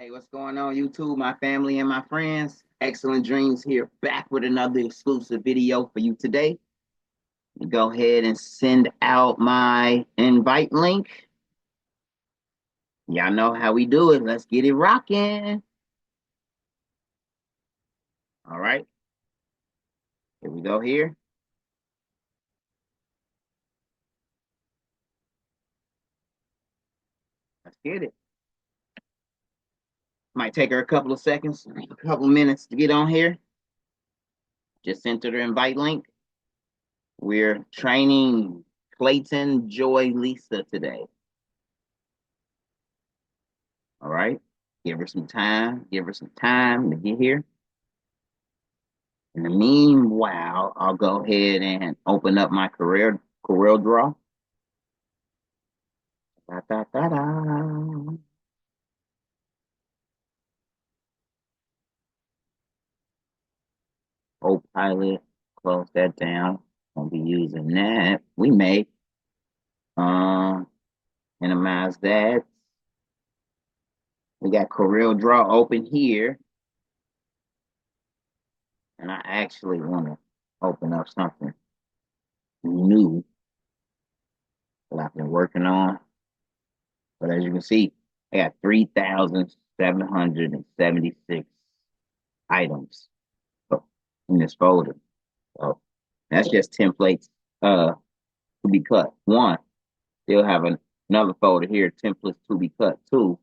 Hey, what's going on, YouTube, my family and my friends? Excellent Dreams here, back with another exclusive video for you today. Go ahead and send out my invite link. Y'all know how we do it. Let's get it rocking. All right, here we go here. Let's get it. Might take her a couple of seconds, a couple of minutes to get on here. Just enter the invite link. We're training Clayton, Joy, Lisa today. All right, give her some time. Give her some time to get here. In the meanwhile, I'll go ahead and open up my Coreldraw. Da, da, da, da. Copilot, close that down. Won't be using that. We may minimize that. We got Coreldraw open here. And I actually want to open up something new that I've been working on. But as you can see, I got 3,776 items in this folder. So that's just templates to be cut. One, still have another folder here, templates to be cut. Two,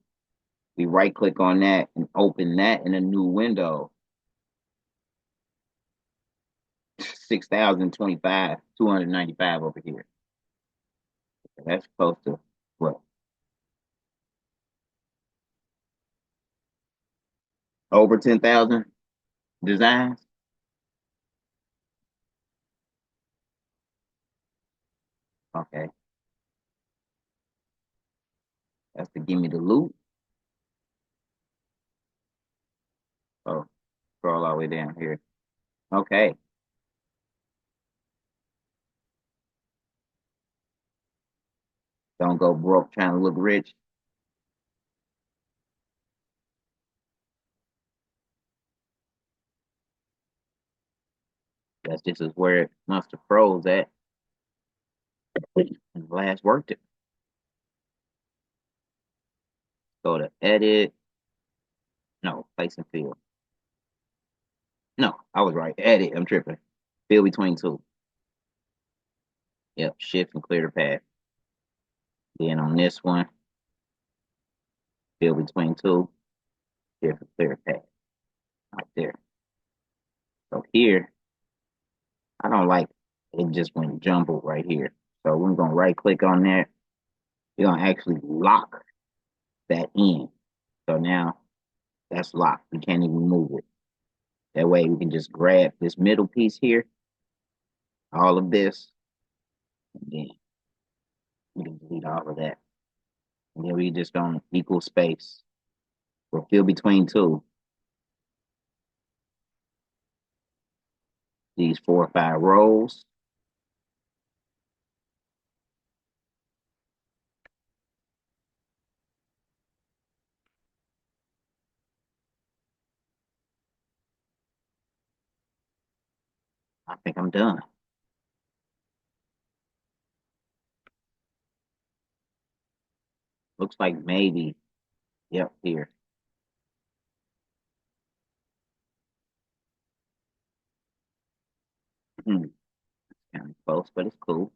we right click on that and open that in a new window. 6,025, 295 over here. That's close to what? Over 10,000 designs. Okay. That's to give me the loot. Oh, scroll all the way down here. Okay. Don't go broke trying to look rich. That's just as where it must have froze at. And last worked it. Go to edit. No, place and fill. No, I was right. Edit. I'm tripping. Fill between two. Yep. Shift and clear the path. Then on this one, fill between two. Shift and clear the path. Right there. So here, I don't like it just went jumbled right here. So we're gonna right click on that. You're gonna actually lock that in. So now that's locked. We can't even move it. That way we can just grab this middle piece here, all of this, and then we can delete all of that. And then we just gonna equal space. We'll fill between two. These 4 or 5 rows. I think I'm done. Looks like maybe, yep, here. Kind of close, but it's cool.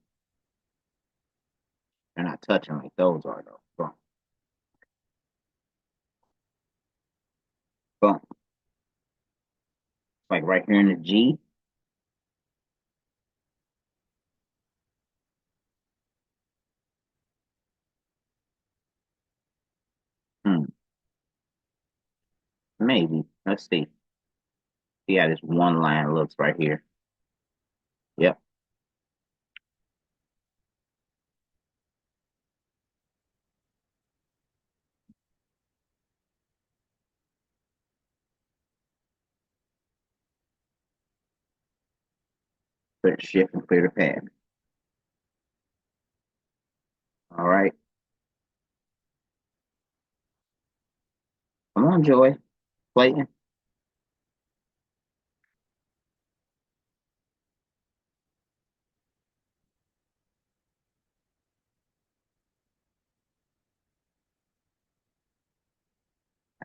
They're not touching like those are though. Boom. Boom. Like right here in the G. Hmm. Maybe. Let's see. See how this one line looks right here. Yep. Clear shift and clear the path. All right. Come doing, Joy? Clayton?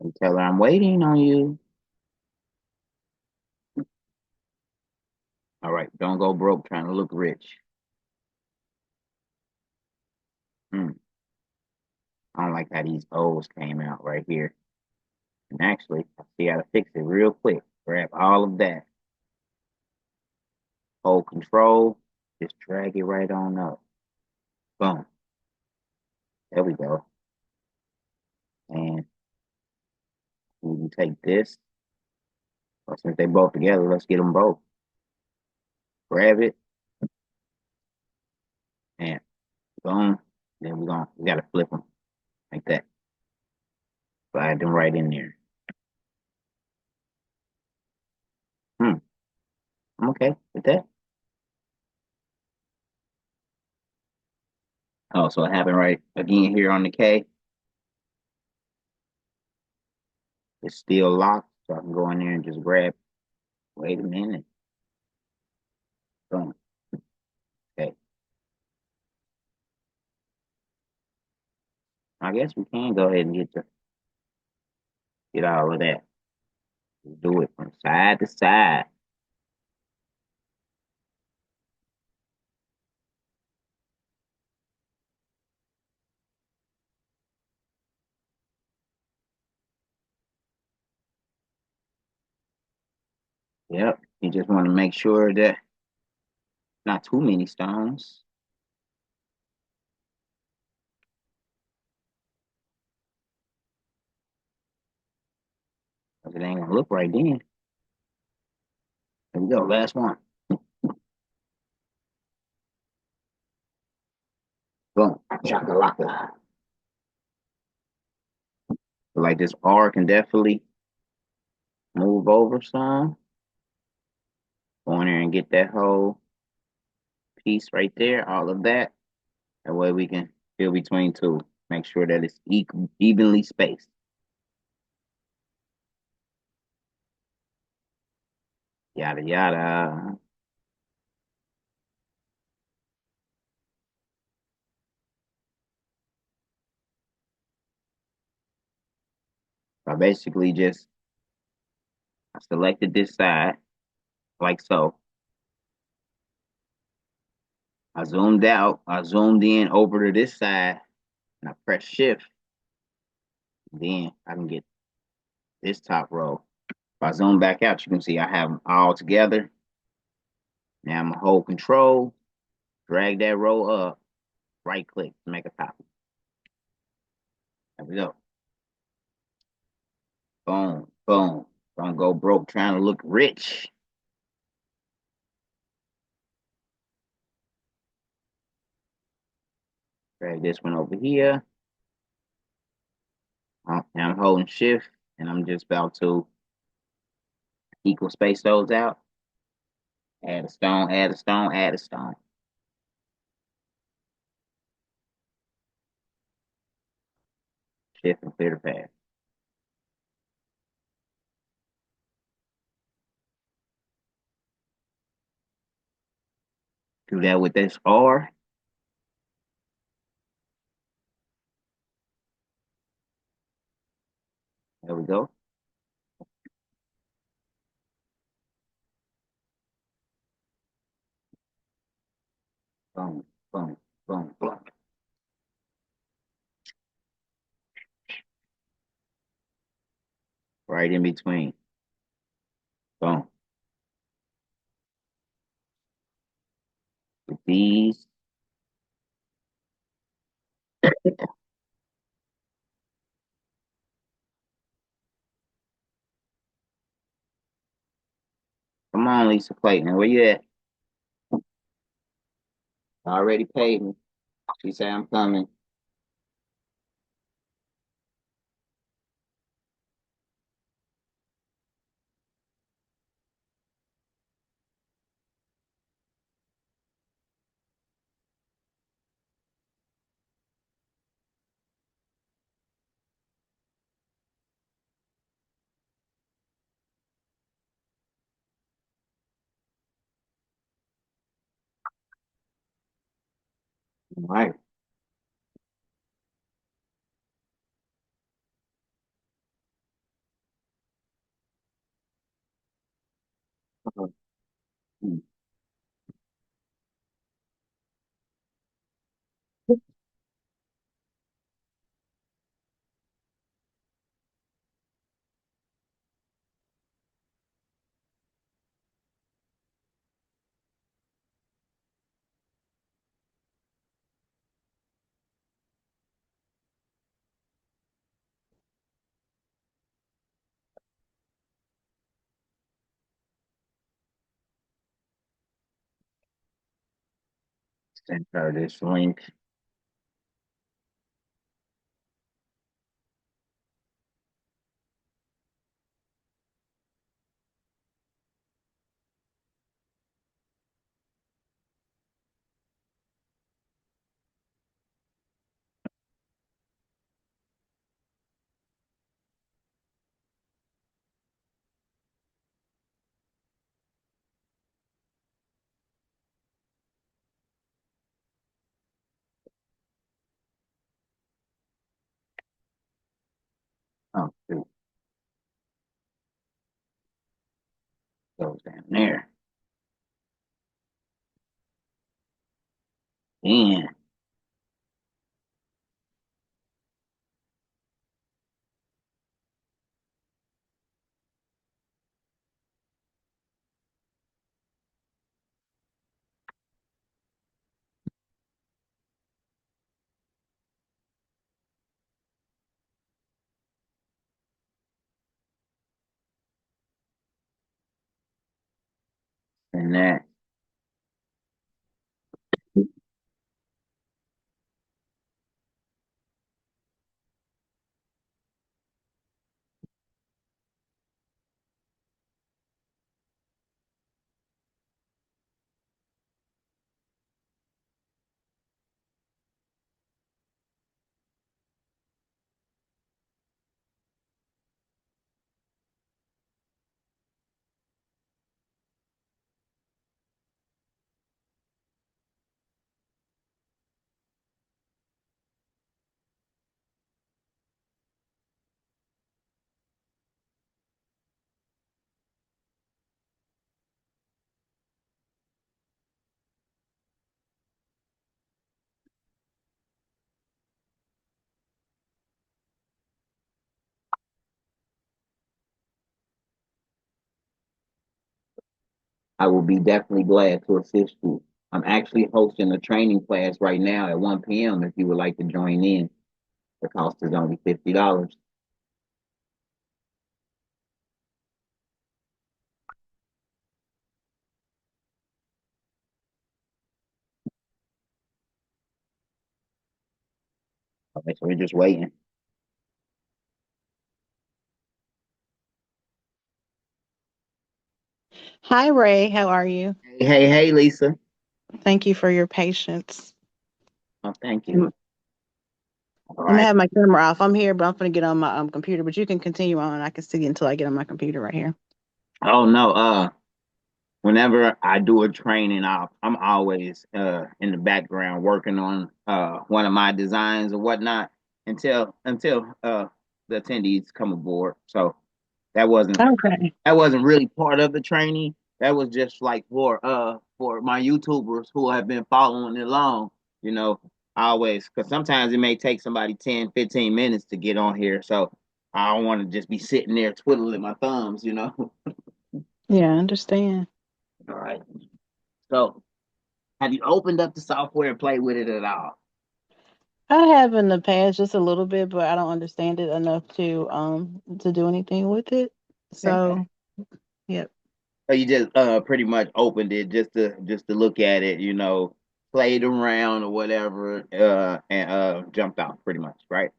You tell her I'm waiting on you. All right, don't go broke trying to look rich. Hmm. I don't like how these O's came out right here. And actually, I see how to fix it real quick. Grab all of that. Hold control. Just drag it right on up. Boom. There we go. And we can take this. Well, since they both together, let's get them both. Grab it. And boom. Then we gotta flip them like that. Slide them right in there. Hmm. I'm okay with that. Oh, so it happened right again here on the K. It's still locked, so I can go in there and just grab. Wait a minute. Boom. Okay. I guess we can go ahead and get all of that. Just do it from side to side. Yep. You just want to make sure that not too many stones. Because it ain't gonna look right then. There we go. Last one. Boom. Chakalaka. Like this R can definitely move over some. Go in there and get that whole piece right there, all of that. That way we can fill between two. Make sure that it's evenly spaced. Yada yada. I basically just I selected this side like so. I zoomed out. I zoomed in over to this side, and I press shift. Then I can get this top row. If I zoom back out, you can see I have them all together. Now I'm gonna hold control, drag that row up, right click to make a copy. There we go. Boom, boom. Don't go broke trying to look rich. Drag this one over here. Now I'm holding shift, and I'm just about to equal space those out. Add a stone, add a stone, add a stone. Shift and clear the path. Do that with this R. There we go. Boom, boom, boom, boom. Right in between. Boom. With these. Come on, Lisa Clayton. Where you at? Already paid me. She said I'm coming. All right. Send her this link. Oh, shoot. Goes down there. Then and that. I will be definitely glad to assist you. I'm actually hosting a training class right now at 1 p.m. if you would like to join in. The cost is only $50. Okay, so we're just waiting. Hi, Ray. How are you? Hey, Lisa. Thank you for your patience. Oh, thank I'm you. All I'm gonna right. have my camera off. I'm here, but I'm gonna get on my computer. But you can continue on. I can see until I get on my computer right here. Oh no. Whenever I do a training, I'm always in the background working on one of my designs or whatnot until the attendees come aboard. So that wasn't Okay. that wasn't really part of the training. That was just like for my YouTubers who have been following along, you know, I always because sometimes it may take somebody 10, 15 minutes to get on here. So I don't want to just be sitting there twiddling my thumbs. Yeah, I understand. All right. So have you opened up the software and played with it at all? I have in the past just a little bit, but I don't understand it enough to do anything with it. Okay. So, yep. So you just pretty much opened it just to look at it, played around or whatever, and jumped out pretty much, right?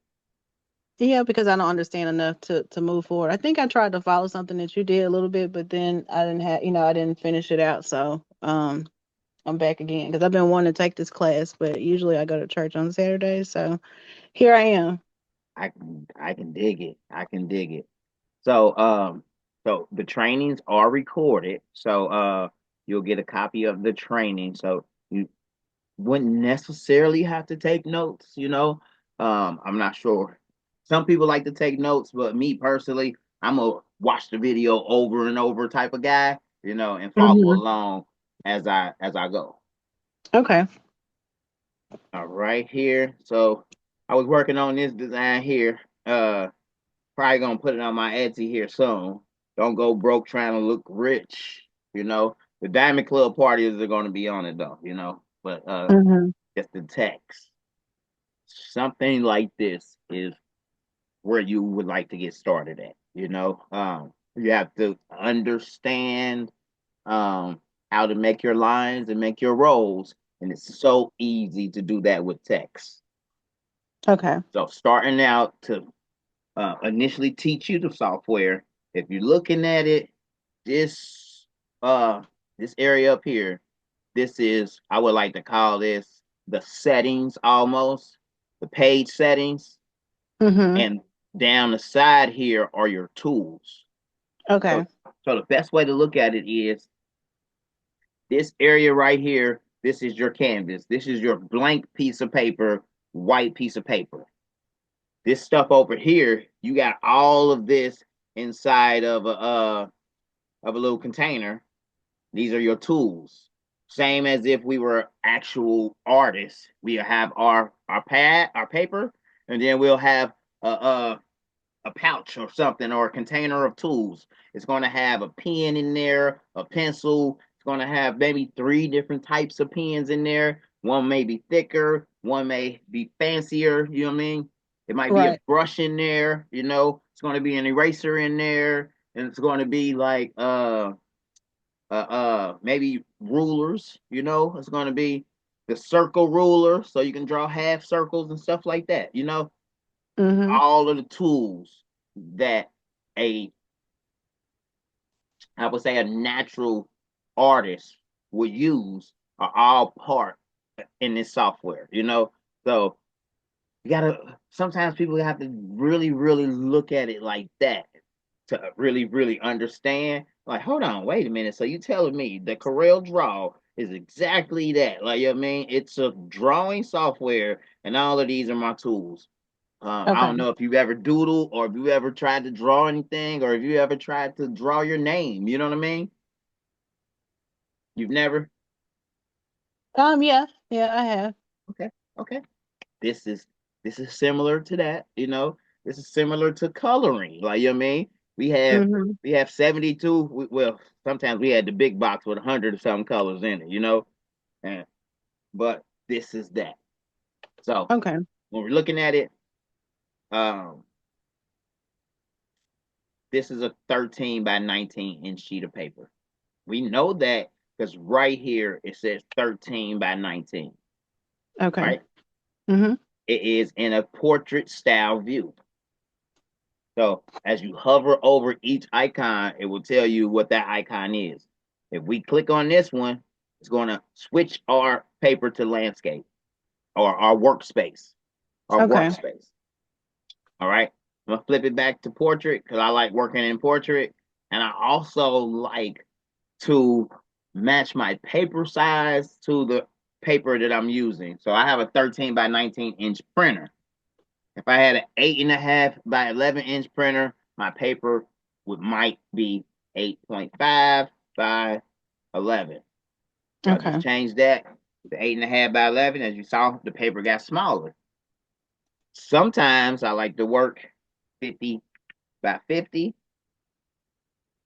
Yeah, because I don't understand enough to move forward. I think I tried to follow something that you did a little bit, but then I didn't have, I didn't finish it out. So, I'm back again because I've been wanting to take this class, but usually I go to church on Saturdays. So here I am. I can dig it. I can dig it. So the trainings are recorded. So you'll get a copy of the training. So wouldn't necessarily have to take notes, you know. I'm not sure. Some people like to take notes, but me personally, I'm a watch the video over and over type of guy, you know, and follow Hmm. along as I go. Okay. All right, here. So I was working on this design here. Probably gonna put it on my Etsy here soon. Don't go broke trying to look rich, you know. The Diamond Club parties are gonna be on it though, you know. But Hmm. just the text. Something like this is where you would like to get started at, you know. You have to understand how to make your lines and make your rows, and it's so easy to do that with text. Okay. So starting out to initially teach you the software, if you're looking at it, this uh this area up here, this is, I would like to call this the settings, almost the page settings, Hmm. and down the side here are your tools. So, Okay. so the best way to look at it is this area right here. This is your canvas. This is your blank piece of paper, white piece of paper. This stuff over here, you got all of this inside of a little container. These are your tools. Same as if we were actual artists. We have our pad, our paper, and then we'll have a pouch or something, or a container of tools. It's going to have a pen in there, a pencil. It's going to have maybe three different types of pens in there. One may be thicker, one may be fancier. You know what I mean? It might be a Right. brush in there. You know, it's going to be an eraser in there, and it's going to be like maybe rulers. You know, it's going to be the circle ruler, so you can draw half circles and stuff like that. You know, Hmm. all of the tools that a I would say a natural artist would use are all part in this software, you know. So you gotta, sometimes people have to really, really look at it like that to really, really understand. Like, hold on, wait a minute. So you telling me the Coreldraw is exactly that? Like, you know what I mean? It's a drawing software, and all of these are my tools. I Okay. don't know if you've ever doodled, or if you ever tried to draw anything, or if you ever tried to draw your name. You know what I mean? You've never? Yeah. Yeah, I have. Okay, okay. This is this is similar to that. You know, this is similar to coloring. Like, you know what I mean? We have Hmm. we have 72. Well, sometimes we had the big box with 100 or some colors in it. You know, and but this is that. So Okay. when we're looking at it, um, this is a 13 by 19-inch sheet of paper. We know that because right here it says 13 by 19, Okay. right? Hmm. It is in a portrait style view. So as you hover over each icon, it will tell you what that icon is. If we click on this one, it's going to switch our paper to landscape, or our workspace, our Okay. workspace. All right. I'm going to flip it back to portrait because I like working in portrait. And I also like to match my paper size to the paper that I'm using. So I have a 13 by 19-inch printer. If I had an 8.5 by 11-inch printer, my paper might be 8.5 by 11. So I just Okay. changed that to 8.5 by 11. As you saw, the paper got smaller. Sometimes I like to work 50 by 50.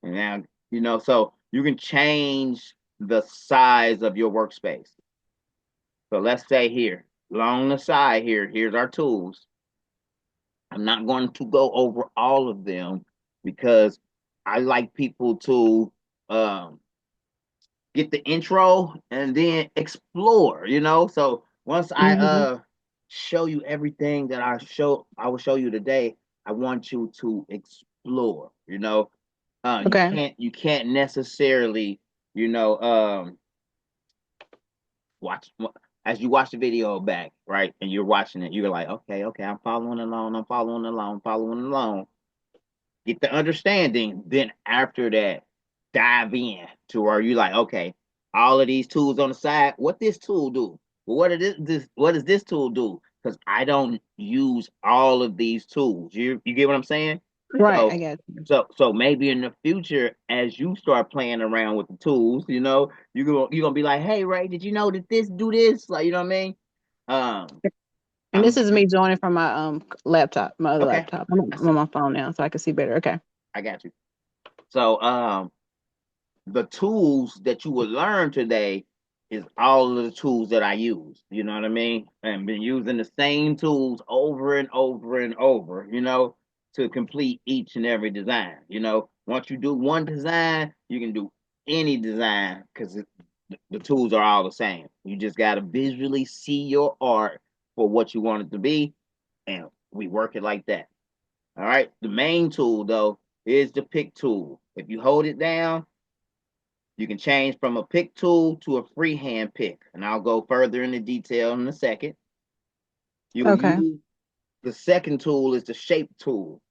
And now, you know, so you can change the size of your workspace. So let's say here, along the side here, here's our tools. I'm not going to go over all of them because I like people to um, get the intro and then explore, you know. So once I Hmm. show you everything that I will show you today, I want you to explore, you know. Okay. You can't necessarily, you know, watch as you watch the video back, right? And you're watching it, you're like, okay, okay, I'm following along, I'm following along, following along. Get the understanding. Then after that, dive in to where you like, okay, all of these tools on the side, what this tool do? well, what does this tool do? Because I don't use all of these tools. You get what I'm saying? Right, I So get you. so maybe in the future, as you start playing around with the tools, you're gonna be like, hey Ray, did you know that this do this? Like, you know what I mean? Um, And I'm this is me joining from my laptop, my other okay. laptop. I I'm see. on my phone now, so I can see better. Okay. I got you. So the tools that you will learn today is all of the tools that I use. You know what I mean? And been using the same tools over and over and over, to complete each and every design. Once you do one design, you can do any design because the tools are all the same. You just got to visually see your art for what you want it to be, and we work it like that. All right. The main tool, though, is the pick tool. If you hold it down, you can change from a pick tool to a freehand pick, and I'll go further into detail in a second. You will Okay. use the second tool is the shape tool.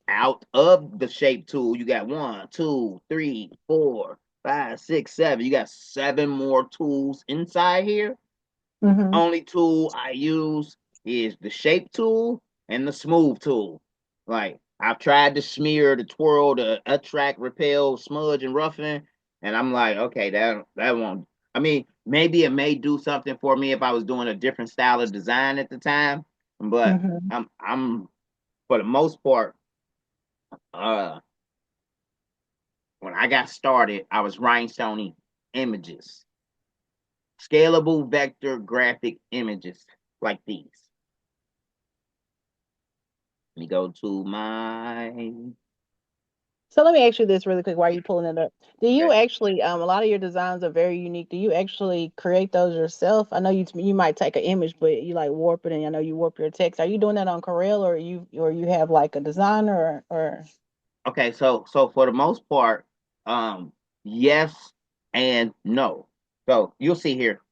Out of the shape tool, you got 1, 2, 3, 4, 5, 6, 7. You got 7 more tools inside here. Mhm. Only tool I use is the shape tool and the smooth tool. Like I've tried to smear, the twirl, the attract, repel, smudge, and roughen, and I'm like, okay, that won't. I mean, maybe it may do something for me if I was doing a different style of design at the time, but Mhm. I'm for the most part, uh, when I got started, I was rhinestoning images, scalable vector graphic images like these. Let me go to my. So let me ask you this really quick while you pulling it up. Do you Okay. actually a lot of your designs are very unique. Do you actually create those yourself? I know you might take an image, but you like warp it and I know you warp your text. Are you doing that on Corel or you have like a designer or Okay, so for the most part, um, yes and no. So you'll see here.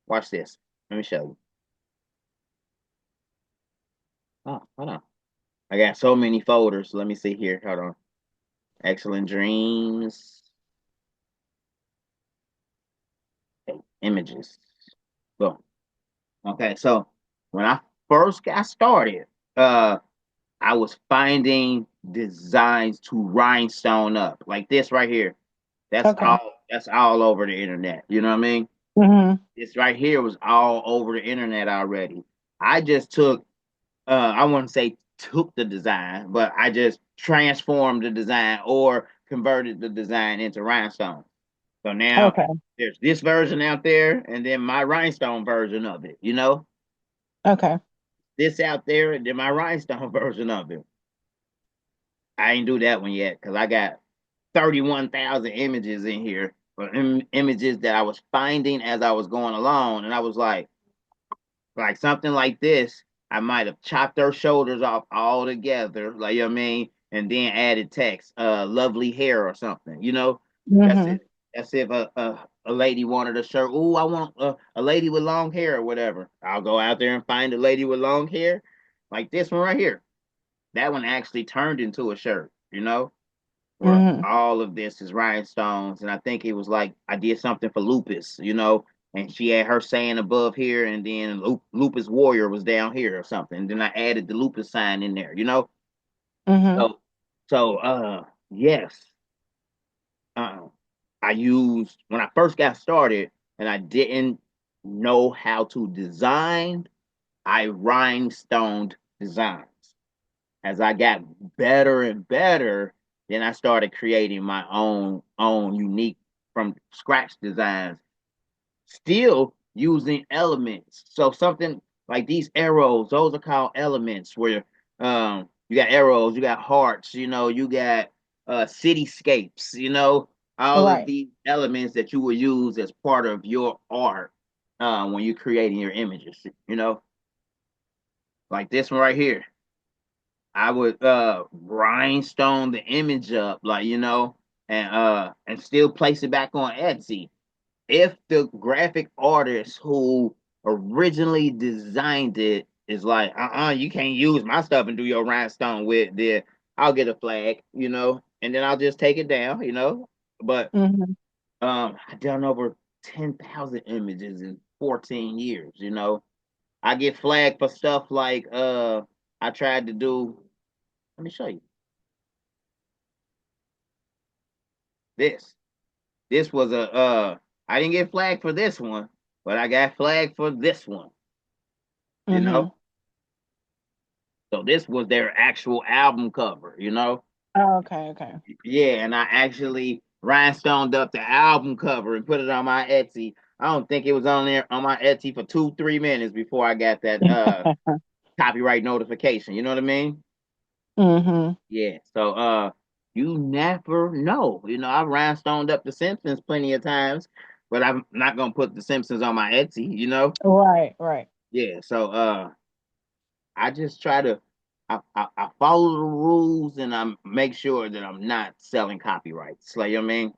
Watch this. Let me show you. Oh, hold on. I got so many folders. Let me see here. Hold on. Excellent dreams. Okay, images. Boom. Okay, so when I first got started, uh, I was finding designs to rhinestone up like this right here. That's Okay. all. That's all over the internet. You know what I mean? Mhm. This right here was all over the internet already. I just took, I wouldn't say took the design, but I just transformed the design or converted the design into rhinestone. So now Okay. there's this version out there, and then my rhinestone version of it. Okay. This out there, and then my rhinestone version of it. I ain't do that one yet because I got 31,000 images in here, or images that I was finding as I was going along, and I was like something like this, I might have chopped her shoulders off all together, like, you know what I mean, and then added text, lovely hair or something. That's Mhm. it. That's if a lady wanted a shirt. Oh, I want a lady with long hair or whatever. I'll go out there and find a lady with long hair, like this one right here. That one actually turned into a shirt. Where Mhm. all of this is rhinestones. And I think it was like I did something for Lupus, and she had her saying above here, and then Lupus Warrior was down here or something. And then I added the Lupus sign in there. Mhm. So, so yes, uh, I used when I first got started, and I didn't know how to design. I rhinestoned designs. As I got better and better, then I started creating my own unique from scratch designs, still using elements. So something like these arrows, those are called elements where you got arrows, you got hearts, you got cityscapes, all of Right. these elements that you will use as part of your art when you're creating your images, like this one right here. I would rhinestone the image up, like, and still place it back on Etsy. If the graphic artist who originally designed it is like, you can't use my stuff and do your rhinestone with, then I'll get a flag, and then I'll just take it down. But Mhm. I've done over 10,000 images in 14 years, you know. I get flagged for stuff like I tried to do, let me show you this. This was a I didn't get flagged for this one, but I got flagged for this one, you Mm-hmm. know. So this was their actual album cover, you know. Oh, okay, okay. Yeah, and I actually rhinestoned up the album cover and put it on my Etsy. I don't think it was on there on my Etsy for 2-3 minutes before I got that copyright notification. You know what I mean? Mm-hmm. Yeah. So you never know. You know, I've rhinestoned up the Simpsons plenty of times, but I'm not gonna put the Simpsons on my Etsy, you know? Right, right. Yeah. So I just try to I follow the rules and I make sure that I'm not selling copyrights. Like you know what I mean?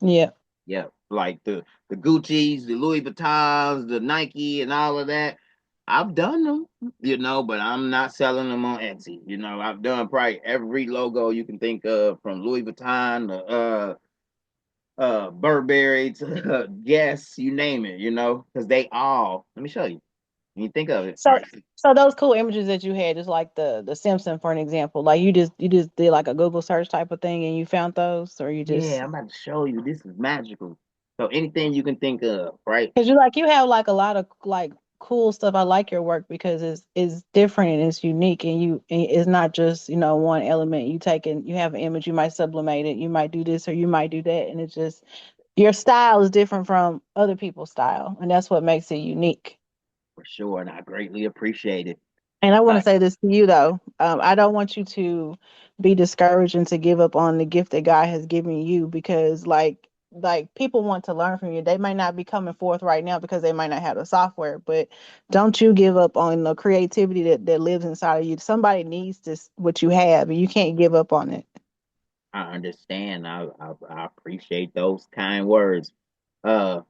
Yeah. Yeah, like the Gucci's, the Louis Vuittons, the Nike, and all of that. I've done them, you know, but I'm not selling them on Etsy. You know, I've done probably every logo you can think of, from Louis Vuitton to Burberry to Guess, you name it. You know, because they all. Let me show you. When you think of it, all So right. so those cool images that you had, just like the Simpson for an example, like you just did like a Google search type of thing and you found those, or you Yeah, just I'm about to show you. This is magical. So anything you can think of, right? because you have like a lot of like cool stuff. I like your work because it's different and it's unique and it's not just, one element. You have an image, you might sublimate it, you might do this or you might do that, and it's just your style is different from other people's style, and that's what makes it unique. For sure, and I greatly appreciate it. And I want to Uh, say this to you though. I don't want you to be discouraged and to give up on the gift that God has given you because like people want to learn from you. They might not be coming forth right now because they might not have the software, but don't you give up on the creativity that lives inside of you. Somebody needs this what you have and you can't give up on it. I understand. I appreciate those kind words. Uh,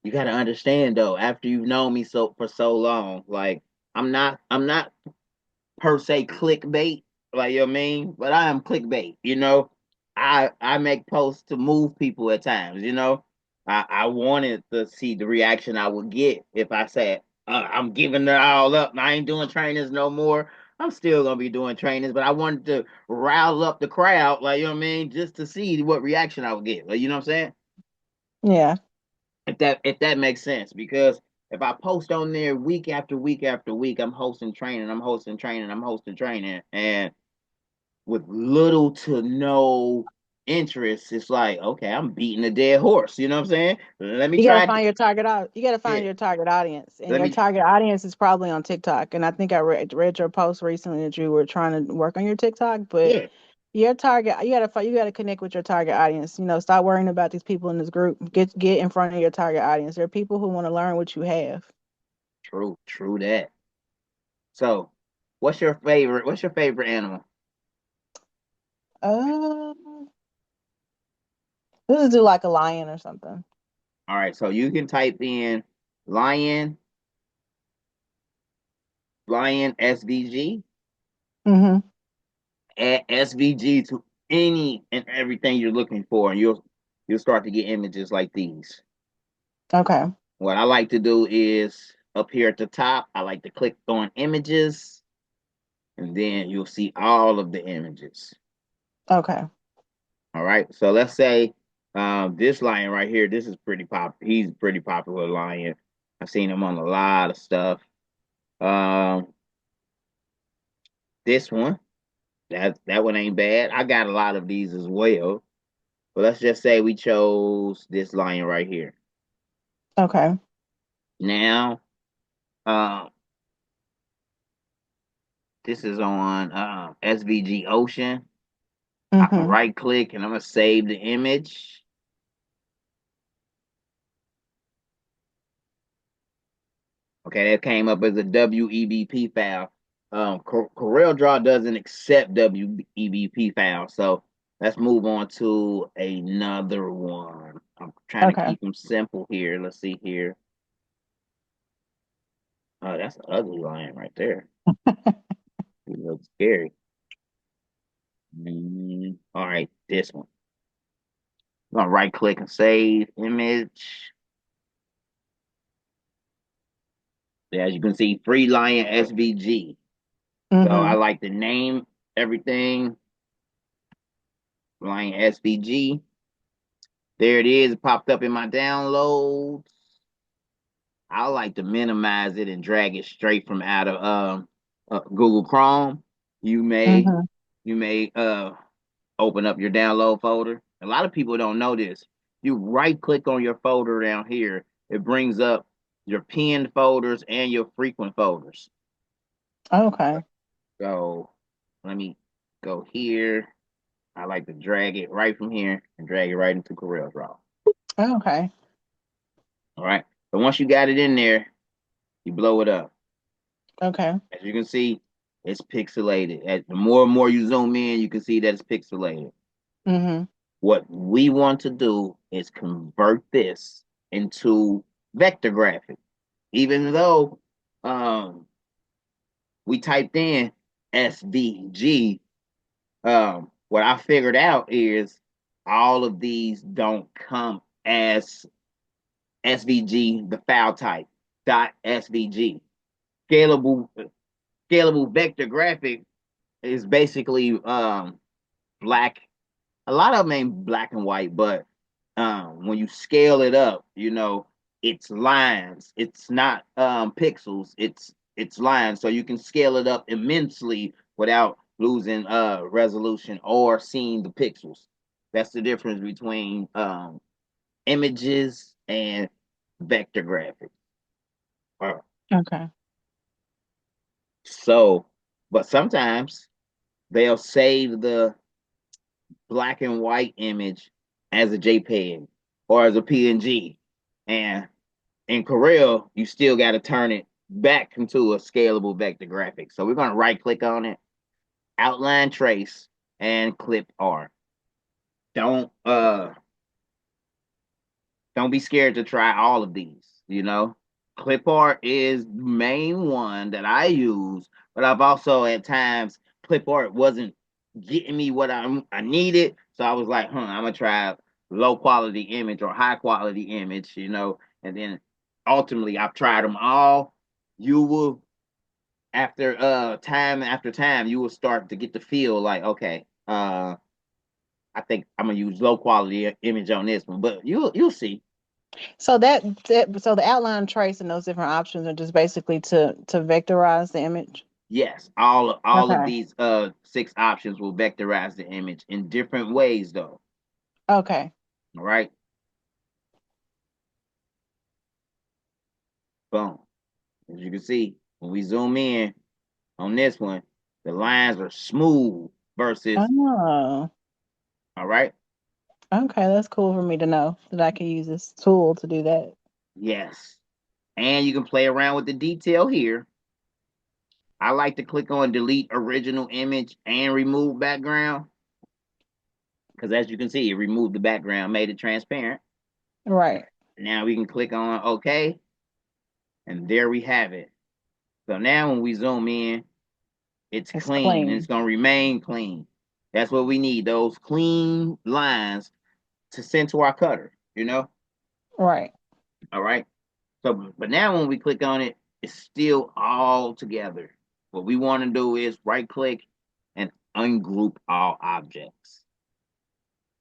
you got to understand though. After you've known me for so long, like I'm not per se clickbait, like you know what I mean, but I am clickbait. You know, I make posts to move people at times. You know, I wanted to see the reaction I would get if I said I'm giving it all up. I ain't doing trainings no more. I'm still gonna be doing trainings, but I wanted to rouse up the crowd, like you know what I mean, just to see what reaction I would get. Like you know what I'm saying? Yeah. If that makes sense, because if I post on there week after week after week, I'm hosting training, I'm hosting training, I'm hosting training, and with little to no interest, it's like, okay, I'm beating a dead horse. You know what I'm saying? Let me You gotta try. find your target you gotta Yeah, find your target audience. And let your me. target audience is probably on TikTok. And I think I read your post recently that you were trying to work on your TikTok, but Yeah, your target you gotta connect with your target audience. Stop worrying about these people in this group. Get in front of your target audience. There are people who want to learn what you have. true that. So, What's your favorite animal? Um let's do like a lion or something. All right, so you can type in lion, lion SVG, Mm-hmm. add SVG to any and everything you're looking for, and you'll start to get images like these. Okay. What I like to do is up here at the top, I like to click on images, and then you'll see all of the images. Okay. All right. So let's say this lion right here, this is pretty pop. He's a pretty popular lion. I've seen him on a lot of stuff. Um, this one, that one ain't bad. I got a lot of these as well. But let's just say we chose this lion right here. Okay. Now, um, this is on SVG Ocean. I can Mm-hmm. right click and I'm gonna save the image. Okay, that came up as a WEBP file. Coreldraw doesn't accept WEBP files, so let's move on to another one. I'm trying to Okay. keep them simple here. Let's see here. Oh, that's an ugly lion right there. He looks scary. All right, this one. I'm gonna right click and save image. As you can see, Free Lion SVG. So I Mm-hmm. like to name everything Lion SVG. There it is. It popped up in my downloads. I like to minimize it and drag it straight from out of Google Chrome. You may Mm-hmm. you may open up your download folder. A lot of people don't know this. You right click on your folder down here. It brings up your pinned folders and your frequent folders. Okay. So let me go here. I like to drag it right from here and drag it right into Coreldraw. Okay. All right. So once you got it in there, you blow it up. Okay. As you can see, it's pixelated. As the more and more you zoom in, you can see that it's pixelated. Mm-hmm. What we want to do is convert this into vector graphic. Even though um, we typed in SVG, what I figured out is all of these don't come as SVG, the file type, dot SVG. Scalable, scalable vector graphic is basically black. A lot of them ain't black and white, but when you scale it up, it's lines. It's not pixels. It's lines. So you can scale it up immensely without losing resolution or seeing the pixels. That's the difference between images and vector graphics. Uh, Okay. So, but sometimes they'll save the black and white image as a JPEG or as a PNG. And in Corel, you still got to turn it back into a scalable vector graphic. So we're going to right click on it, outline trace, and clip R. Don't uh don't be scared to try all of these. Clip art is the main one that I use, but I've also at times clip art wasn't getting me what I needed. So I was like, I'm gonna try low quality image or high quality image, and then ultimately I've tried them all. You will after time, you will start to get the feel like, okay, I think I'm gonna use low quality image on this one, but you'll see. So so the outline trace and those different options are just basically to vectorize the image. Yes, all of Okay. these six options will vectorize the image in different ways though. Okay. All right. Boom. As you can see, when we zoom in on this one, the lines are smooth versus Oh. all right. Okay, that's cool for me to know that I can use this tool to do that. Yes. And you can play around with the detail here. I like to click on delete original image and remove background because as you can see, it removed the background, made it transparent. Right. Now we can click on OK, and there we have it. So now when we zoom in, it's It's clean and it's clean. going to remain clean. That's what we need, those clean lines to send to our cutter. Right. All right. So, but now when we click on it, it's still all together. What we want to do is right click and ungroup all objects.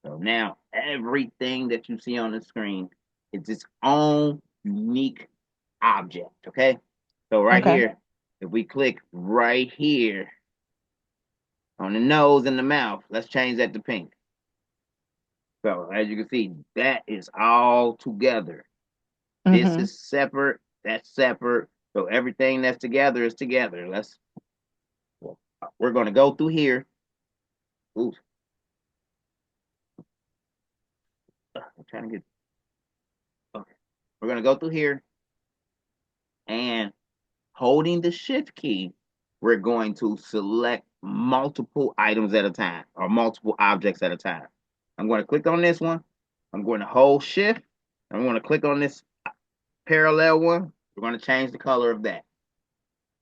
So now everything that you see on the screen is its own unique object. Okay. So right Okay. here, if we click right here on the nose and the mouth, let's change that to pink. So as you can see, that is all together. This Mm-hmm. is separate, that's separate. So everything that's together is together. We're gonna go through here. Ooh, I'm trying to get okay. We're gonna go through here and holding the shift key, we're going to select multiple items at a time or multiple objects at a time. I'm going to click on this one. I'm going to hold shift. I'm going to click on this parallel one. We're going to change the color of that.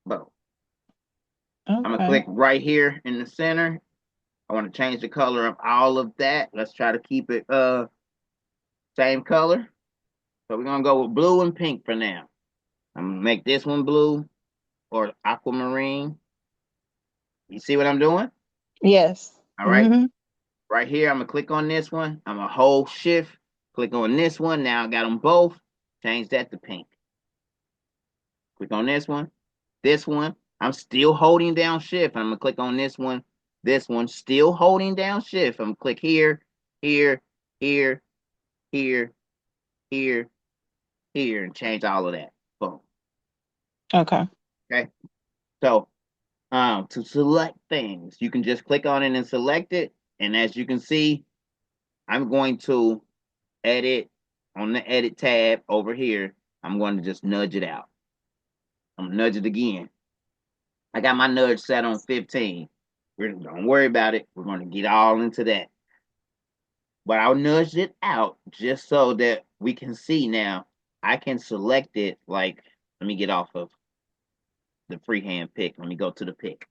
Boom. I'm going to Okay. click right here in the center. I want to change the color of all of that. Let's try to keep it same color. So we're going to go with blue and pink for now. I'm gonna make this one blue or aquamarine. You see what I'm doing? Yes. All right. Mm-hmm. Right here, I'm gonna click on this one. I'm gonna hold shift, click on this one. Now I got them both. Change that to pink. Click on this one. This one, I'm still holding down shift. I'm gonna click on this one. This one, still holding down shift. I'm gonna click here, here, here, here, here, here, and change all of that. Boom. Okay. Okay. So to select things, you can just click on it and select it. And as you can see, I'm going to edit on the edit tab over here. I'm going to just nudge it out. I'm gonna nudge it again. I got my nudge set on 15. Don't worry about it. We're going to get all into that. But I'll nudge it out just so that we can see now. I can select it like, let me get off of the freehand pick. Let me go to the pick.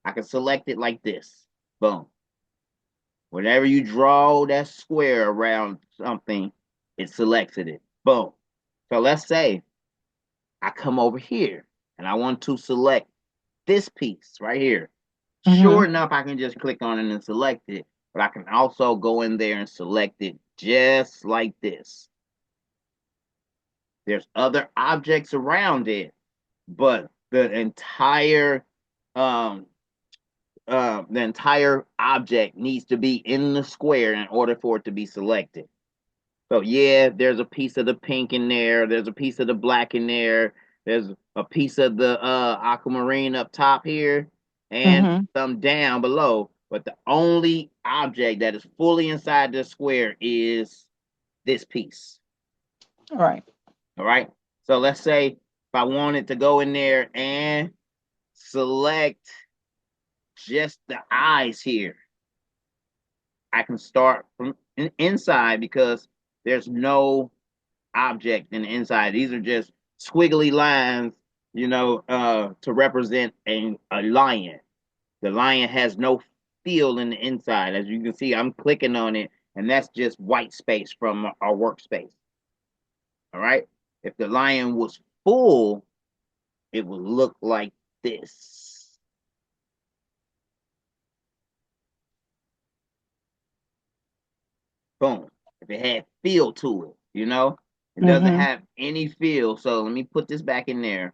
I can select it like this. Boom. Whenever you draw that square around something, it selects it. Boom. So let's say I come over here and I want to select this piece right here. Mm-hmm. Sure enough, I can just click on it and select it, but I can also go in there and select it just like this. There's other objects around it, but um the entire object needs to be in the square in order for it to be selected. So yeah, there's a piece of the pink in there. There's a piece of the black in there. There's a piece of the aquamarine up top here, and Mm-hmm. some down below. But the only object that is fully inside the square is this piece. All right. All right. So let's say if I wanted to go in there and select just the eyes here, I can start from inside because there's no object in the inside. These are just squiggly lines, to represent a lion. The lion has no feel in the inside. As you can see, I'm clicking on it, and that's just white space from our workspace. All right. If the lion was full, it would look like this. Boom. If it had feel to it, it doesn't Mm-hmm. have any feel. So let me put this back in there.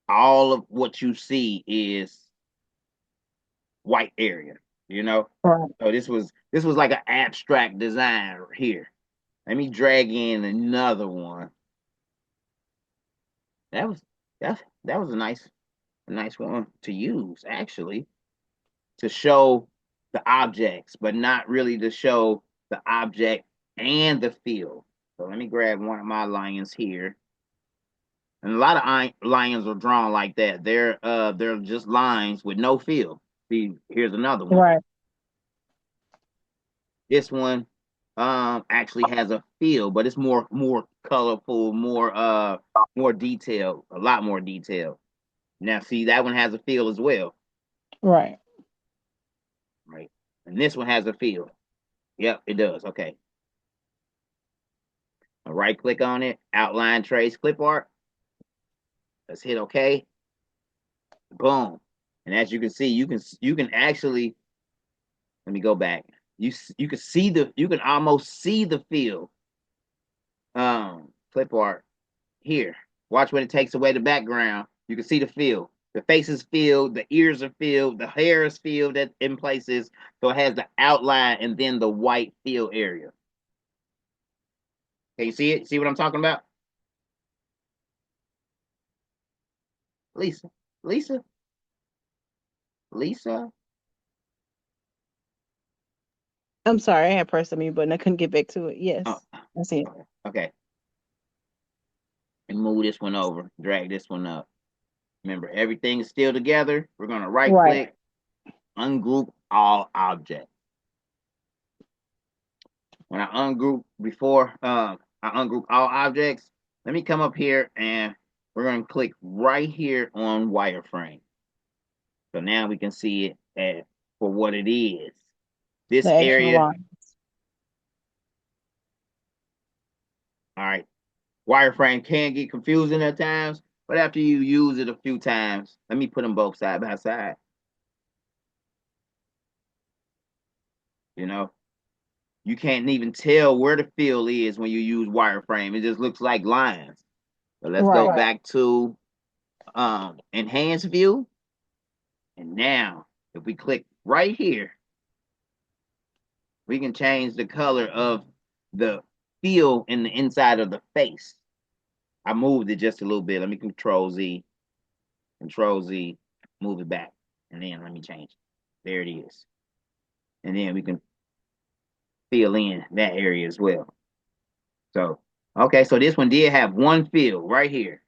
All of what you see is white area, you know. Right. So this was like an abstract design here. Let me drag in another one. That was that was a nice one to use actually to show the objects, but not really to show the object and the feel. So let me grab one of my lions here. And a lot of lions are drawn like that. They're just lines with no feel. See, here's another one. Right. This one actually has a feel, but it's more colorful, more detailed, a lot more detailed. Now see that one has a feel as well, Right. right? And this one has a feel. Yep, it does. Okay. I'll right click on it, outline trace clip art. Let's hit OK. Boom. And as you can see, you can actually, let me go back. You can almost see the feel. Clip art here. Watch when it takes away the background. You can see the feel. The face is filled, the ears are filled, the hair is filled in places. So it has the outline and then the white fill area. Can you see it? See what I'm talking about? Lisa. Lisa. Lisa. I'm sorry, I had pressed the mute button. I couldn't get back to it. Oh, Yes. I see it. okay. And move this one over. Drag this one up. Remember, everything is still together. We're going to right Right. click, ungroup all objects. When I ungroup I ungroup all objects, let me come up here and we're going to click right here on wireframe. So now we can see it for what it is. The This actual area, line. all right. wireframe can get confusing at times, but after you use it a few times, let me put them both side by side. You know, you can't even tell where the fill is when you use wireframe. It just looks like lines. So let's go Right. back to enhance view. And now if we click right here, we can change the color of the feel in the inside of the face. I moved it just a little bit. Let me Control Z, move it back. And then let me change it. There it is. And then we can fill in that area as well. So, okay, so this one did have one fill right here.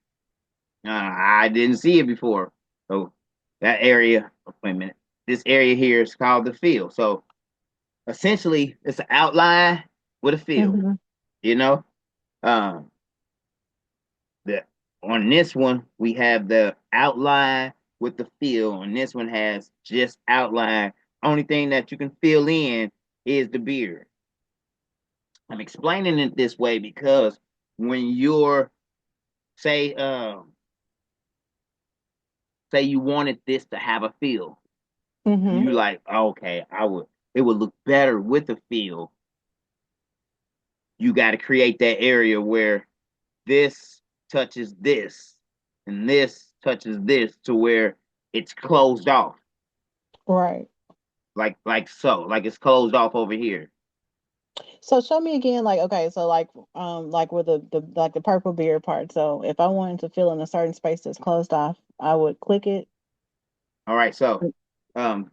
I didn't see it before. So that area, wait a minute. This area here is called the fill. So essentially it's an outline with a fill, Mm-hmm. you know? Um, the on this one we have the outline with the fill, and this one has just outline. Only thing that you can fill in is the beard. I'm explaining it this way because when you're say say you wanted this to have a feel, Mm-hmm. you like okay, I would it would look better with a feel. You got to create that area where this touches this and this touches this to where it's closed off Right. like so, like it's closed off over here. So show me again, like, okay, so like with the like the purple beard part. So if I wanted to fill in a certain space that's closed off, I would click it. All right, so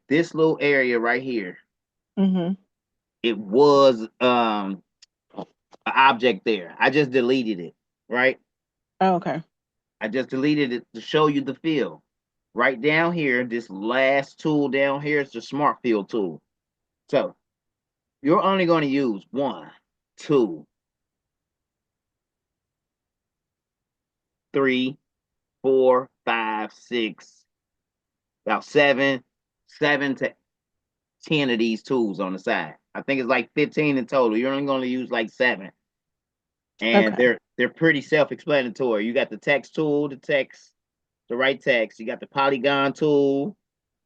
this little area right here, Mm-hmm. it was an object there. I just deleted it, right? Oh, okay. I just deleted it to show you the fill. Right down here, this last tool down here is the smart fill tool. So you're only going to use one, two, three, four, five, six, about seven to 10 of these tools on the side. I think it's like 15 in total. You're only going to use like seven. And Okay. they're pretty self-explanatory. You got the text tool, the right text. You got the polygon tool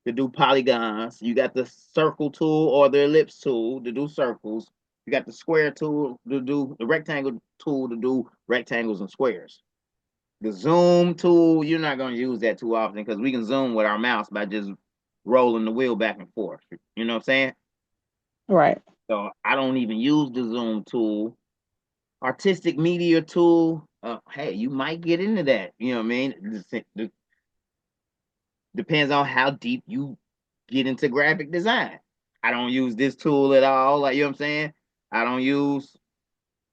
to do polygons. You got the circle tool or the ellipse tool to do circles. You got the square tool to do the rectangle tool to do rectangles and squares. The zoom tool, you're not going to use that too often because we can zoom with our mouse by just rolling the wheel back and forth. You know what I'm saying? Right. So I don't even use the zoom tool. Artistic media tool, hey, you might get into that. You know what I mean? It depends on how deep you get into graphic design. I don't use this tool at all. Like, you know what I'm saying? I don't use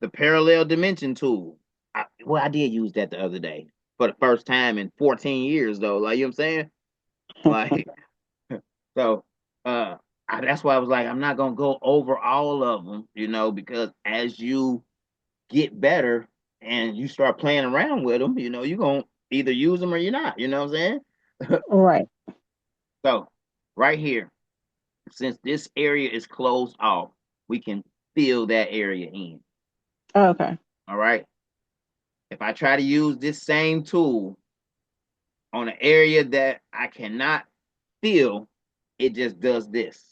the parallel dimension tool. I did use that the other day for the first time in 14 years, though. Like, you know what I'm saying? Like, so that's why I was like, I'm not gonna go over all of them, because as you get better and you start playing around with them, you're gonna either use them or you're not. You know what I'm saying? Right. So right here, since this area is closed off, we can fill that area in. Okay. All right. If I try to use this same tool on an area that I cannot fill, it just does this.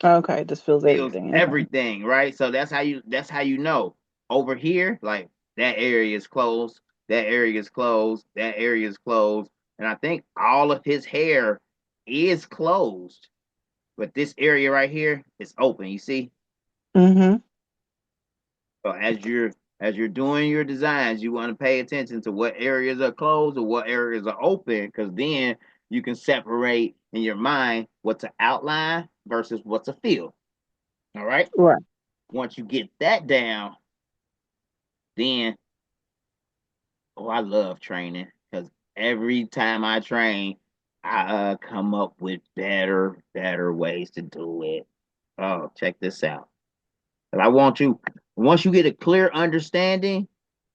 Okay. Just fills Feels everything. Okay. everything, right? So that's how you know. Over here, like that area is closed, that area is closed, that area is closed. And I think all of his hair is closed. But this area right here is open, you see? Mm-hmm. So as you're doing your designs, you want to pay attention to what areas are closed or what areas are open, because then you can separate in your mind what's an outline versus what's a fill. All right. Right. Once you get that down, then I love training because every time I train, I come up with better ways to do it. Oh, check this out. And I want you, once you get a clear understanding,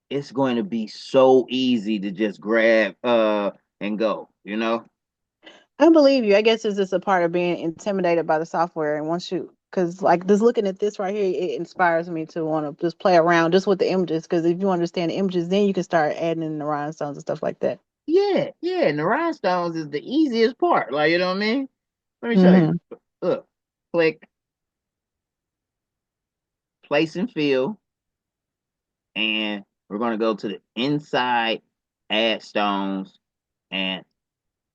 it's going to be so easy to just grab and go. I believe you. I guess it's just a part of being intimidated by the software. And once you, Because like just looking at this right here, it inspires me to want to just play around just with the images. Because if you understand the images, then you can start adding in the rhinestones and stuff like that. Yeah, yeah. And the rhinestones is the easiest part. Like, you know what I mean? Let me show you. Mm-hmm. Look, click, place and fill, and we're gonna go to the inside, add stones, and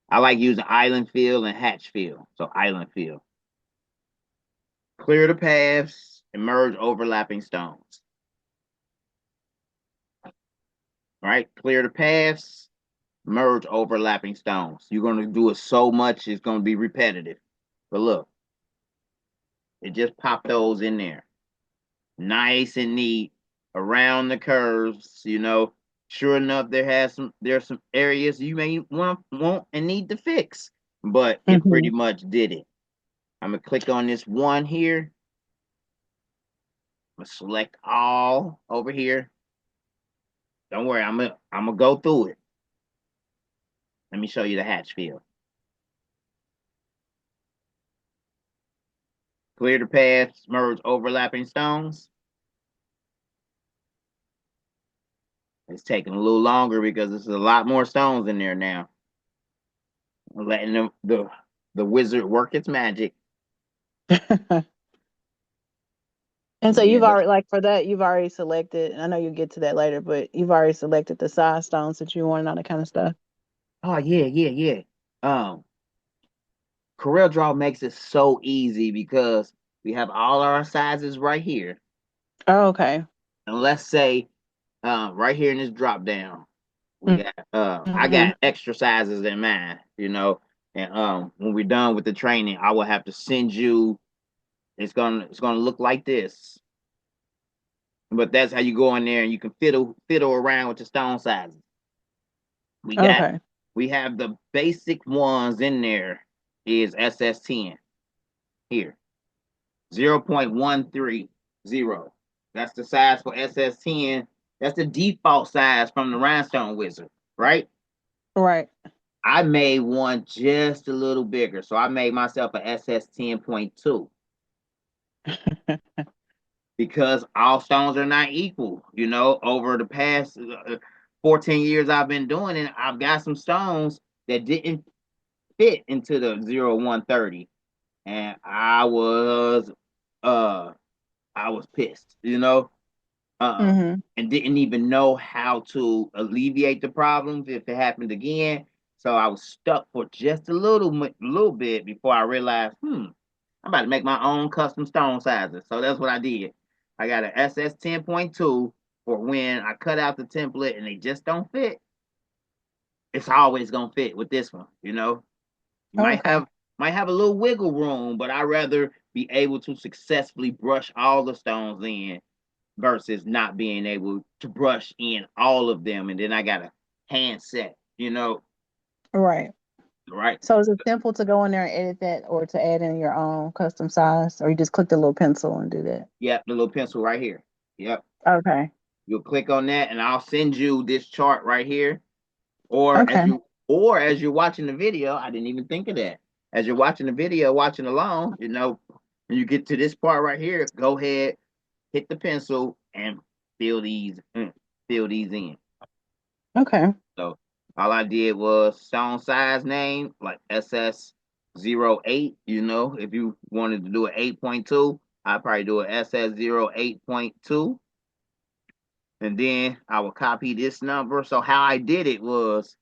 I like using island fill and hatch fill. So island fill. Clear the paths and merge overlapping stones. Right? Clear the paths, merge overlapping stones. You're gonna do it so much it's gonna be repetitive. But look, it just popped those in there. Nice and neat around the curves, you know. Sure enough, there's some areas you may want and need to fix, but it Mm-hmm. pretty much did it. I'm gonna click on this one here. I'm gonna select all over here. Don't worry, I'm gonna go through it. Let me show you the hatch field. Clear the paths, merge overlapping stones. It's taking a little longer because there's a lot more stones in there now. I'm letting the wizard work its magic. And so And you've then already like for that you've already selected. And I know you'll get to that later, but you've already selected the size stones that you want and all that kind of stuff. oh yeah, yeah, yeah. Um, Coreldraw makes it so easy because we have all our sizes right here. Oh, okay. And let's say right here in this drop down, we got I Mm-hmm. got extra sizes in mine, you know. And when we're done with the training, I will have to send you it's gonna look like this. But that's how you go in there and you can fiddle around with the stone sizes. We got Okay. we have the basic ones in there is SS10 here. 0.130. That's the size for SS10. That's the default size from the Rhinestone Wizard, right? Right. I made one just a little bigger. So I made myself a SS10.2 because all stones are not equal. You know, over the past 14 years I've been doing it, I've got some stones that didn't fit into the 0130. And uh I was pissed, you know. Mm-hmm. And didn't even know how to alleviate the problems if it happened again. So I was stuck for just a little bit before I realized, I'm about to make my own custom stone sizes. So that's what I did. I got an SS 10.2 for when I cut out the template and they just don't fit. It's always gonna fit with this one, you know. Might Okay. have might have a little wiggle room, but I'd rather be able to successfully brush all the stones in versus not being able to brush in all of them, and then I got a hand set, you know, Right. right? So is it simple to go in there and edit that or to add in your own custom size? Or you just click the little pencil and do that? Yep, the little pencil right here. Yep, Okay. you'll click on that, and I'll send you this chart right here. Or Okay. as you're watching the video, I didn't even think of that. As you're watching the video, watching along, you know, when you get to this part right here, go ahead, hit the pencil, and fill these, fill these in. Okay. So all I did was song size name, like SS08. You know, if you wanted to do an 8.2, I'd probably do an SS08.2. And then I would copy this number. So how I did it was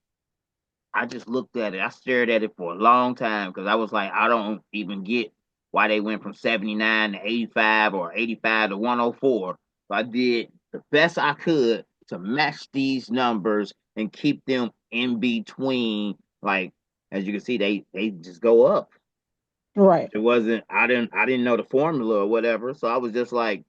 I just looked at it. I stared at it for a long time because I was like, I don't even get why they went from 79 to 85 or 85 to 104. So I did the best I could to match these numbers and keep them in between. Like as you can see, they just go up. Right. It wasn't I didn't know the formula or whatever. So I was just like,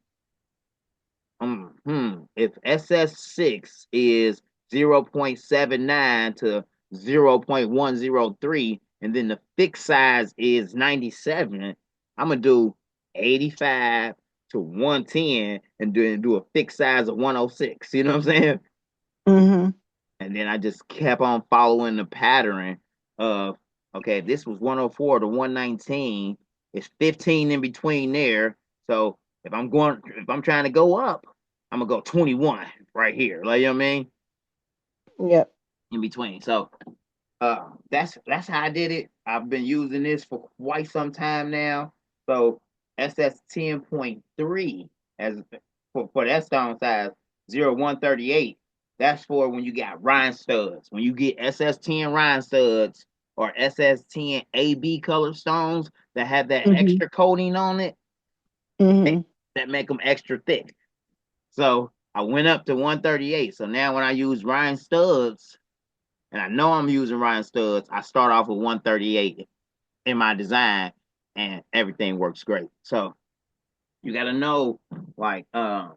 if SS6 is 0.79 to 0.103, and then the fixed size is 97, I'm gonna do 85 to 110 and do a fixed size of 106. You know what I'm saying? Mm-hmm. And then I just kept on following the pattern of okay, this was 104 to 119. It's 15 in between there. So if I'm trying to go up, I'm gonna go 21 right here. Like, you know what I mean? Yep. In between. So that's how I did it. I've been using this for quite some time now. So SS 10.3 as for that stone size 0138. That's for when you got Rhinestuds. When you get SS 10 Rhinestuds or SS 10 AB color stones that have that Mhm. extra coating on it, Mhm. that make them extra thick. So I went up to 138. So now when I use Rhinestuds, and I know I'm using Rhinestones, I start off with 138 in my design, and everything works great. So you got to know, like, know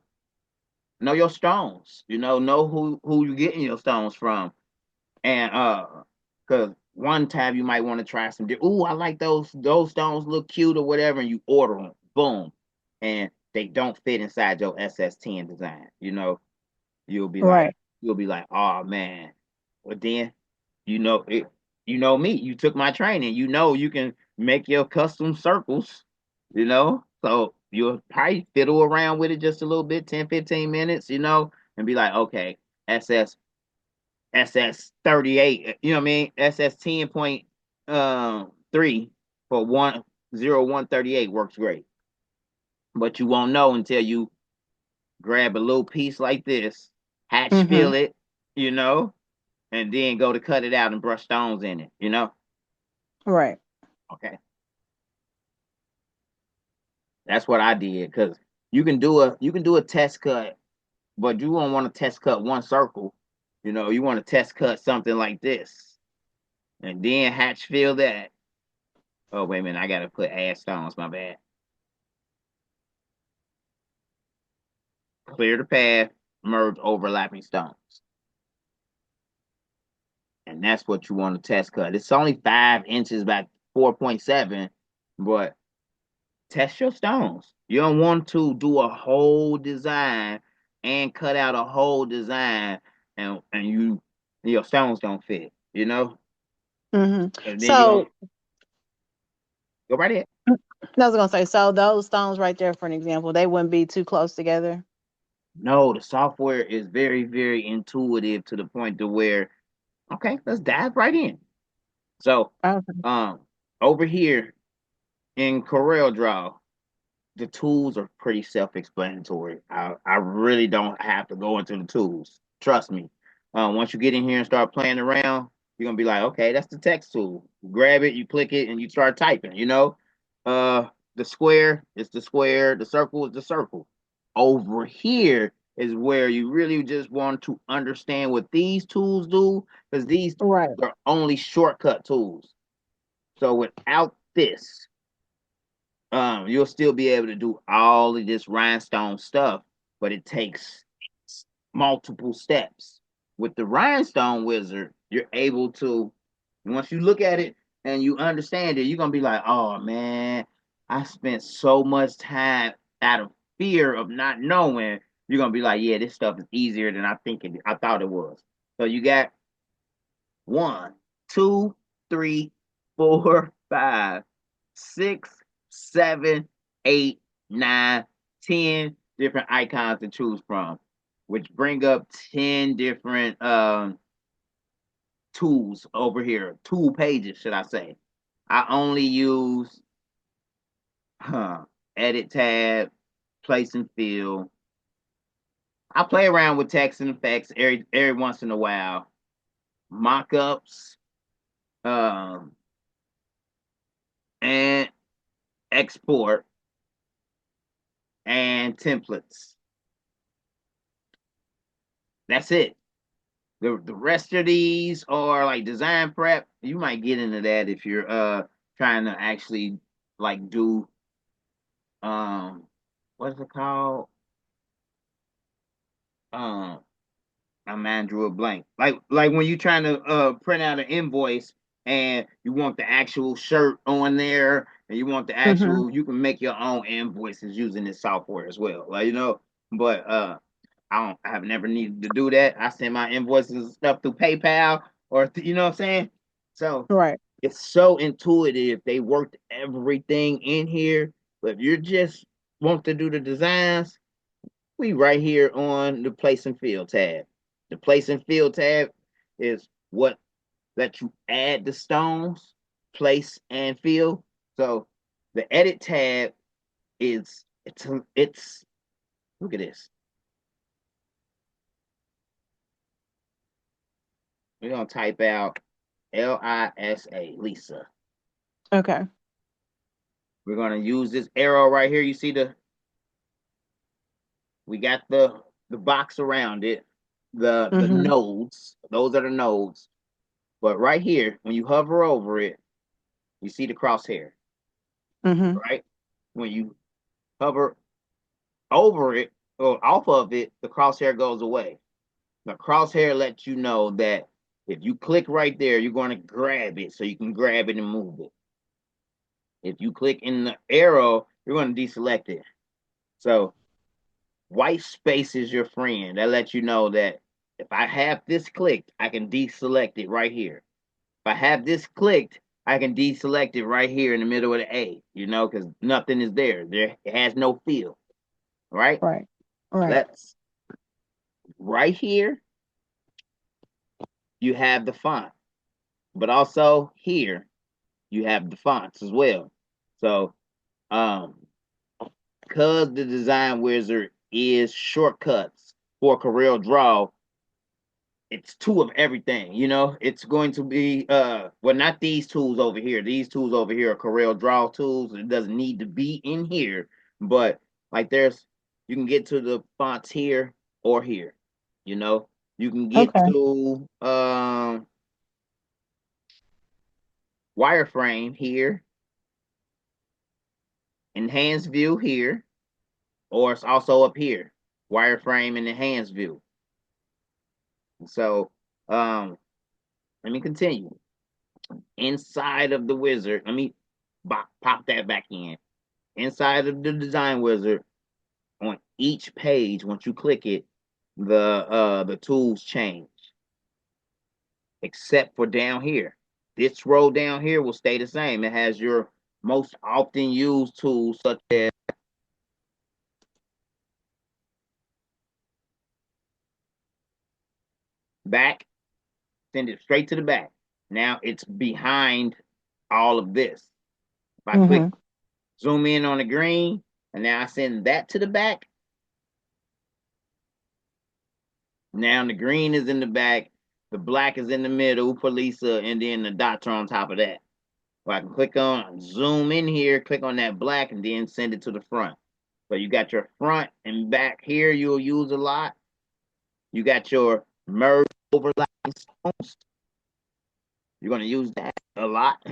your stones. Know who you getting your stones from, and because one time you might want to try some. Ooh, I like those stones look cute or whatever, and you order them, boom, and they don't fit inside your SS10 design. You'll be like, Right. oh man. Well then, you know it. You know me. You took my training. You can make your custom circles. So you'll probably fiddle around with it just a little bit, 10, 15 minutes. And be like, okay, SS 38. You know what I mean? SS 10.3 for 10138 works great. But you won't know until you grab a little piece like this, hatch fill Mhm. it, you know, and then go to cut it out and brush stones in it. Right. Okay. That's what I did because you can do a test cut, but you won't want to test cut one circle. You want to test cut something like this and then hatch fill that. Oh, wait a minute, I gotta put add stones, my bad. Clear the path, merge overlapping stones. And that's what you want to test cut. It's only 5 inches by 4.7, but test your stones. You don't want to do a whole design and cut out a whole design and your stones don't fit. Mhm. And then you're gonna So go right ahead. I was gonna say, so those stones right there, for an example, they wouldn't be too close together. No, the software is very, very intuitive to the point to where, okay, let's dive right in. So Okay. um over here in Coreldraw, the tools are pretty self-explanatory. I really don't have to go into the tools. Trust me. Once you get in here and start playing around, you're gonna be like, okay, that's the text tool. You grab it, you click it, and you start typing. Uh, the square is the square. The circle is the circle. Over here is where you really just want to understand what these tools do, because these Right. are only shortcut tools. So without this, you'll still be able to do all of this rhinestone stuff, but it takes multiple steps. With the rhinestone wizard, you're able to, once you look at it and you understand it, you're gonna be like, oh man, I spent so much time out of fear of not knowing. You're gonna be like, yeah, this stuff is easier than I thought it was. So you got one, two, three, four, five, six, seven, eight, nine, 10 different icons to choose from, which bring up 10 different tools over here, tool pages, should I say. I only use edit tab, place and fill. I play around with text and effects every once in a while. Mock-ups, um, and export and templates. That's it. The rest of these are like design prep. You might get into that if you're trying to actually like do what's it called? Um my mind drew a blank. Like when you're trying to print out an invoice and you want the actual shirt on there and you want the Mhm. actual, you can make your own invoices using this software as well. But I have never needed to do that. I send my invoices and stuff through PayPal or you know what I'm saying? So Right. it's so intuitive. They worked everything in here. But if you just want to do the designs, we right here on the place and fill tab. The place and fill tab is what lets you add the stones, place and fill. So the edit tab is it's look at this. We're gonna type out Lisa, Lisa. Okay. We're gonna use this arrow right here. You see we got the box around it, the Mm-hmm. nodes. Those are the nodes. But right here, when you hover over it, you see the crosshair, Mm-hmm. right? When you hover over it or off of it, the crosshair goes away. The crosshair lets you know that if you click right there, you're going to grab it so you can grab it and move it. If you click in the arrow, you're going to deselect it. So white space is your friend. That lets you know that if I have this clicked, I can deselect it right here. If I have this clicked, I can deselect it right here in the middle of the A, because nothing is there. It has no fill, right? Right. Right. Let's right here, you have the font, but also here you have the fonts as well. So, because the design wizard is shortcuts for Coreldraw, it's two of everything. It's going to be well, not these tools over here. These tools over here are Coreldraw tools. It doesn't need to be in here, but like you can get to the fonts here or here. You can get Okay. to wireframe here, enhanced view here, or it's also up here, wireframe and enhanced view. So let me continue. Inside of the wizard, let me pop that back in. Inside of the design wizard, on each page, once you click it, the tools change. Except for down here. This row down here will stay the same. It has your most often used tools such as back, send it straight to the back. Now it's behind all of this. If I click Mm-hmm. zoom in on the green, and now I send that to the back. Now the green is in the back, the black is in the middle for Lisa, and then the dots are on top of that. So I can click on, zoom in here, click on that black, and then send it to the front. So you got your front and back here you'll use a lot. You got your merge overlapping stones. You're going to use that a lot.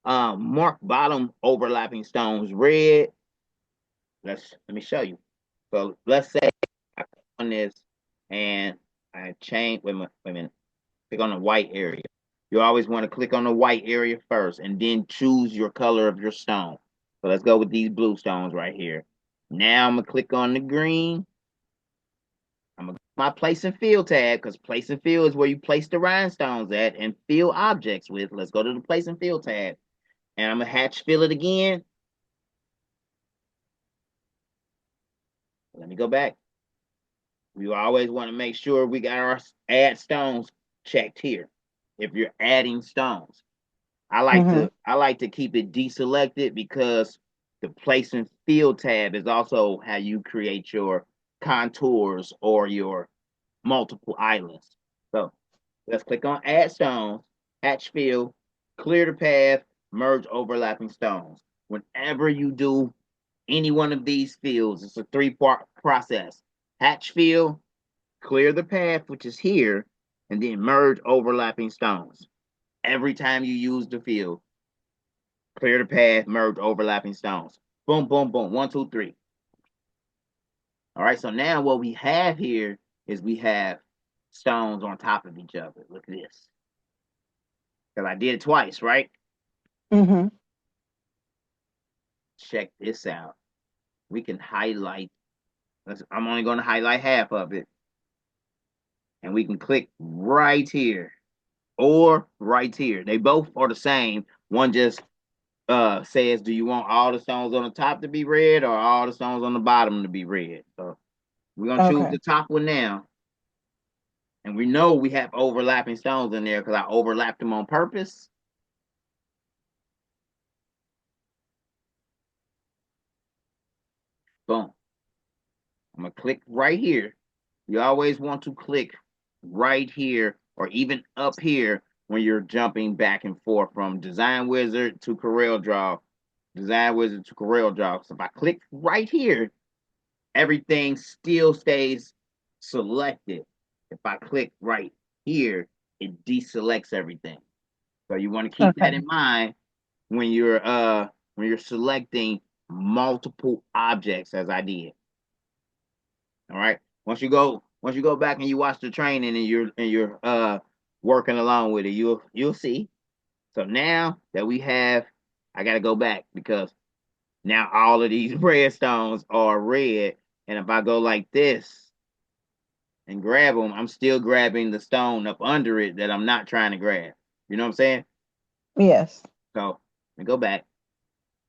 Mark bottom overlapping stones red. Let me show you. So let's say I click on this and I change. Wait a minute. Click on the white area. You always want to click on the white area first and then choose your color of your stone. So let's go with these blue stones right here. Now I'm going to click on the green. I'm going to my place and fill tab because place and fill is where you place the rhinestones at and fill objects with. Let's go to the place and fill tab. And I'm going to hatch fill it again. Let me go back. We always want to make sure we got our add stones checked here. If you're adding stones, I Mm-hmm. like to keep it deselected because the place and fill tab is also how you create your contours or your multiple islands. So let's click on add stones, hatch fill, clear the path, merge overlapping stones. Whenever you do any one of these fields, it's a three-part process. Hatch fill, clear the path, which is here, and then merge overlapping stones. Every time you use the field, clear the path, merge overlapping stones. Boom, boom, boom. 1, 2, 3. All right, so now what we have here is we have stones on top of each other. Look at this. Because I did it twice, right? Mm-hmm. Check this out. We can highlight. I'm only going to highlight half of it. And we can click right here. or right here. They both are the same. One just says, do you want all the stones on the top to be red or all the stones on the bottom to be red? So we're gonna choose Okay. the top one now. And we know we have overlapping stones in there because I overlapped them on purpose. Boom. I'm gonna click right here. You always want to click right here or even up here when you're jumping back and forth from Design Wizard to Coreldraw, Design Wizard to Coreldraw. So if I click right here, everything still stays selected. If I click right here, it deselects everything. So you want to keep that Okay. in mind when you're selecting multiple objects as I did. All right. Once you go back and you watch the training and you're working along with it, you'll see. So now that we have, I gotta go back because now all of these red stones are red. And if I go like this and grab them, I'm still grabbing the stone up under it that I'm not trying to grab. You know what I'm saying? Yes. So let me go back.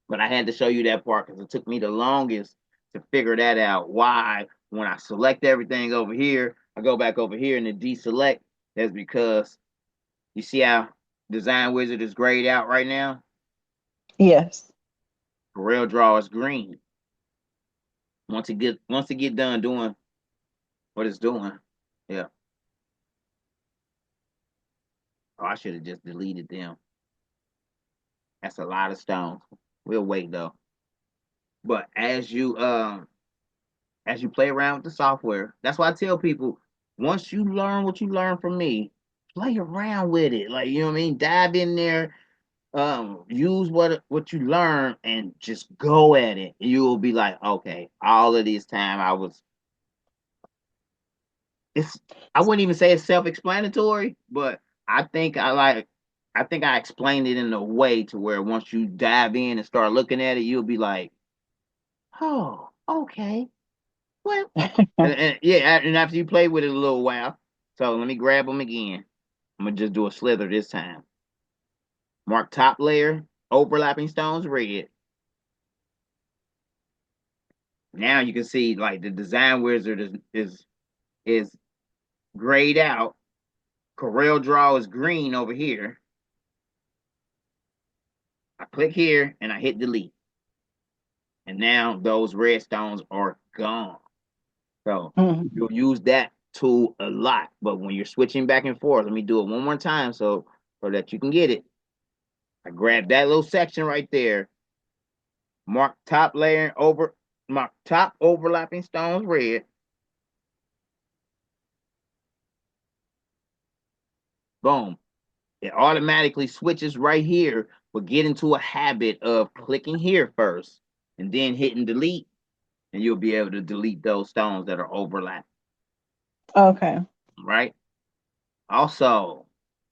But I had to show you that part because it took me the longest to figure that out. Why, when I select everything over here, I go back over here and then deselect. That's because you see how Design Wizard is grayed out right now? Yes. Coreldraw is green. Once it get done doing what it's doing, yeah. Oh, I should have just deleted them. That's a lot of stones. We'll wait though. But as you play around with the software. That's why I tell people once you learn what you learn from me, play around with it. Like, you know what I mean? Dive in there, use what you learn and just go at it. You'll be like, okay, all of this time it's I wouldn't even say it's self-explanatory, but I think I think I explained it in a way to where once you dive in and start looking at it, you'll be like, oh, okay. Well, and yeah, and after you play with it a little while, so let me grab them again. I'm gonna just do a slither this time. Mark top layer, overlapping stones red. Now you can see like the design wizard is grayed out. Coreldraw is green over here. I click here and I hit delete. And now those red stones are gone. So Mhm. you'll use that tool a lot. But when you're switching back and forth, let me do it one more time so that you can get it. I grab that little section right there, mark top layer over, mark top overlapping stones red. Boom. It automatically switches right here, but get into a habit of clicking here first and then hitting delete, and you'll be able to delete those stones that are overlapping, Okay. right? Also,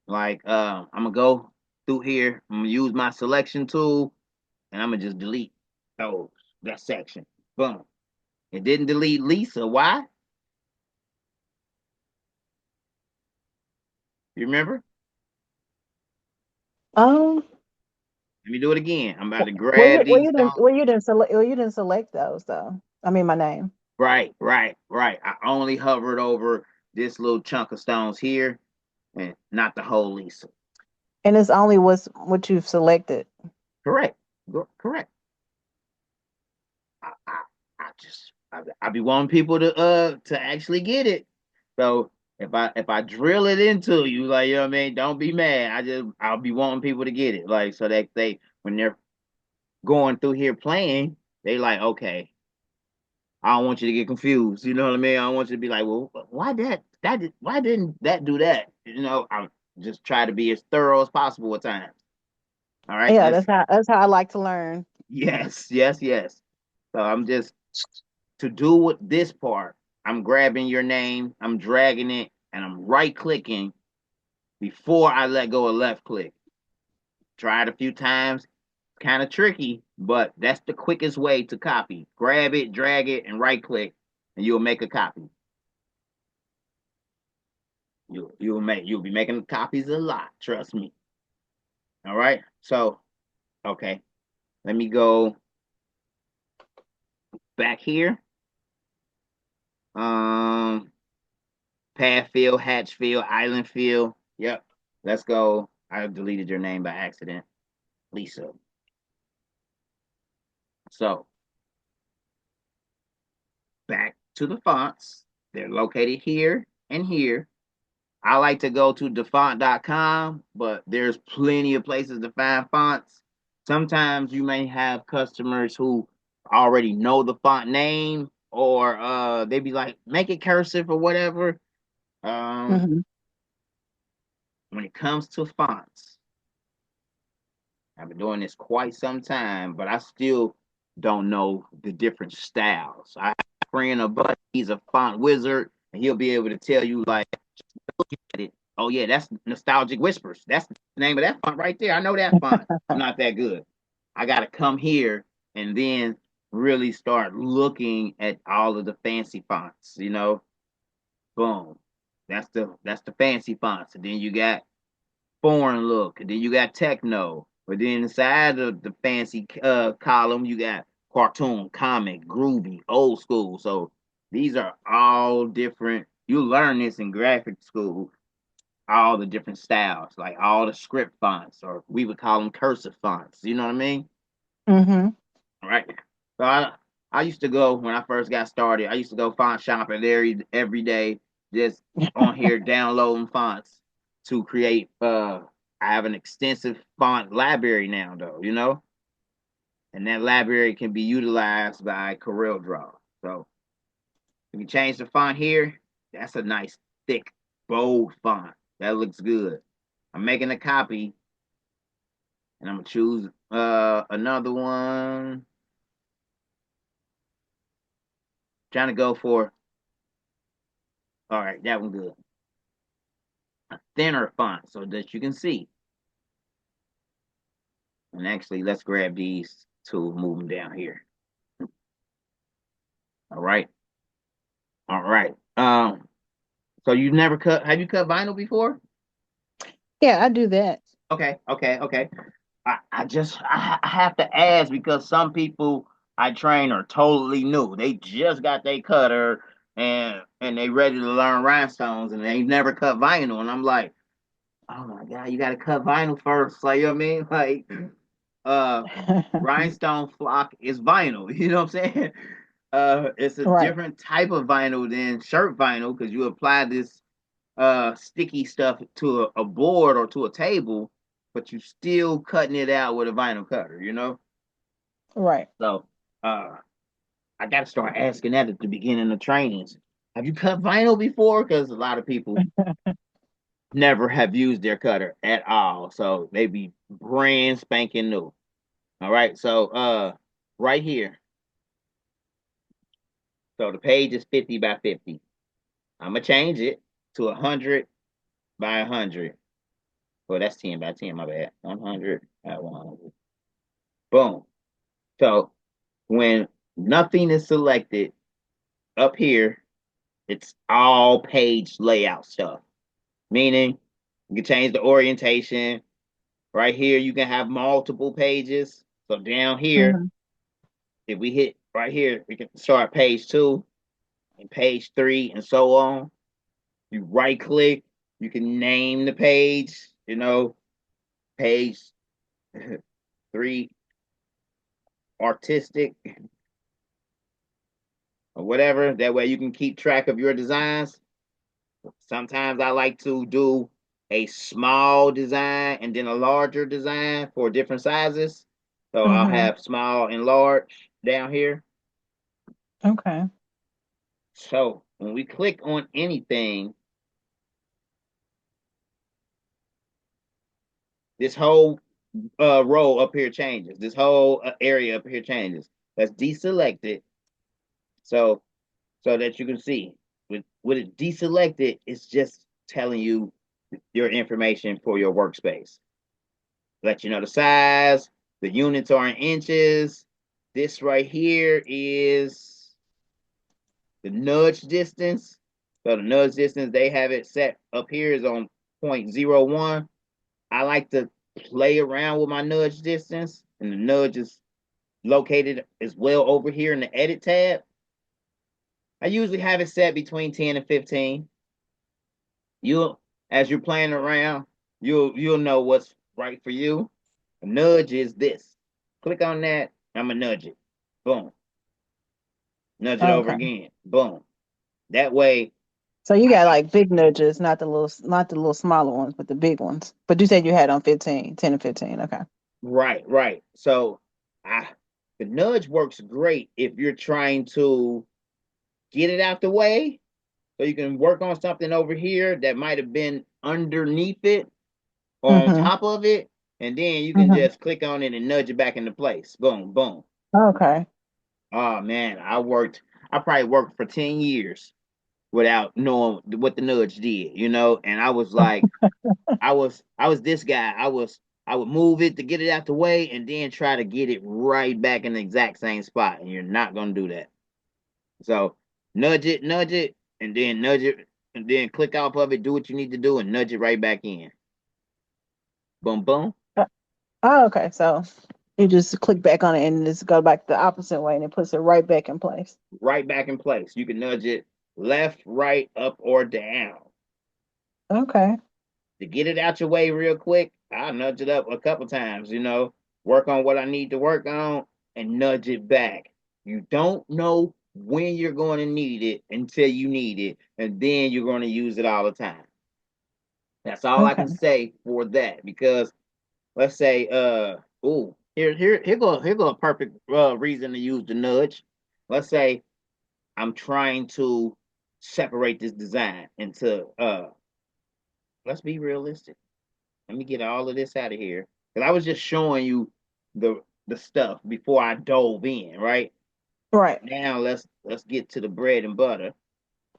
like I'm gonna go through here, I'm gonna use my selection tool, and I'm gonna just delete those that section. Boom. It didn't delete Lisa. Why? You remember? Um. Let me do it again. I'm about to Well, grab these stones. you didn't select those though. I mean, my name. Right. I only hovered over this little chunk of stones here and not the whole Lisa. And it's only what you've selected. Correct. Correct. I, I, I be wanting people to actually get it. So if I drill it into you, like you know what I mean, don't be mad. I'll be wanting people to get it. Like so that they when they're going through here playing, they like, okay, I don't want you to get confused. You know what I mean? I don't want you to be like, well, why didn't that do that? You know, I just try to be as thorough as possible at times. All right, Yeah, let's that's how I like to learn. yes. So I'm just to do with this part, I'm grabbing your name, I'm dragging it, and I'm right clicking before I let go of left click. Try it a few times. Kind of tricky, but that's the quickest way to copy. Grab it, drag it, and right click, and you'll make a copy. You'll be making copies a lot, trust me. All right. So, okay. Let me go back here. Um, Path field, hatch field, island field. Yep. Let's go. I deleted your name by accident, Lisa. So back to the fonts. They're located here and here. I like to go to defont.com, but there's plenty of places to find fonts. Sometimes you may have customers who already know the font name, or they be like, make it cursive or whatever. Um, Hmm. when it comes to fonts, I've been doing this quite some time, but I still don't know the different styles. I have a friend, a buddy, he's a font wizard, and he'll be able to tell you like, look at it. Oh yeah, that's Nostalgic Whispers. That's the name of that font right there. I know that font. I'm not that good. I gotta come here and then really start looking at all of the fancy fonts. Boom. That's the fancy fonts. And then you got foreign look, and then you got techno. But then inside of the fancy column, you got cartoon, comic, groovy, old school. So these are all different. You learn this in graphic school, all the different styles, like all the script fonts, or we would call them cursive fonts. You know what I mean? Hmm. All right. So I used to go when I first got started. I used to go font shopping every day, just on here downloading fonts to create. I have an extensive font library now, though. And that library can be utilized by Coreldraw. So if you change the font here, that's a nice thick, bold font. That looks good. I'm making a copy, and I'm gonna choose another one. Trying to go for, all right, that one good. A thinner font so that you can see. And actually, let's grab these two, move them down here. All right, all right. So you've never cut? Have you cut vinyl before? Yeah, I do that. Okay, okay, okay. I have to ask because some people I train are totally new. They just got their cutter and they ready to learn rhinestones and they never cut vinyl. And I'm like, oh my god, you gotta cut vinyl first. Like, you know what I mean? Like, uh Rhinestone Flock is vinyl. You know what I'm saying? It's a Right, different type of vinyl than shirt vinyl because you apply this sticky stuff to a board or to a table, but you still cutting it out with a vinyl cutter. right. So uh I gotta start asking that at the beginning of trainings. Have you cut vinyl before? Because a lot of people never have used their cutter at all. So they be brand spanking new. All right. So right here. So the page is 50 by 50. I'm gonna change it to 100 by 100. Well, that's 10 by 10, my bad. 100 by 100. Boom. So when nothing is selected up here, it's all page layout stuff. Meaning you can change the orientation. Right here, you can have multiple pages. So down here, Hmm. if we hit right here, we can start page 2 and page 3 and so on. You right click, you can name the page, page 3 artistic or whatever. That way you can keep track of your designs. Sometimes I like to do a small design and then a larger design for different sizes. So I'll Hmm. have small and large down here. Okay. So when we click on anything, this whole row up here changes. This whole area up here changes. Let's deselect it so that you can see. With it deselected, it's just telling you your information for your workspace. Let you know the size. The units are in inches. This right here is the nudge distance. So the nudge distance, they have it set up here is on 0.01. I like to play around with my nudge distance, and the nudge is located as well over here in the edit tab. I usually have it set between 10 and 15. You'll, as you're playing around, you'll know what's right for you. A nudge is this. Click on that, I'm gonna nudge it. Boom. Nudge it over Okay. again. Boom. That way, So you I got can, like big nudges, not the little smaller ones, but the big ones. But you said you had on 15, 10 and 15. Okay. right. So I the nudge works great if you're trying to get it out the way. So you can work on something over here that might have been underneath it or on Mm-hmm. top of it, and then you can Mm-hmm. just click on it and nudge it back into place. Boom, boom. Okay. Oh man, I probably worked for 10 years without knowing what the nudge did, and I was like, I was this guy. I would move it to get it out the way and then try to get it right back in the exact same spot. And you're not gonna do that. So nudge it, and then nudge it, and then click off of it, do what you need to do, and nudge it right back in. Boom, boom, Uh, Oh, okay. So you just click back on it and just go back the opposite way and it puts it right back in place. right back in place. You can nudge it left, right, up, or down. Okay. To get it out your way real quick, I'll nudge it up a couple times, work on what I need to work on and nudge it back. You don't know when you're going to need it until you need it, and then you're going to use it all the time. That's all I Okay. can say for that because let's say here go a perfect reason to use the nudge. Let's say I'm trying to separate this design into let's be realistic. Let me get all of this out of here. Because I was just showing you the stuff before I dove in, right? Right. Now let's get to the bread and butter.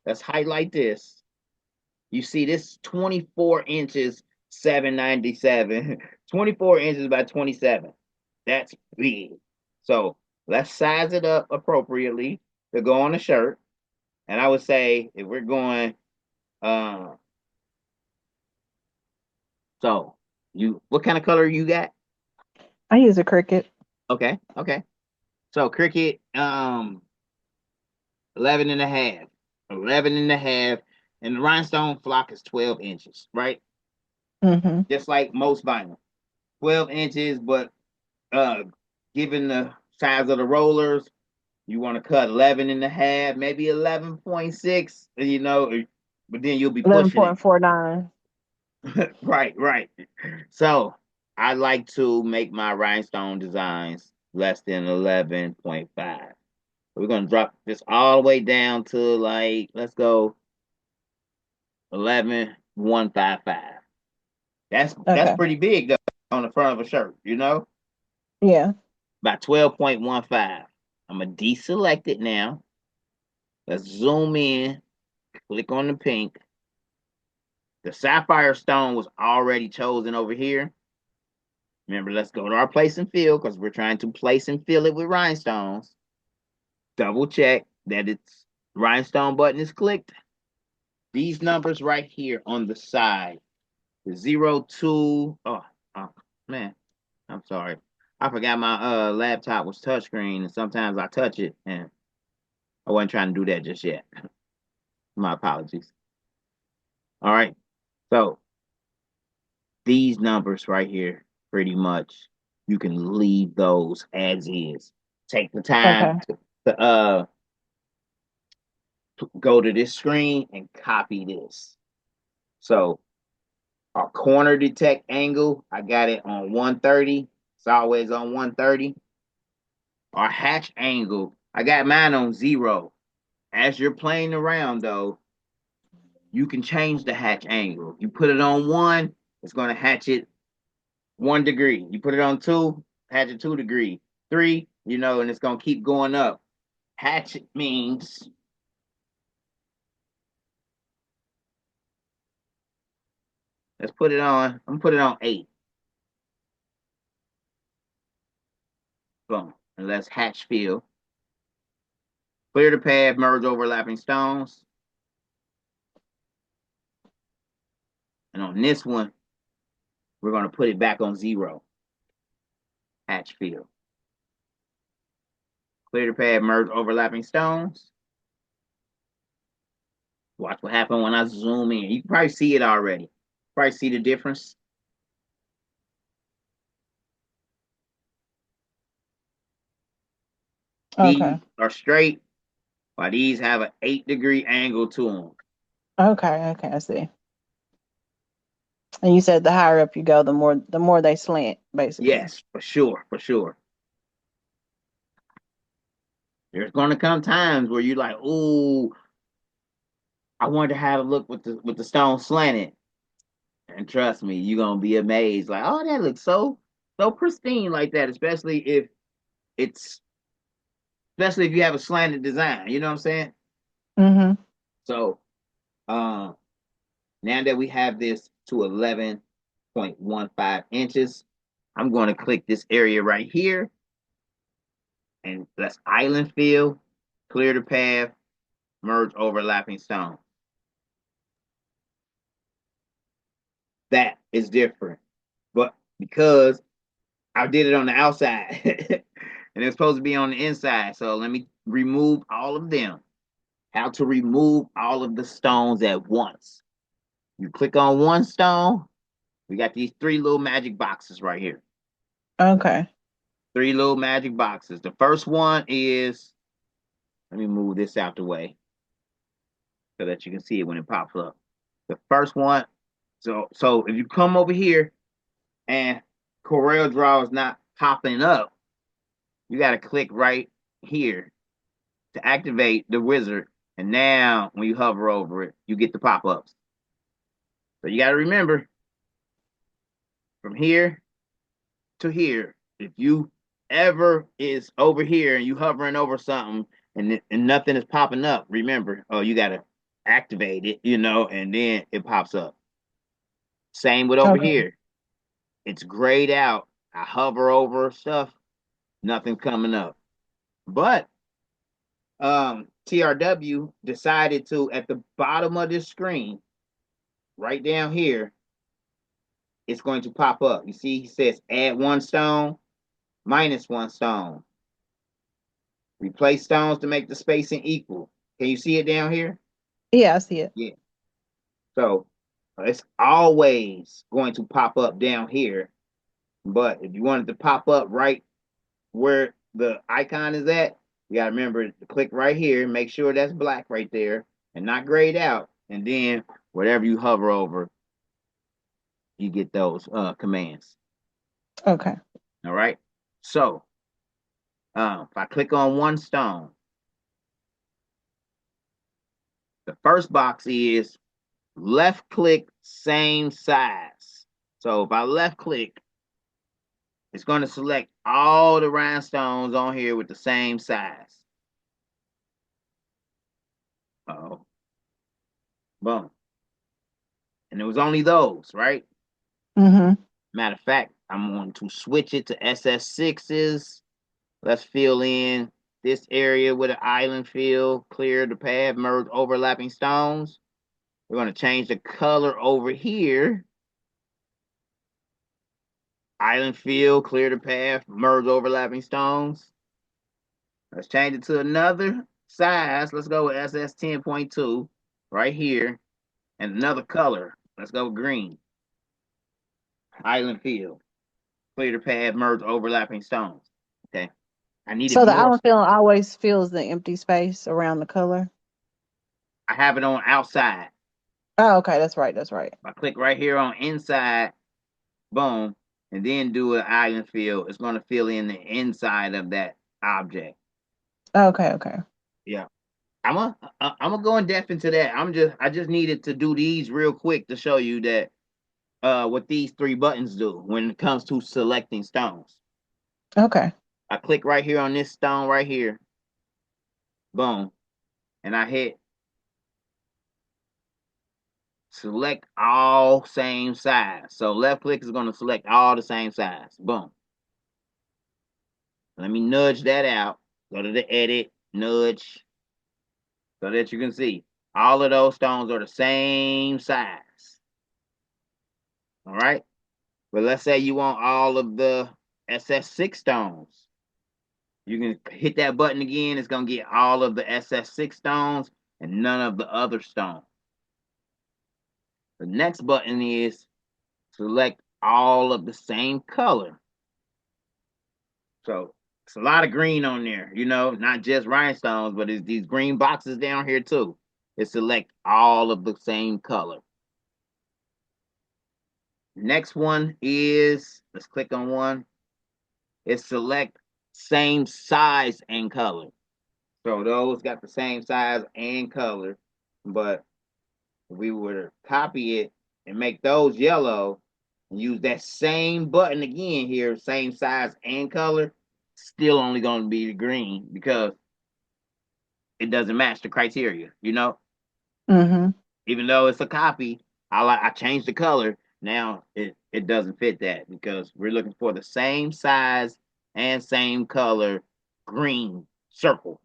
Let's highlight this. You see this 24 inches 797. 24 inches by 27. That's big. So let's size it up appropriately to go on a shirt. And I would say if we're going uh so you what kind of color you got? I use a Cricut. Okay. So Cricut, 11 and a half. 11 and a half. And the rhinestone flock is 12 inches, right? Mm-hmm. Just like most vinyl. 12 inches, but uh given the size of the rollers, you want to cut 11 and a half, maybe 11.6, but then you'll be pushing it. 11.49. Right. So I like to make my rhinestone designs less than 11.5. We're gonna drop this all the way down to like let's go 11.155. That's Okay. pretty big though on the front of a shirt, Yeah. About 12.15. I'm gonna deselect it now. Let's zoom in, click on the pink. The sapphire stone was already chosen over here. Remember, let's go to our place and fill because we're trying to place and fill it with rhinestones. Double check that its rhinestone button is clicked. These numbers right here on the side, the 02. Oh man, I'm sorry. I forgot my laptop was touchscreen, and sometimes I touch it, and I wasn't trying to do that just yet. My apologies. All right, so these numbers right here, pretty much, you can leave those as is. Take the time Okay. to go to this screen and copy this. So our corner detect angle, I got it on 130. It's always on 130. Our hatch angle, I got mine on 0. As you're playing around though, you can change the hatch angle. You put it on 1, it's going to hatch it 1 degree. You put it on 2, hatch it 2 degree. 3, and it's going to keep going up. Hatchet means let's put it on. I'm gonna put it on 8. Boom. And let's hatch fill. Clear the path, merge overlapping stones. And on this one, we're going to put it back on 0. Hatch fill. Clear the pad, merge overlapping stones. Watch what happens when I zoom in. You can probably see it already. Probably see the difference. Okay. These are straight, while these have an 8-degree angle to them. Okay. Okay. I see. And you said the higher up you go, the more they slant, basically. Yes, for sure, for sure. There's going to come times where you're like, "Ooh, I wonder how to look with the stone slanted." And trust me, you're gonna be amazed. Like, oh, that looks so pristine like that, it's especially if you have a slanted design. You know what I'm saying? Mm-hmm. So, now that we have this to 11.15 inches, I'm going to click this area right here, and let's island fill, clear the path, merge overlapping stone. That is different, but because I did it on the outside, and it's supposed to be on the inside, so let me remove all of them. How to remove all of the stones at once. You click on one stone. We got these 3 little magic boxes right here. Okay. 3 little magic boxes. The first one is, let me move this out the way so that you can see it when it pops up. The first one, so if you come over here and Coreldraw is not popping up, you got to click right here to activate the wizard. And now when you hover over it, you get the pop-ups. So you got to remember, from here to here, if you ever is over here and you hovering over something and nothing is popping up, remember, oh, you got to activate it, and then it pops up. Same with over Okay. here. It's grayed out. I hover over stuff, nothing's coming up. But TRW decided to, at the bottom of this screen, right down here, it's going to pop up. You see, he says add 1 stone, -1 stone. Replace stones to make the spacing equal. Can you see it down here? Yeah, I see it. Yeah. So it's always going to pop up down here. But if you want it to pop up right where the icon is at, you got to remember to click right here, make sure that's black right there and not grayed out. And then whatever you hover over, you get those commands. Okay. All right. So if I click on 1 stone, the first box is left click, same size. So if I left click, it's going to select all the rhinestones on here with the same size. Oh, boom. And it was only those, right? Mm-hmm. Matter of fact, I'm going to switch it to SS6s. Let's fill in this area with an island fill, clear the path, merge overlapping stones. We're going to change the color over here. Island fill, clear the path, merge overlapping stones. Let's change it to another size. Let's go with SS10.2 right here. And another color. Let's go with green. Island fill, clear the path, merge overlapping stones. Okay. I needed So the more. island fill always fills the empty space around the color. I have it on outside. Oh, okay. That's right. That's right. If I click right here on inside, boom, and then do an island fill, it's going to fill in the inside of that object. Okay. Okay. Yeah. I'm gonna go in depth into that. I just needed to do these real quick to show you that what these 3 buttons do when it comes to selecting stones. Okay. I click right here on this stone right here, boom, and I hit select all same size. So left click is going to select all the same size. Boom. Let me nudge that out. Go to the edit, nudge, so that you can see all of those stones are the same size. All right. But let's say you want all of the SS6 stones. You can hit that button again. It's going to get all of the SS6 stones and none of the other stones. The next button is select all of the same color. So it's a lot of green on there, you know, not just rhinestones, but it's these green boxes down here too. It select all of the same color. Next one is, let's click on one. It's select same size and color. So those got the same size and color, but if we were to copy it and make those yellow and use that same button again here, same size and color, still only going to be the green because it doesn't match the criteria, you know? Mm-hmm. Even though it's a copy, I changed the color. Now it doesn't fit that because we're looking for the same size and same color green circle.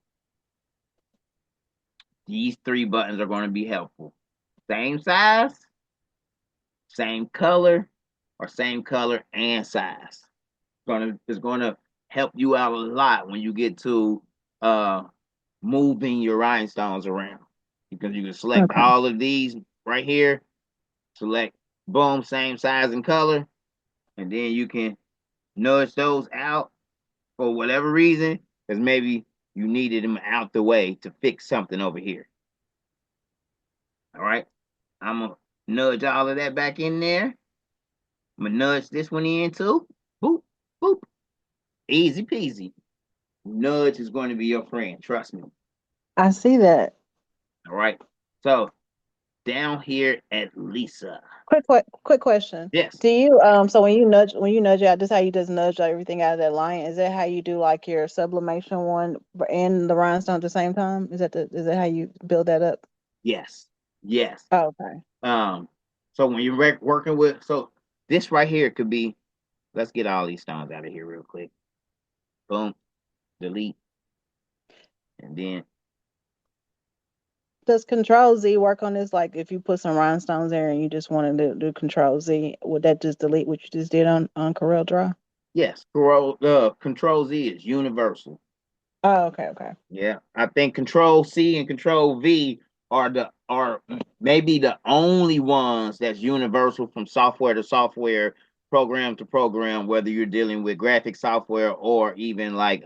These three buttons are going to be helpful. Same size, same color, or same color and size. It's gonna help you out a lot when you get to moving your rhinestones around. Because you can select Okay. all of these right here, select boom, same size and color, and then you can nudge those out for whatever reason, because maybe you needed them out the way to fix something over here. All right. I'm gonna nudge all of that back in there. I'm gonna nudge this one in too. Boop, boop. Easy peasy. Nudge is going to be your friend. Trust me. I see that. All right. So down here at Lisa. Quick question. Yes. Do you so when you nudge out, this how you just nudge everything out of that line? Is that how you do like your sublimation one and the rhinestone at the same time? Is that how you build that up? Yes. Yes. Oh, okay. Um. So when you're working with, so this right here could be. Let's get all these stones out of here real quick. Boom. Delete. And then Does Control Z work on this? Like if you put some rhinestones there and you just wanted to do Control Z, would that just delete what you just did on Coreldraw? yes. Control Z is universal. Oh, okay, okay. Yeah, I think Control C and Control V are maybe the only ones that's universal from software to software, program to program, whether you're dealing with graphic software or even like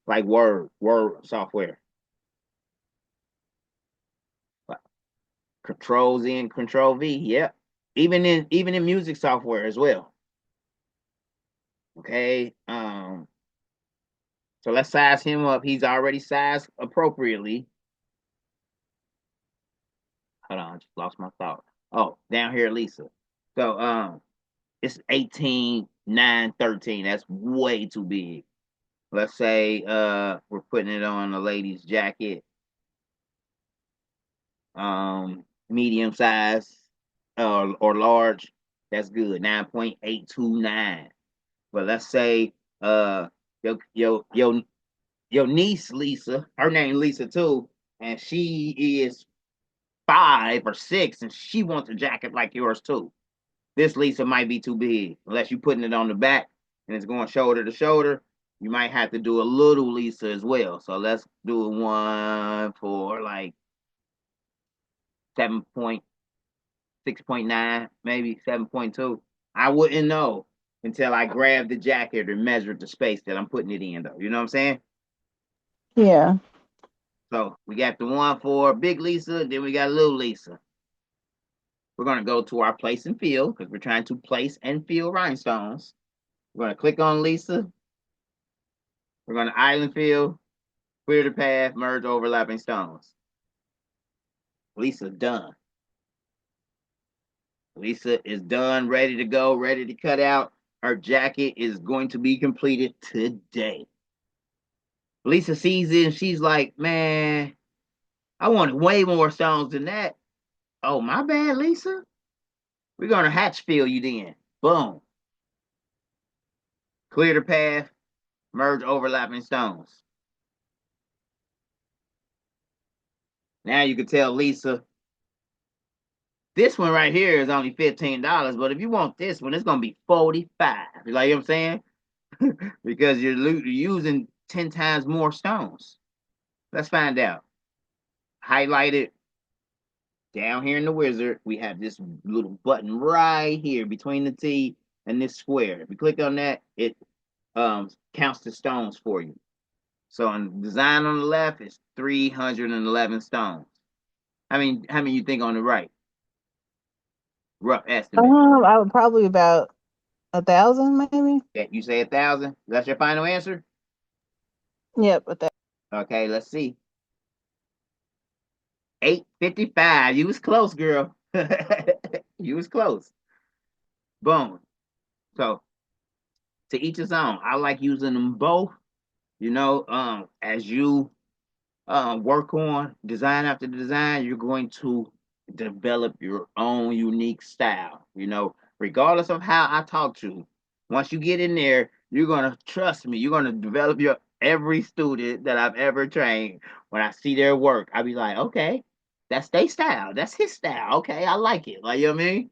Word software. Control Z and Control V, yeah. Even in music software as well. Okay. So let's size him up. He's already sized appropriately. Hold on, I just lost my thought. Oh, down here, Lisa. So it's 18, 9, 13. That's way too big. Let's say we're putting it on a lady's jacket, medium size or large. That's good. 9.829. But let's say your your your your niece Lisa, her name Lisa too, and she is 5 or 6, and she wants a jacket like yours too. This Lisa might be too big unless you're putting it on the back and it's going shoulder to shoulder. You might have to do a little Lisa as well. So let's do one for like 7.6.9, maybe 7.2. I wouldn't know until I grab the jacket and measure the space that I'm putting it in, though. You know what I'm saying? Yeah. So we got the one for big Lisa, then we got little Lisa. We're going to go to our place and fill because we're trying to place and fill rhinestones. We're going to click on Lisa. We're going to island fill, clear the path, merge overlapping stones. Lisa done. Lisa is done, ready to go, ready to cut out. Her jacket is going to be completed today. Lisa sees it and she's like, man, I wanted way more stones than that. Oh, my bad, Lisa. We're going to hatch fill you then. Boom. Clear the path, merge overlapping stones. Now you can tell Lisa This one right here is only $15, but if you want this one, it's gonna be 45. You like what I'm saying? Because you're using 10 times more stones. Let's find out. Highlight it down here in the wizard. We have this little button right here between the T and this square. If you click on that, it counts the stones for you. So on design on the left is 311 stones. How many you think on the right? Rough estimate. I would probably about 1,000 maybe. Yeah, you say 1,000. That's your final answer? Yep, but that. Okay, let's see. 855. You was close, girl. You was close. Boom. So to each his own. I like using them both. As you work on design after design, you're going to develop your own unique style. Regardless of how I talk to you, once you get in there, you're gonna trust me. You're gonna develop your every student that I've ever trained. When I see their work, I'll be like, okay, that's their style. That's his style. Okay, I like it. Like, you know what I mean?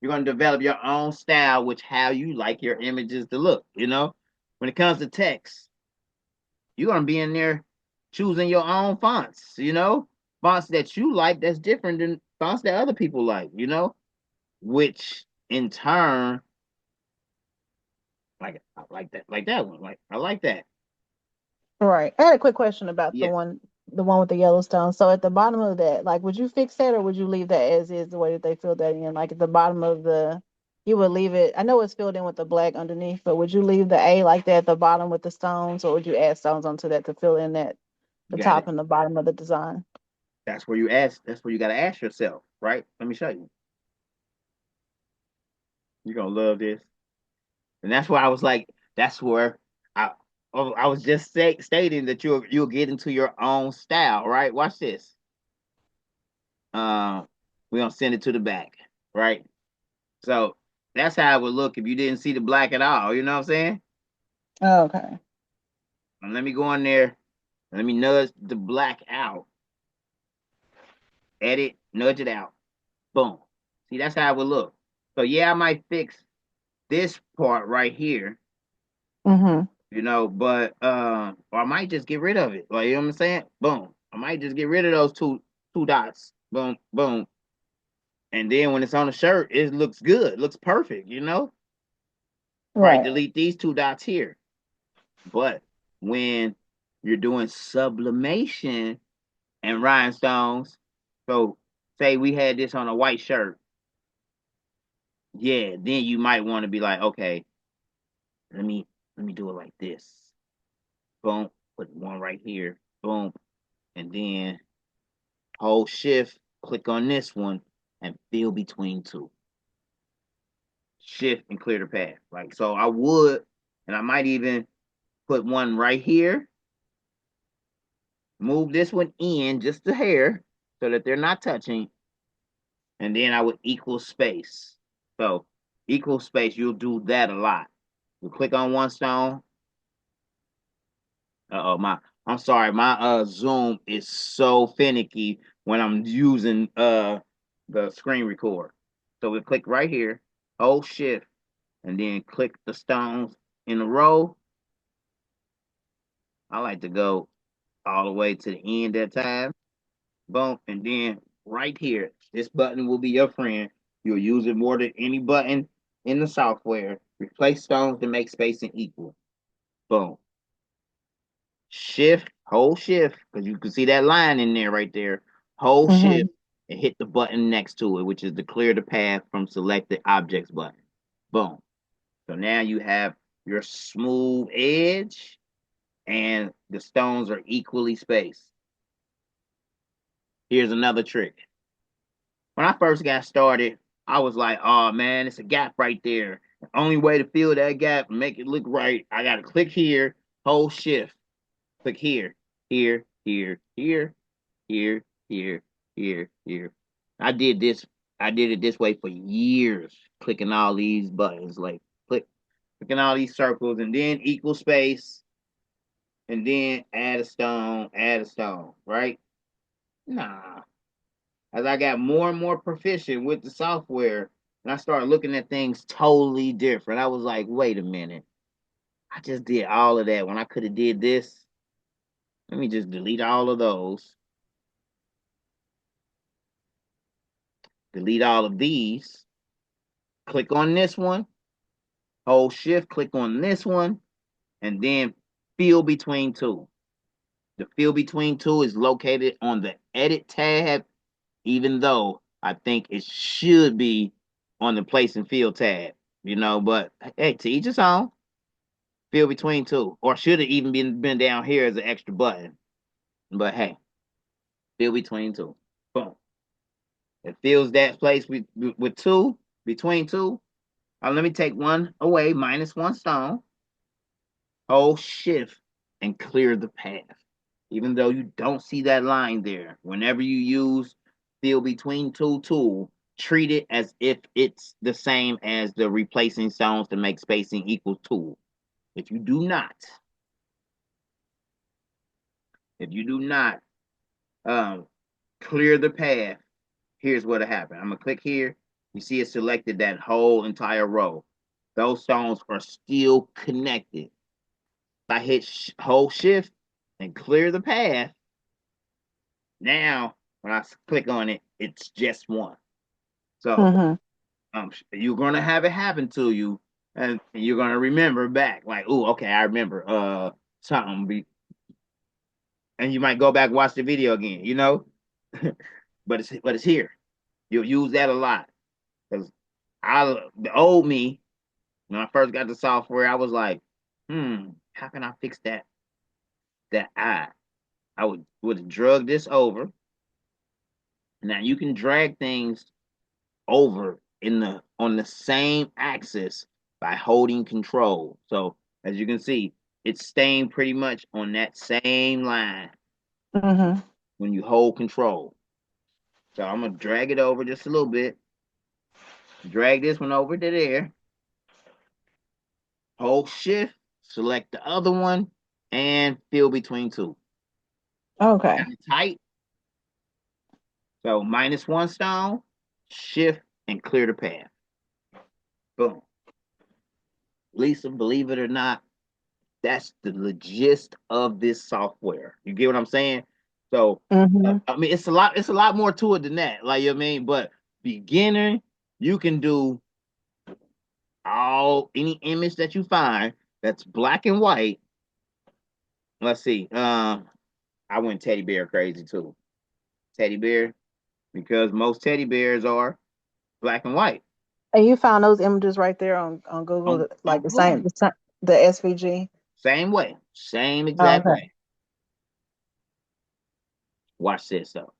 You're gonna develop your own style, which how you like your images to look. When it comes to text, you're gonna be in there choosing your own fonts, fonts that you like that's different than fonts that other people which in turn, like I like that one. Like I like that. Right. I had a quick question about Yeah, the one with the Yellowstone. So at the bottom of that, like, would you fix that or would you leave that as is the way that they filled that in? Like at the bottom of you would leave it. I know it's filled in with the black underneath, but would you leave the A like that at the bottom with the stones, or would you add stones onto that to fill in you the got top it. and the bottom of the design? That's where you ask. That's where you gotta ask yourself, right? Let me show you. You're gonna love this. And that's why I was like, that's where I I was just stating that you'll get into your own style, right? Watch this. Um, we're gonna send it to the back, right? So that's how it would look if you didn't see the black at all. You know what I'm saying? Oh, okay. And let me go in there. Let me nudge the black out. Edit, nudge it out. Boom. See, that's how it would look. So yeah, I might fix this part right here, Mm-hmm. but or I might just get rid of it. Like, you know what I'm saying? Boom. I might just get rid of those two dots. Boom, boom. And then when it's on the shirt, it looks good. It looks perfect. Right, Right. delete these two dots here. But when you're doing sublimation and rhinestones, so say we had this on a white shirt, yeah, then you might want to be like, okay, let me do it like this. Boom, put one right here. Boom, and then hold shift, click on this one, and fill between two. Shift and clear the path. Like so, I would, and I might even put one right here. Move this one in just a hair so that they're not touching, and then I would equal space. So equal space, you'll do that a lot. You click on one stone. I'm sorry, my Zoom is so finicky when I'm using the screen record. So we click right here, hold shift, and then click the stones in a row. I like to go all the way to the end at time. Boom, and then right here, this button will be your friend. You'll use it more than any button in the software. Replace stones to make spacing equal. Boom. Shift, hold shift, because you can see that line in there right there. Hold Mm-hmm. shift and hit the button next to it, which is the clear the path from selected objects button. Boom. So now you have your smooth edge and the stones are equally spaced. Here's another trick. When I first got started, I was like, oh man, it's a gap right there. The only way to fill that gap and make it look right, I gotta click here, hold shift, click here, here, here, here, here, here, here. I did this, I did it this way for years, clicking all these buttons, like clicking all these circles, and then equal space, and then add a stone, right? Nah. as I got more and more proficient with the software, and I started looking at things totally different. I was like, wait a minute, I just did all of that when I could have did this. Let me just delete all of those. Delete all of these. Click on this one. Hold shift, click on this one, and then fill between two. The fill between two is located on the edit tab, even though I think it should be on the place and fill tab, but hey, to each his own. Fill between two. Or should have even been down here as an extra button. But hey, fill between two. Boom. It fills that place with two, between two. Let me take one away, minus one stone. Hold shift and clear the path. Even though you don't see that line there, whenever you use fill between two tool, treat it as if it's the same as the replacing stones to make spacing equal tool. If you do not, clear the path, here's what'll happen. I'm gonna click here. You see it selected that whole entire row. Those stones are still connected. If I hit hold shift and clear the path, now when I click on it, it's just one. So Mm-hmm. you're gonna have it happen to you, and you're gonna remember back, like, oh, okay, I remember something. And you might go back and watch the video again. but it's here. You'll use that a lot. Because the old me, when I first got the software, I was like, how can I fix that eye? I would drug this over. Now you can drag things over on the same axis by holding control. So as you can see, it's staying pretty much on that same line Mm-hmm. when you hold control. So I'm gonna drag it over just a little bit. Drag this one over to there. Hold shift, select the other one, and fill between two. Okay. Got it tight. So minus one stone, shift, and clear the path. Boom. Lisa, believe it or not, that's the gist of this software. You get what I'm saying? So Mm-hmm. I mean, it's a lot more to it than that. Like, you know what I mean? But beginner, you can do any image that you find that's black and white. Let's see. I went teddy bear crazy too. Teddy bear, because most teddy bears are black and white. And you found those images right there on Google, like On Google. the SVG. Same way. Same exact Okay. way. Watch this though.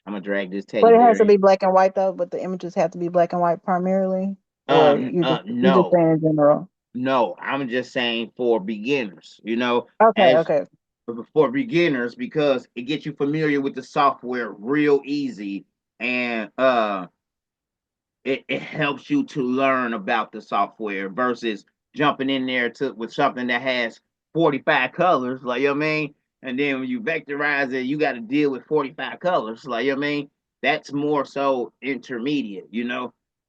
I'm gonna drag this teddy But it bear has to in. be black and white though. But the images have to be black and white primarily, or you just No. saying in general. No, I'm just saying for beginners, Okay. as Okay. for beginners, because it gets you familiar with the software real easy, and it helps you to learn about the software versus jumping in there with something that has 45 colors, like, you know what I mean? And then when you vectorize it, you got to deal with 45 colors, like, you know what I mean? That's more so intermediate,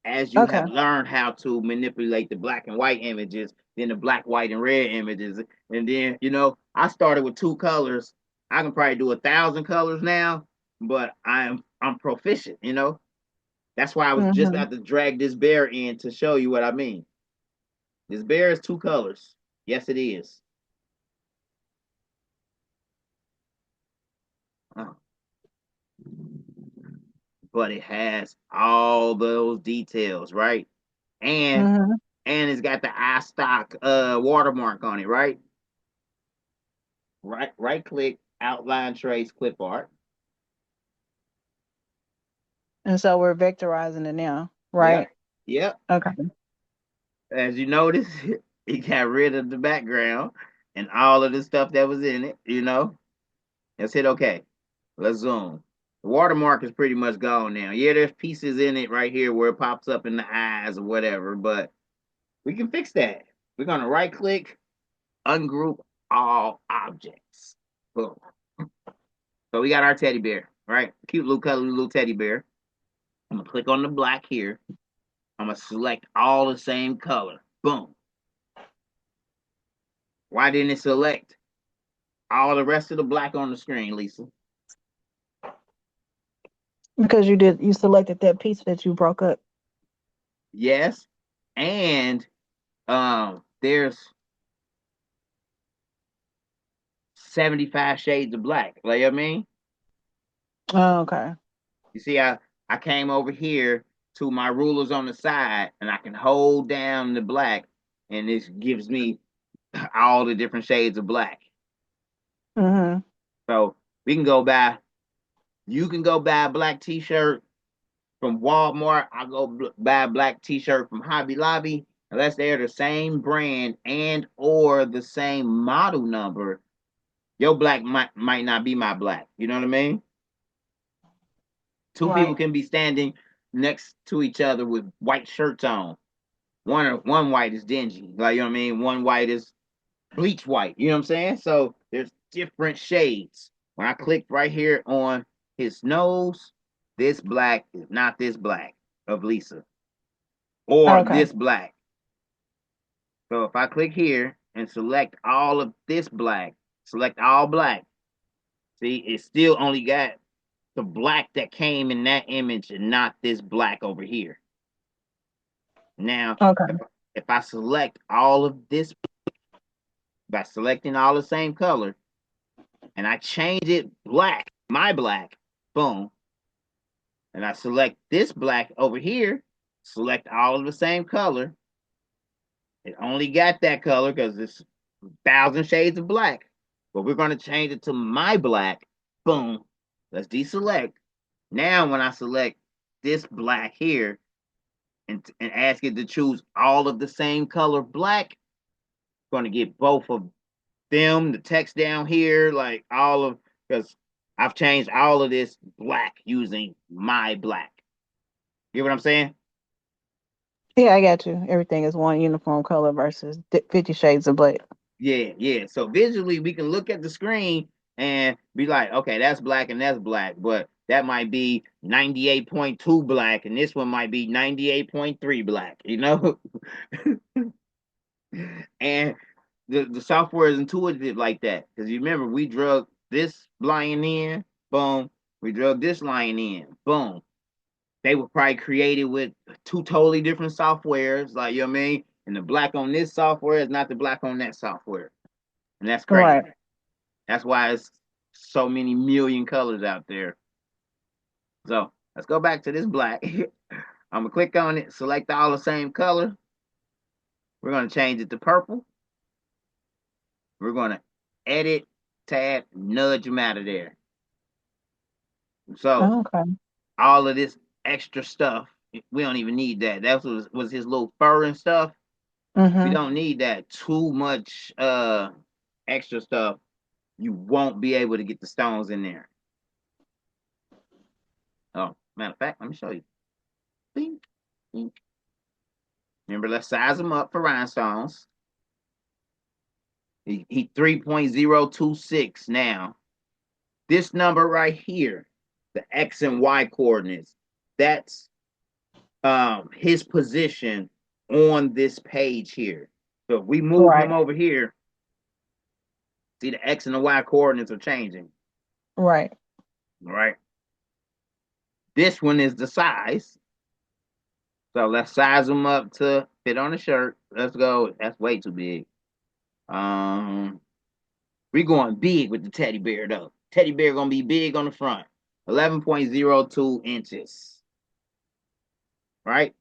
as you Okay. have learned how to manipulate the black and white images, then the black, white, and red images. And then, I started with two colors. I can probably do 1,000 colors now, but I'm proficient. That's why I was just Mm-hmm. about to drag this bear in to show you what I mean. This bear is two colors. Yes, it is. Uh, but it has all those details, right? And Mm-hmm. and it's got the iStock watermark on it, right? Right click, outline trace, clip art. And so we're vectorizing it now, Yep. right? Yep. Okay. As you notice, it got rid of the background and all of the stuff that was in it. Let's hit OK. Let's zoom. The watermark is pretty much gone now. Yeah, there's pieces in it right here where it pops up in the eyes or whatever, but we can fix that. We're going to right click, ungroup all objects. Boom. So we got our teddy bear. right? Cute little color, little teddy bear. I'm gonna click on the black here. I'm gonna select all the same color. Boom. Why didn't it select all the rest of the black on the screen, Lisa? Because you selected that piece that you broke up. Yes. And there's 75 shades of black. Like, you know what I mean? Oh, okay. You see, I came over here to my rulers on the side, and I can hold down the black, and this gives me all the different shades of black. Mm-hmm. So we can go buy. You can go buy a black T-shirt from Walmart. I'll go buy a black T-shirt from Hobby Lobby. Unless they're the same brand and or the same model number, your black might not be my black. You know what I mean? Two people Right. can be standing next to each other with white shirts on. One white is dingy, like you know what I mean. One white is bleach white. You know what I'm saying? So there's different shades. When I click right here on his nose, this black is not this black of Lisa or Okay. this black. So if I click here and select all of this black, select all black, see, it still only got the black that came in that image and not this black over here. Now, Okay. if I select all of this by selecting all the same color and I change it black, my black, boom, and I select this black over here, select all of the same color. It only got that color because it's 1,000 shades of black. But we're going to change it to my black. Boom. Let's deselect. Now, when I select this black here and ask it to choose all of the same color black, going to get both of them, the text down here, like all of, because I've changed all of this black using my black. You know what I'm saying? Yeah, I got you. Everything is one uniform color versus 50 shades of black. Yeah, yeah. So visually, we can look at the screen and be like, okay, that's black and that's black, but that might be 98.2 black, and this one might be 98.3 black, you know? And the software is intuitive like that. Because you remember, we drug this line in, boom. We drug this line in, boom. They were probably created with two totally different softwares, like, you know what I mean? And the black on this software is not the black on that software. And that's crazy. Right. That's why it's so many million colors out there. So let's go back to this black. I'm gonna click on it, select all the same color. We're gonna change it to purple. We're gonna edit, tab, nudge them out of there. So Okay. all of this extra stuff, we don't even need that. That was his little fur and stuff. We Mm-hmm. don't need that. Too much extra stuff. You won't be able to get the stones in there. Oh, matter of fact, let me show you. Bing, bing. Remember, let's size them up for rhinestones. He 3.026 now. This number right here, the X and Y coordinates, that's his position on this page here. So if we move Right. him over here, see the X and the Y coordinates are changing. Right. All right. This one is the size. So let's size them up to fit on the shirt. Let's go. That's way too big. Um, we're going big with the teddy bear though. Teddy bear gonna be big on the front. 11.02 inches. Right?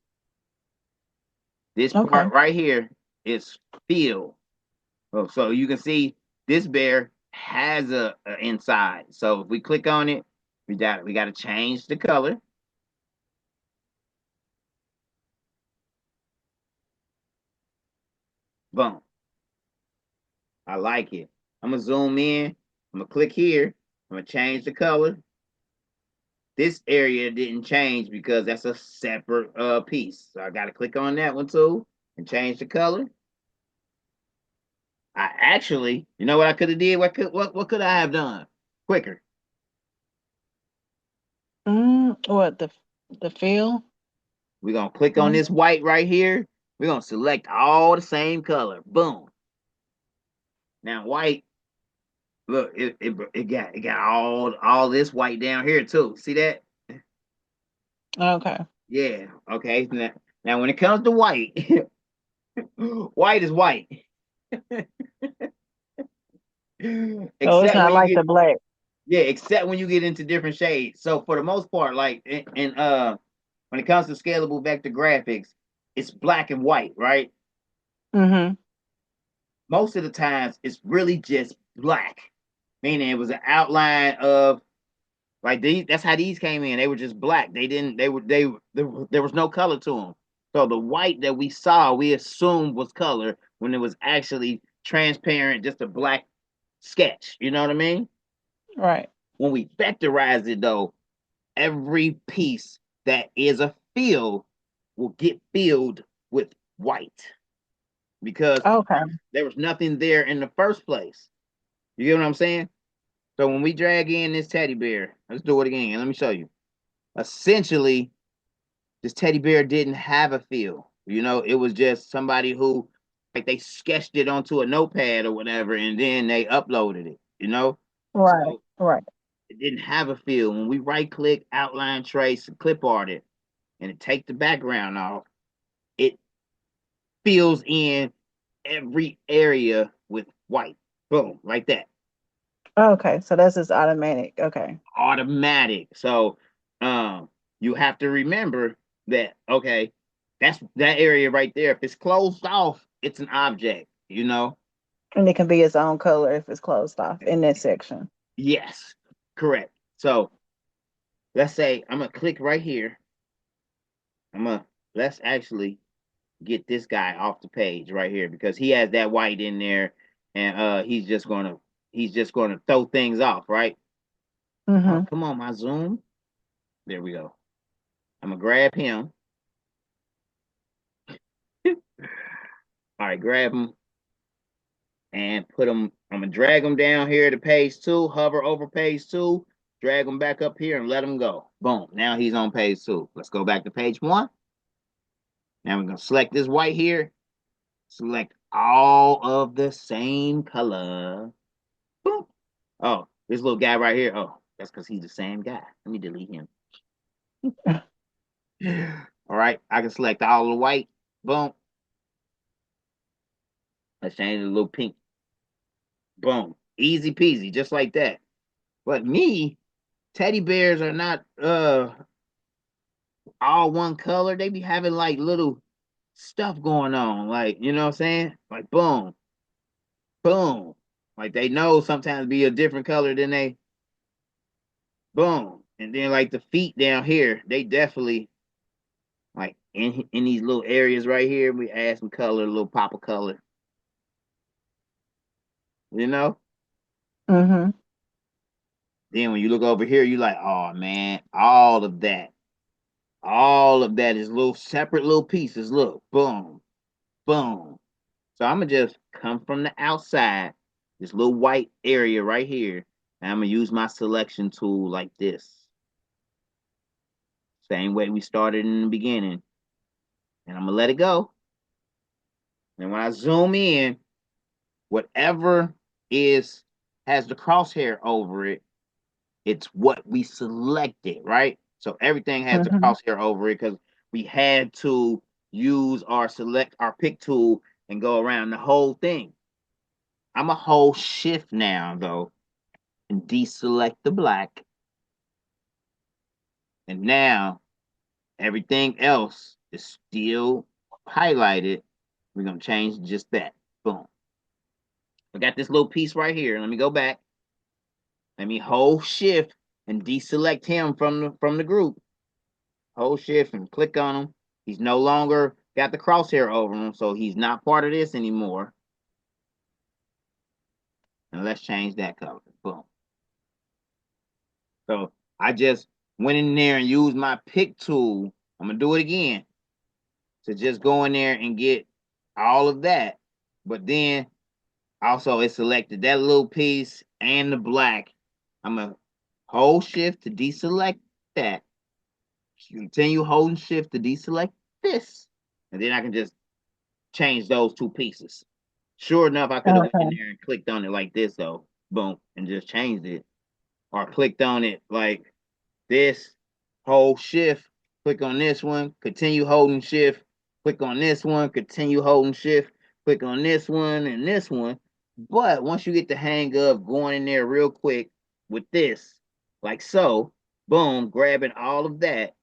This Okay. part right here is filled. So you can see this bear has a inside. So if we click on it, we got to change the color. Boom. I like it. I'm gonna zoom in. I'm gonna click here. I'm gonna change the color. This area didn't change because that's a separate piece. So I got to click on that one too and change the color. I actually, you know what I could have did? What could I have done quicker? What the fill? We're gonna click on One? this white right here. We're gonna select all the same color. Boom. Now white, look, it got all this white down here too. See that? Okay. Yeah. Okay. Now when it comes to white, white is white. So it's Except not when you like get the black. yeah, except when you get into different shades. So for the most part, like when it comes to scalable vector graphics, it's black and white, right? Mm-hmm. Most of the times it's really just black. Meaning it was an outline of like these. That's how these came in. They were just black. They didn't. They were. There was no color to them. So the white that we saw, we assumed was color when it was actually transparent, just a black sketch. You know what I mean? Right. When we vectorize it, though, every piece that is a fill will get filled with white because Okay. there was nothing there in the first place. You get what I'm saying? So when we drag in this teddy bear, let's do it again. Let me show you. Essentially, this teddy bear didn't have a feel. You know, it was just somebody who, like, they sketched it onto a notepad or whatever, and then they uploaded it. You know, Right. so Right. it didn't have a feel. When we right click, outline trace, and clip art it, and it take the background off, it fills in every area with white. Boom, like that. Okay. So that's just automatic. Okay. Automatic. So you have to remember that okay, that's that area right there. If it's closed off, it's an object, you know? And it can be its own color if it's closed off in that section. Yes, correct. So let's say I'm gonna click right here. Let's actually get this guy off the page right here because he has that white in there and he's just gonna throw things off, right? Oh, Mm-hmm. come on, my zoom. There we go. I'm gonna grab him. All right, grab him and put him. I'm gonna drag him down here to page 2, hover over page 2, drag him back up here and let him go. Boom. Now he's on page 2. Let's go back to page 1. Now we're gonna select this white here, select all of the same color. Boom. Oh, this little guy right here. Oh, that's because he's the same guy. Let me delete him. All right, I can select all the white. Boom. Let's change it a little pink. Boom. Easy peasy, just like that. But me, teddy bears are not all one color. They be having like little stuff going on. Like, you know what I'm saying? Like boom, boom. Like they know sometimes be a different color than they boom. And then like the feet down here, they definitely like in these little areas right here, we add some color, a little pop of color, you know? Mm-hmm. Then when you look over here, you like, oh man, all of that is little separate little pieces. Look, boom, boom. So I'm gonna just come from the outside, this little white area right here, and I'm gonna use my selection tool like this. Same way we started in the beginning. And I'm gonna let it go. And when I zoom in, whatever is has the crosshair over it, it's what we selected, right? So everything has the Mm-hmm. crosshair over it because we had to use our pick tool and go around the whole thing. I'm a hold shift now though and deselect the black. And now everything else is still highlighted. We're gonna change just that. Boom. I got this little piece right here. Let me go back. Let me hold shift and deselect him from the group. Hold shift and click on him. He's no longer got the crosshair over him, so he's not part of this anymore. And let's change that color. Boom. So I just went in there and used my pick tool. I'm gonna do it again to just go in there and get all of that. But then also it selected that little piece and the black. I'm gonna hold shift to deselect that. Continue holding shift to deselect this. And then I can just change those two pieces. Sure enough, I could have went in Okay. there and clicked on it like this though. Boom, and just changed it. Or clicked on it like this, hold shift, click on this one, continue holding shift, click on this one, continue holding shift, click on this one and this one. But once you get the hang of going in there real quick with this, like so, boom, grabbing all of that,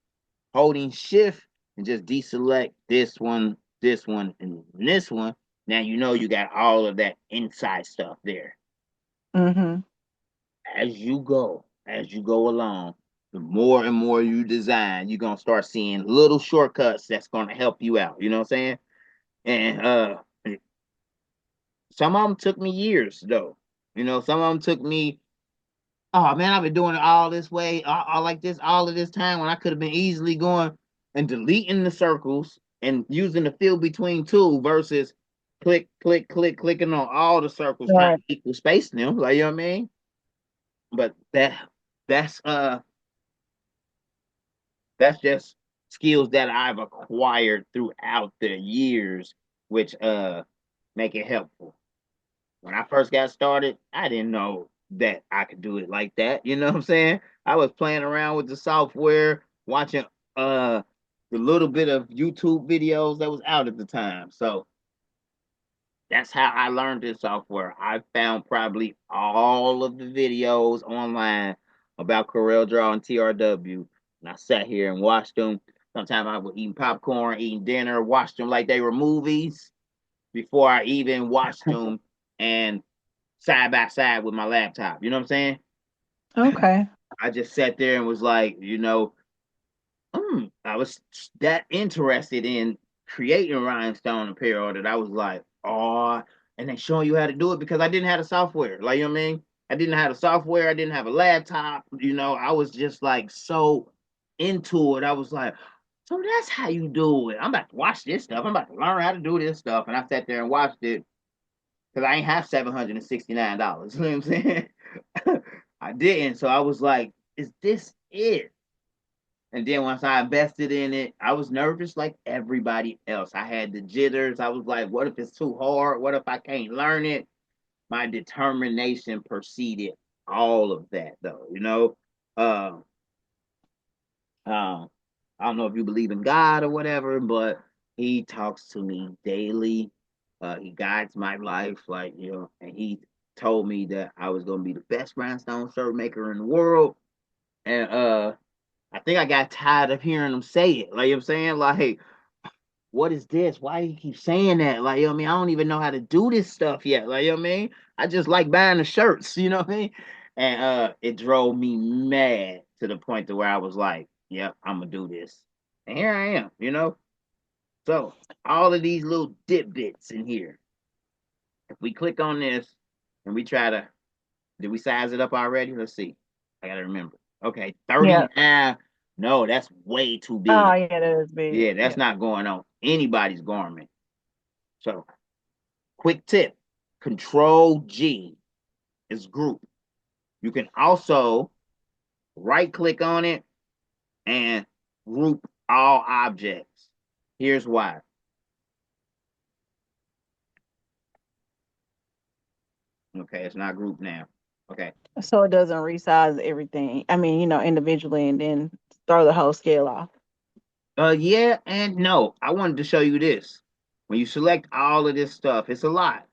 holding shift and just deselect this one, and this one. Now you know you got all of that inside stuff there. Mm-hmm. As you go along, the more and more you design, you're gonna start seeing little shortcuts that's gonna help you out. You know what I'm saying? And some of them took me years though. You know, some of them took me. Oh man, I've been doing it all this way, all like this, all of this time when I could have been easily going and deleting the circles and using the fill between two versus clicking on all the circles trying Right. to equal space them. Like you know what I mean? But that's that's just skills that I've acquired throughout the years, which make it helpful. When I first got started, I didn't know that I could do it like that. You know what I'm saying? I was playing around with the software, watching the little bit of YouTube videos that was out at the time. So that's how I learned this software. I found probably all of the videos online about Coreldraw and TRW. And I sat here and watched them. Sometimes I was eating popcorn, eating dinner, watched them like they were movies before I even watched them and side by side with my laptop. You know what I'm saying? Okay. I just sat there and was like, I was that interested in creating rhinestone apparel that I was like, oh, and they showing you how to do it because I didn't have the software. Like, you know what I mean? I didn't have the software. I didn't have a laptop. I was just like so into it. I was like, so that's how you do it. I'm about to watch this stuff. I'm about to learn how to do this stuff. And I sat there and watched it because I ain't have $769. You know what I'm saying? I didn't. So I was like, is this it? And then once I invested in it, I was nervous like everybody else. I had the jitters. I was like, what if it's too hard? What if I can't learn it? My determination preceded all of that, though. Uh, uh, I don't know if you believe in God or whatever, but He talks to me daily. He guides my life, and He told me that I was gonna be the best rhinestone shirt maker in the world. And I think I got tired of hearing him say it. Like you know what I'm saying, like, what is this? Why do you keep saying that? Like, you know what I mean? I don't even know how to do this stuff yet. Like, you know what I mean? I just like buying the shirts, you know what I mean? And it drove me mad to the point to where I was like, yep, I'm gonna do this. And here I am. So all of these little dip bits in here. If we click on this and we try to, did we size it up already? Let's see. I gotta remember. Okay, Yeah. 39. No, that's way too Oh big. yeah, that is big. Yeah, that's Yeah. not going on anybody's garment. So, quick tip, Control G is group. You can also right click on it and group all objects. Here's why. Okay, it's not grouped now. Okay. So it doesn't resize everything. I mean, individually and then throw the whole scale off. Yeah and no. I wanted to show you this. When you select all of this stuff, it's a lot.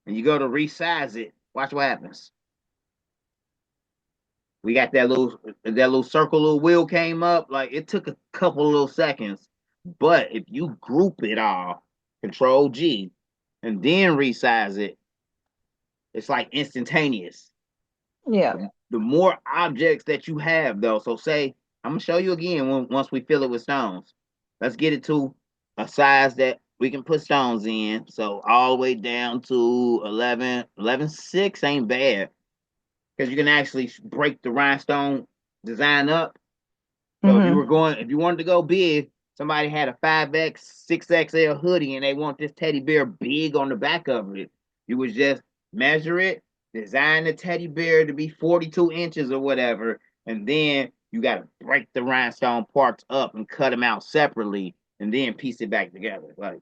And you go to resize it, watch what happens. We got that little circle, little wheel came up. Like it took a couple little seconds, but if you group it all, Control G, and then resize it, it's like instantaneous. Yeah. The more objects that you have, though, so say I'm gonna show you again once we fill it with stones. Let's get it to a size that we can put stones in. So all the way down to 11.6 ain't bad because you can actually break the rhinestone design up. So Mm-hmm. if you wanted to go big, somebody had a 5X, 6XL hoodie and they want this teddy bear big on the back of it, you would just measure it, design the teddy bear to be 42 inches or whatever, and then you got to break the rhinestone parts up and cut them out separately and then piece it back together. Like,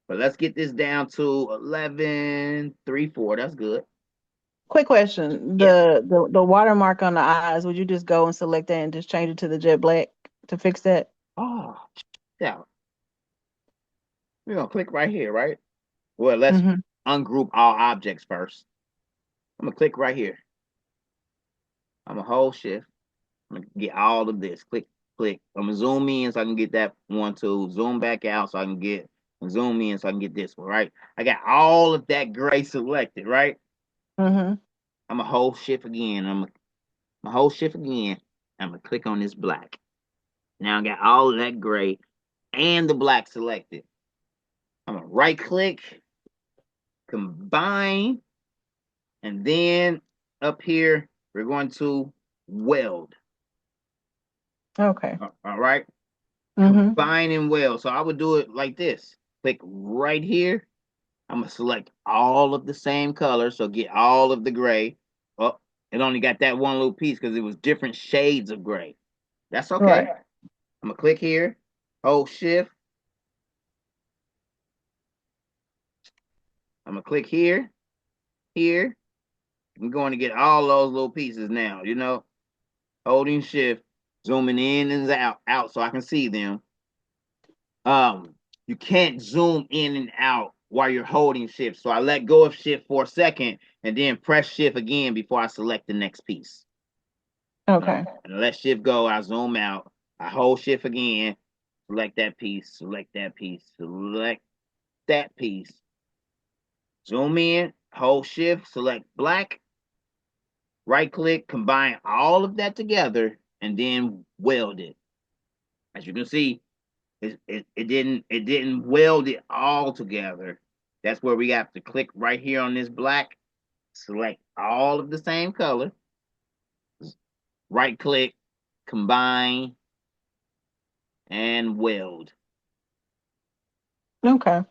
but let's get this down to 11, 3, 4. That's good. Quick question. Yeah. The watermark on the eyes, would you just go and select that and just change it to the jet black to fix that? Oh, yeah. We're going to click right here, right? Well, let's Mm-hmm. ungroup all objects first. I'm going to click right here. I'm going to hold shift. I'm going to get all of this. Click, click. I'm going to zoom in so I can get that one, two. Zoom back out so I can get, and zoom in so I can get this one, right? I got all of that gray selected, right? Mm-hmm. I'm going to hold shift again. I'm going to hold shift again. I'm going to click on this black. Now I got all of that gray and the black selected. I'm going to right click, combine, and then up here, we're going to weld. Okay. All right. Mm-hmm. Combine and weld. So I would do it like this. Click right here. I'm going to select all of the same color. So get all of the gray. Oh, it only got that one little piece because it was different shades of gray. That's okay. Right. I'm going to click here, hold shift. I'm going to click here, here. I'm going to get all those little pieces now, you know, holding shift, zooming in and out so I can see them. You can't zoom in and out while you're holding shift. So I let go of shift for a second and then press shift again before I select the next piece. Okay. And I let shift go, I zoom out, I hold shift again, select that piece, select that piece, select that piece. Zoom in, hold shift, select black, right click, combine all of that together, and then weld it. As you can see, it didn't weld it all together. That's where we have to click right here on this black, select all of the same color, right click, combine, and weld. Okay.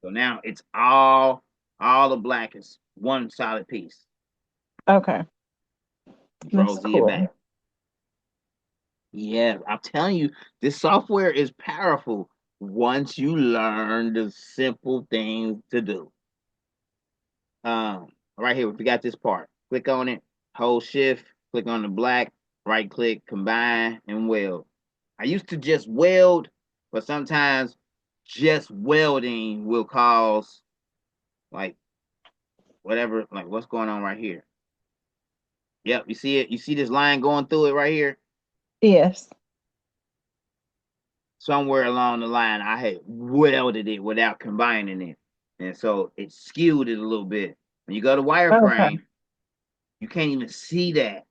So now it's all the black is one solid piece. Okay. Control That's Z it cool. back. Yeah, I'm telling you, this software is powerful once you learn the simple things to do. Right here, we forgot this part. Click on it, hold shift, click on the black, right click, combine, and weld. I used to just weld, but sometimes just welding will cause like whatever, like what's going on right here. Yep, you see it? You see this line going through it right here? Yes. Somewhere along the line, I had welded it without combining it. And so it skewed it a little bit. When you go to Okay. wireframe, you can't even see that.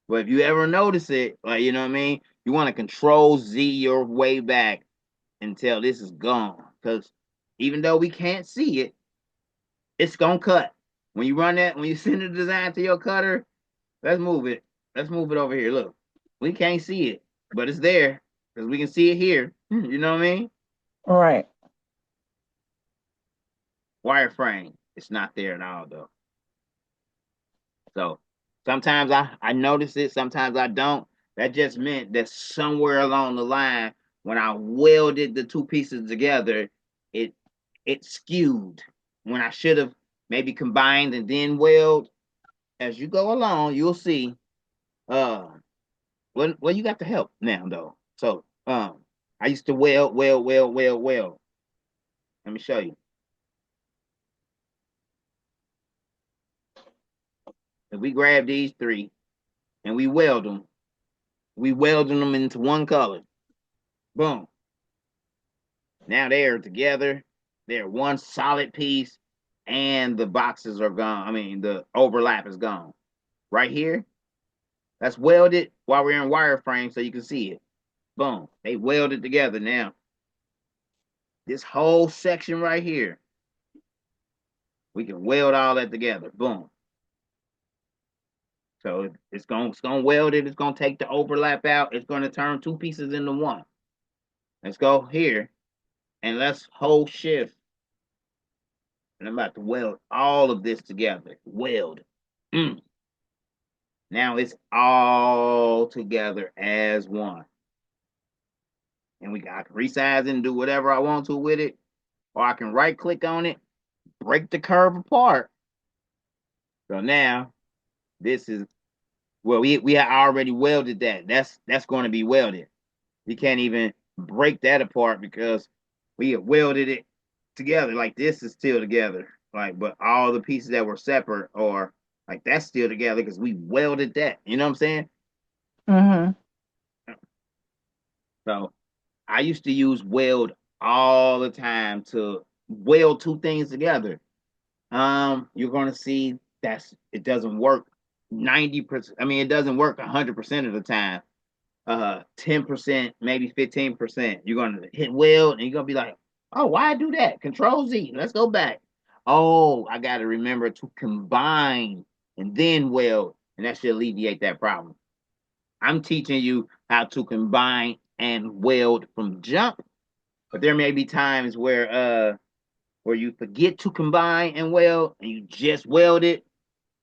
But if you ever notice it, like, you know what I mean? You want to control Z your way back until this is gone. Because even though we can't see it, it's going to cut. When you run that, when you send the design to your cutter, let's move it. Let's move it over here. Look, we can't see it, but it's there because we can see it here. You know what I mean? All right. Wireframe, it's not there at all, though. So sometimes I notice it, sometimes I don't. That just meant that somewhere along the line, when I welded the two pieces together, it it skewed when I should have maybe combined and then weld. As you go along, you'll see. Well, you got the help now though. So I used to weld. Let me show you. If we grab these three and we welding them into one color. Boom. Now they're together. They're one solid piece, and the boxes are gone. I mean, the overlap is gone. Right here, that's welded while we're in wireframe so you can see it. Boom. They welded together now. This whole section right here, we can weld all that together. Boom. So it's gonna weld it. It's gonna take the overlap out. It's gonna turn two pieces into one. Let's go here and let's hold shift. And I'm about to weld all of this together. Weld. Mm. Now it's all together as one. And I can resize and do whatever I want to with it, or I can right click on it, break the curve apart. So now this is well, we had already welded that. That's going to be welded. We can't even break that apart because we have welded it together. Like this is still together. Like, but all the pieces that were separate are like that's still together because we welded that. You know what I'm saying? Mm-hmm. So I used to use weld all the time to weld two things together. You're gonna see it doesn't work 90%. I mean, it doesn't work 100% of the time. 10%, maybe 15%. You're gonna hit weld and you're gonna be like, oh, why do that? Control Z. Let's go back. Oh, I gotta remember to combine and then weld, and that should alleviate that problem. I'm teaching you how to combine and weld from jump, but there may be times where you forget to combine and weld and you just weld it.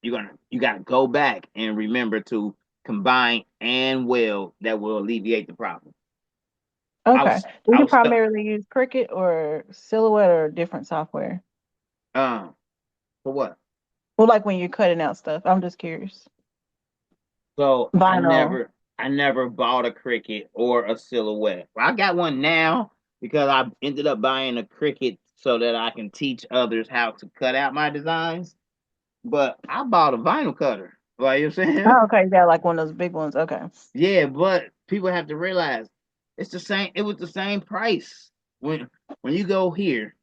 You gotta go back and remember to combine and weld. That will alleviate the problem. I Okay. was Do I you was stuck. primarily use Cricut or Silhouette or different software? For what? Well, like when you're cutting out stuff. I'm just curious. So Vinyl. I never bought a Cricut or a Silhouette. Well, I got one now because I ended up buying a Cricut so that I can teach others how to cut out my designs. But I bought a vinyl cutter. Like you know what I'm saying? Oh, okay. You got like one of those big ones. Okay. Yeah, but people have to realize it's the same. It was the same price when you go here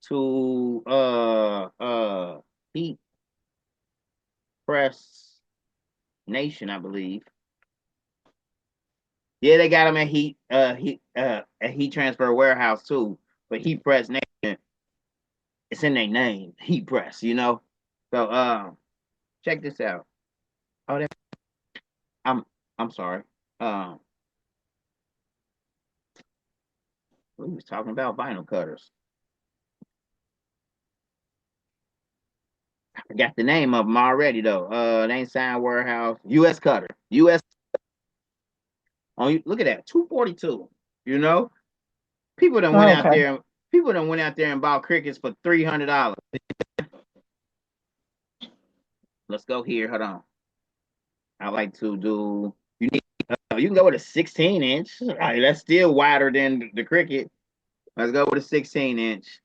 to Heat Press Nation, I believe. Yeah, they got them at Heat Transfer Warehouse too. But Heat Press Nation, it's in their name, Heat Press. You know. So check this out. Oh, I'm I'm sorry. Um, we was talking about vinyl cutters. I forgot the name of them already though. They ain't signed warehouse. U.S. Cutter. U.S. On you look at that 242. You know, people done went Oh, out okay. there. People done went out there and bought crickets for $300. Let's go here. Hold on. I like to do. You can go with a 16 inch. All right, that's still wider than the cricket. Let's go with a 16 inch.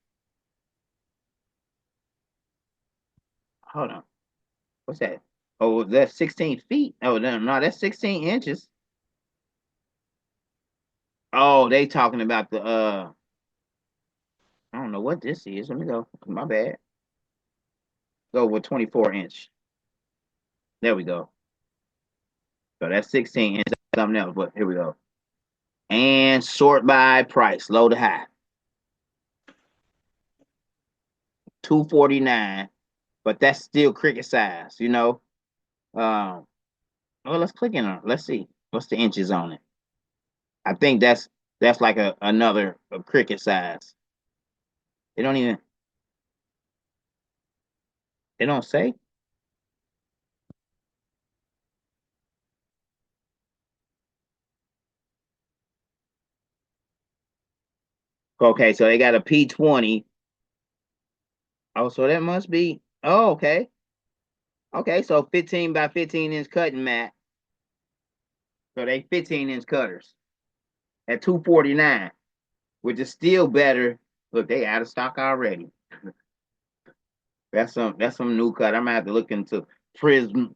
Hold on. What's that? Oh, that's 16 feet. Oh, no, that's 16 inches. Oh, they talking about the I don't know what this is. Let me go. My bad. Go with 24 inch. There we go. So that's 16 inch. Something else, but here we go. And sort by price, low to high. 249, but that's still cricket size, you know. Um, well, let's click in on it. Let's see what's the inches on it. I think that's like another cricket size. They don't even they don't say. Okay, so they got a P20. Oh, so that must be. Oh, okay. Okay, so 15 by 15 inch cutting mat. So they 15-inch cutters at 249, which is still better. Look, they out of stock already. That's some new cut. I'm gonna have to look into Prism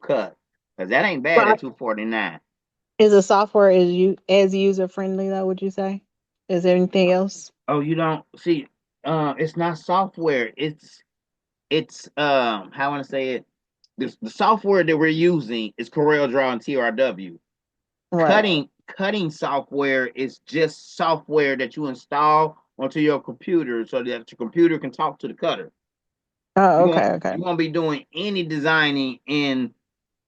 cut because that ain't bad But at 249. is the software is you as user friendly though, would you say? Is there anything else? Oh, you don't see? It's not software. It's how I want to say it. The software that we're using is Coreldraw and TRW. Right. Cutting software is just software that you install onto your computer so that your computer can talk to the cutter. Oh, You won't okay, okay. you won't be doing any designing in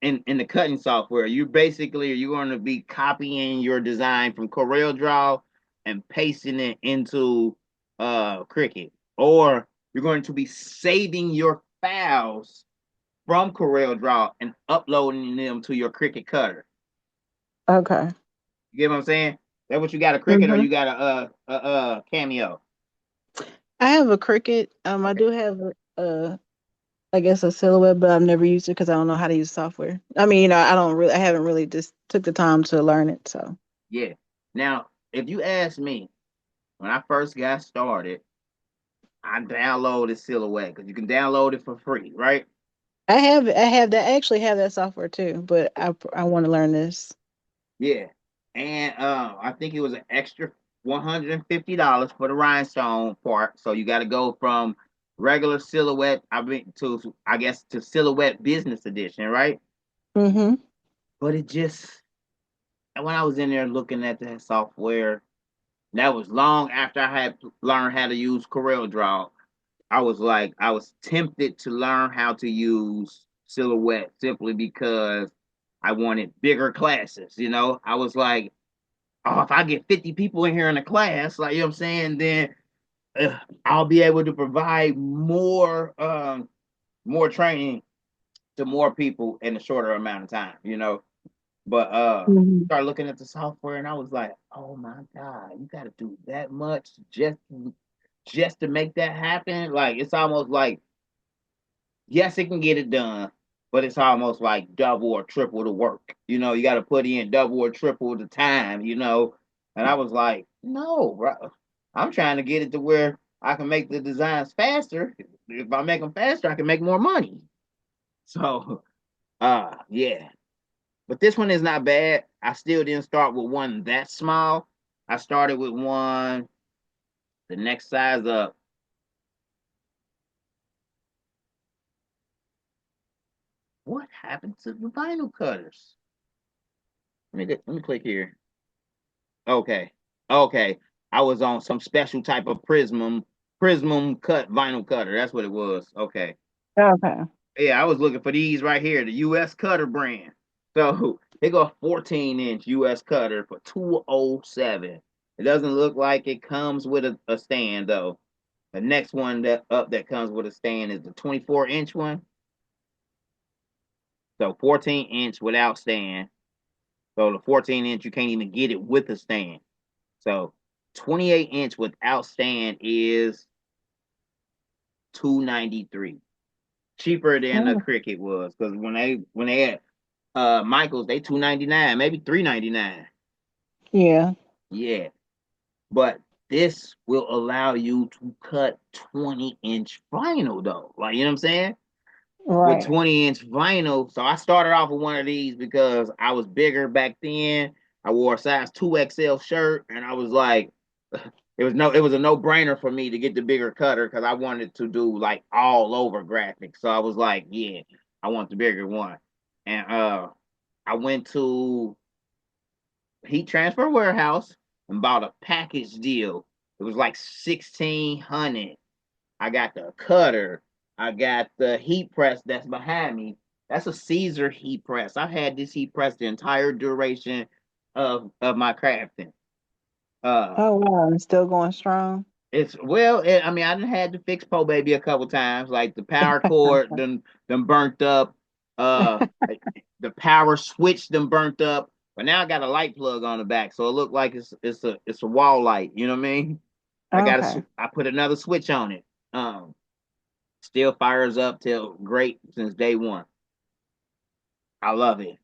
the cutting software. You're going to be copying your design from CorelDRAW and pasting it into Cricut, or you're going to be saving your files from Coreldraw and uploading them to your Cricut cutter. Okay. You get what I'm saying? That what you got, a Cricut or Hmm. you got a Cameo? I have a Cricut. I Okay. do have I guess a Silhouette, but I've never used it because I don't know how to use software. I mean, I haven't really just took the time to learn it. So Yeah. Now, if you ask me, when I first got started, I downloaded Silhouette because you can download it for free, right? I have that. I actually have that software too, but I want to learn this. Yeah. And I think it was an extra $150 for the rhinestone part. So you got to go from regular Silhouette, I guess to Silhouette Business Edition, right? Mm-hmm. But it just, when I was in there looking at that software, that was long after I had learned how to use CorelDRAW. I was tempted to learn how to use Silhouette simply because I wanted bigger classes. I was like, oh, if I get 50 people in here in a class, like, you know what I'm saying, then I'll be able to provide more training to more people in a shorter amount of time. But Hmm. started looking at the software and I was like, oh my God, you gotta do that much just to make that happen. Like it's almost like, yes, it can get it done, but it's almost like double or triple the work. You gotta put in double or triple the time. And I was like, no, bro. I'm trying to get it to where I can make the designs faster. If I make them faster, I can make more money. So yeah. But this one is not bad. I still didn't start with one that small. I started with one the next size up. What happened to the vinyl cutters? Let me click here. Okay. Okay. I was on some special type of prism cut vinyl cutter. That's what it was. Okay. Okay. Yeah, I was looking for these right here, the US Cutter brand. So they go 14-inch US Cutter for 207. It doesn't look like it comes with a stand though. The next one that comes with a stand is the 24-inch one. So 14-inch without stand. So the 14-inch you can't even get it with a stand. So 28-inch without stand is 293. Cheaper than the Oh, Cricut was because when they had Michaels, they 299, maybe 399. yeah. Yeah. But this will allow you to cut 20-inch vinyl though. Like, you know what I'm saying? With Right. 20-inch vinyl. So I started off with one of these because I was bigger back then. I wore a size 2XL shirt and I was like, it was a no-brainer for me to get the bigger cutter because I wanted to do like all over graphics. So I was like, yeah, I want the bigger one. And I went to Heat Transfer Warehouse and bought a package deal. It was like 1,600. I got the cutter. I got the heat press that's behind me. That's a Caesar heat press. I had this heat press the entire duration of my crafting. Uh, Oh wow, it's still going strong. I mean, I done had to fix Po Baby a couple times. Like the power cord done burnt up. Uh, the power switch done burnt up. But now I got a light plug on the back, so it looked like it's a wall light. You know what I mean? Okay. I put another switch on it. Still fires up till great since day one. I love it.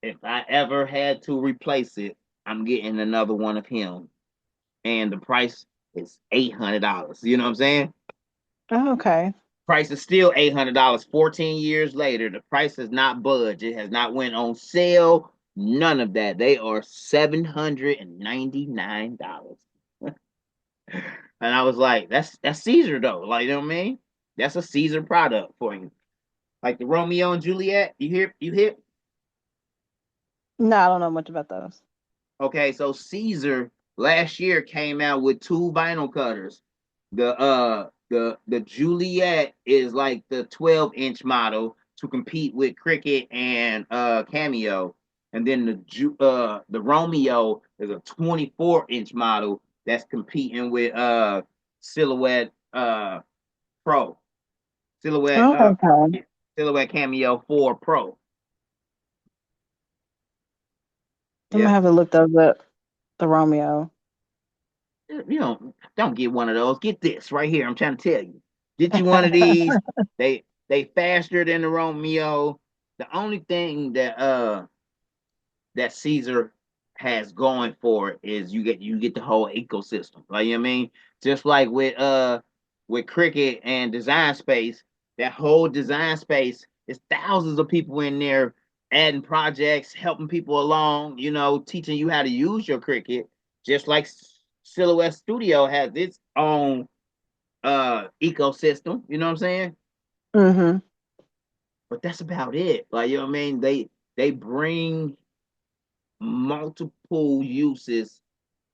If I ever had to replace it, I'm getting another one of him, and the price is $800. You know what I'm saying? Okay. Price is still $800. 14 years later, the price has not budged. It has not went on sale. None of that. They are $799. And I was like, that's Caesar though. Like, you know what I mean? That's a Caesar product for you. Like the Romeo and Juliet. You hit. No, I don't know much about those. Okay, so Caesar last year came out with two vinyl cutters. The Juliet is like the 12-inch model to compete with Cricut and Cameo. And then the Romeo is a 24-inch model that's competing with Silhouette Pro. Silhouette Oh, okay. Silhouette Cameo 4 Pro. I'm gonna Yeah. have to look those up. The Romeo. You know, don't get one of those. Get this right here. I'm trying to tell you. Get you one of these. They faster than the Romeo. The only thing that Caesar has going for it is you get the whole ecosystem. Like, you know what I mean? Just like with Cricut and Design Space, that whole Design Space is thousands of people in there adding projects, helping people along, teaching you how to use your Cricut, just like Silhouette Studio has its own ecosystem, you know what I'm saying? Mm-hmm. But that's about it. Like, you know what I mean? They bring multiple uses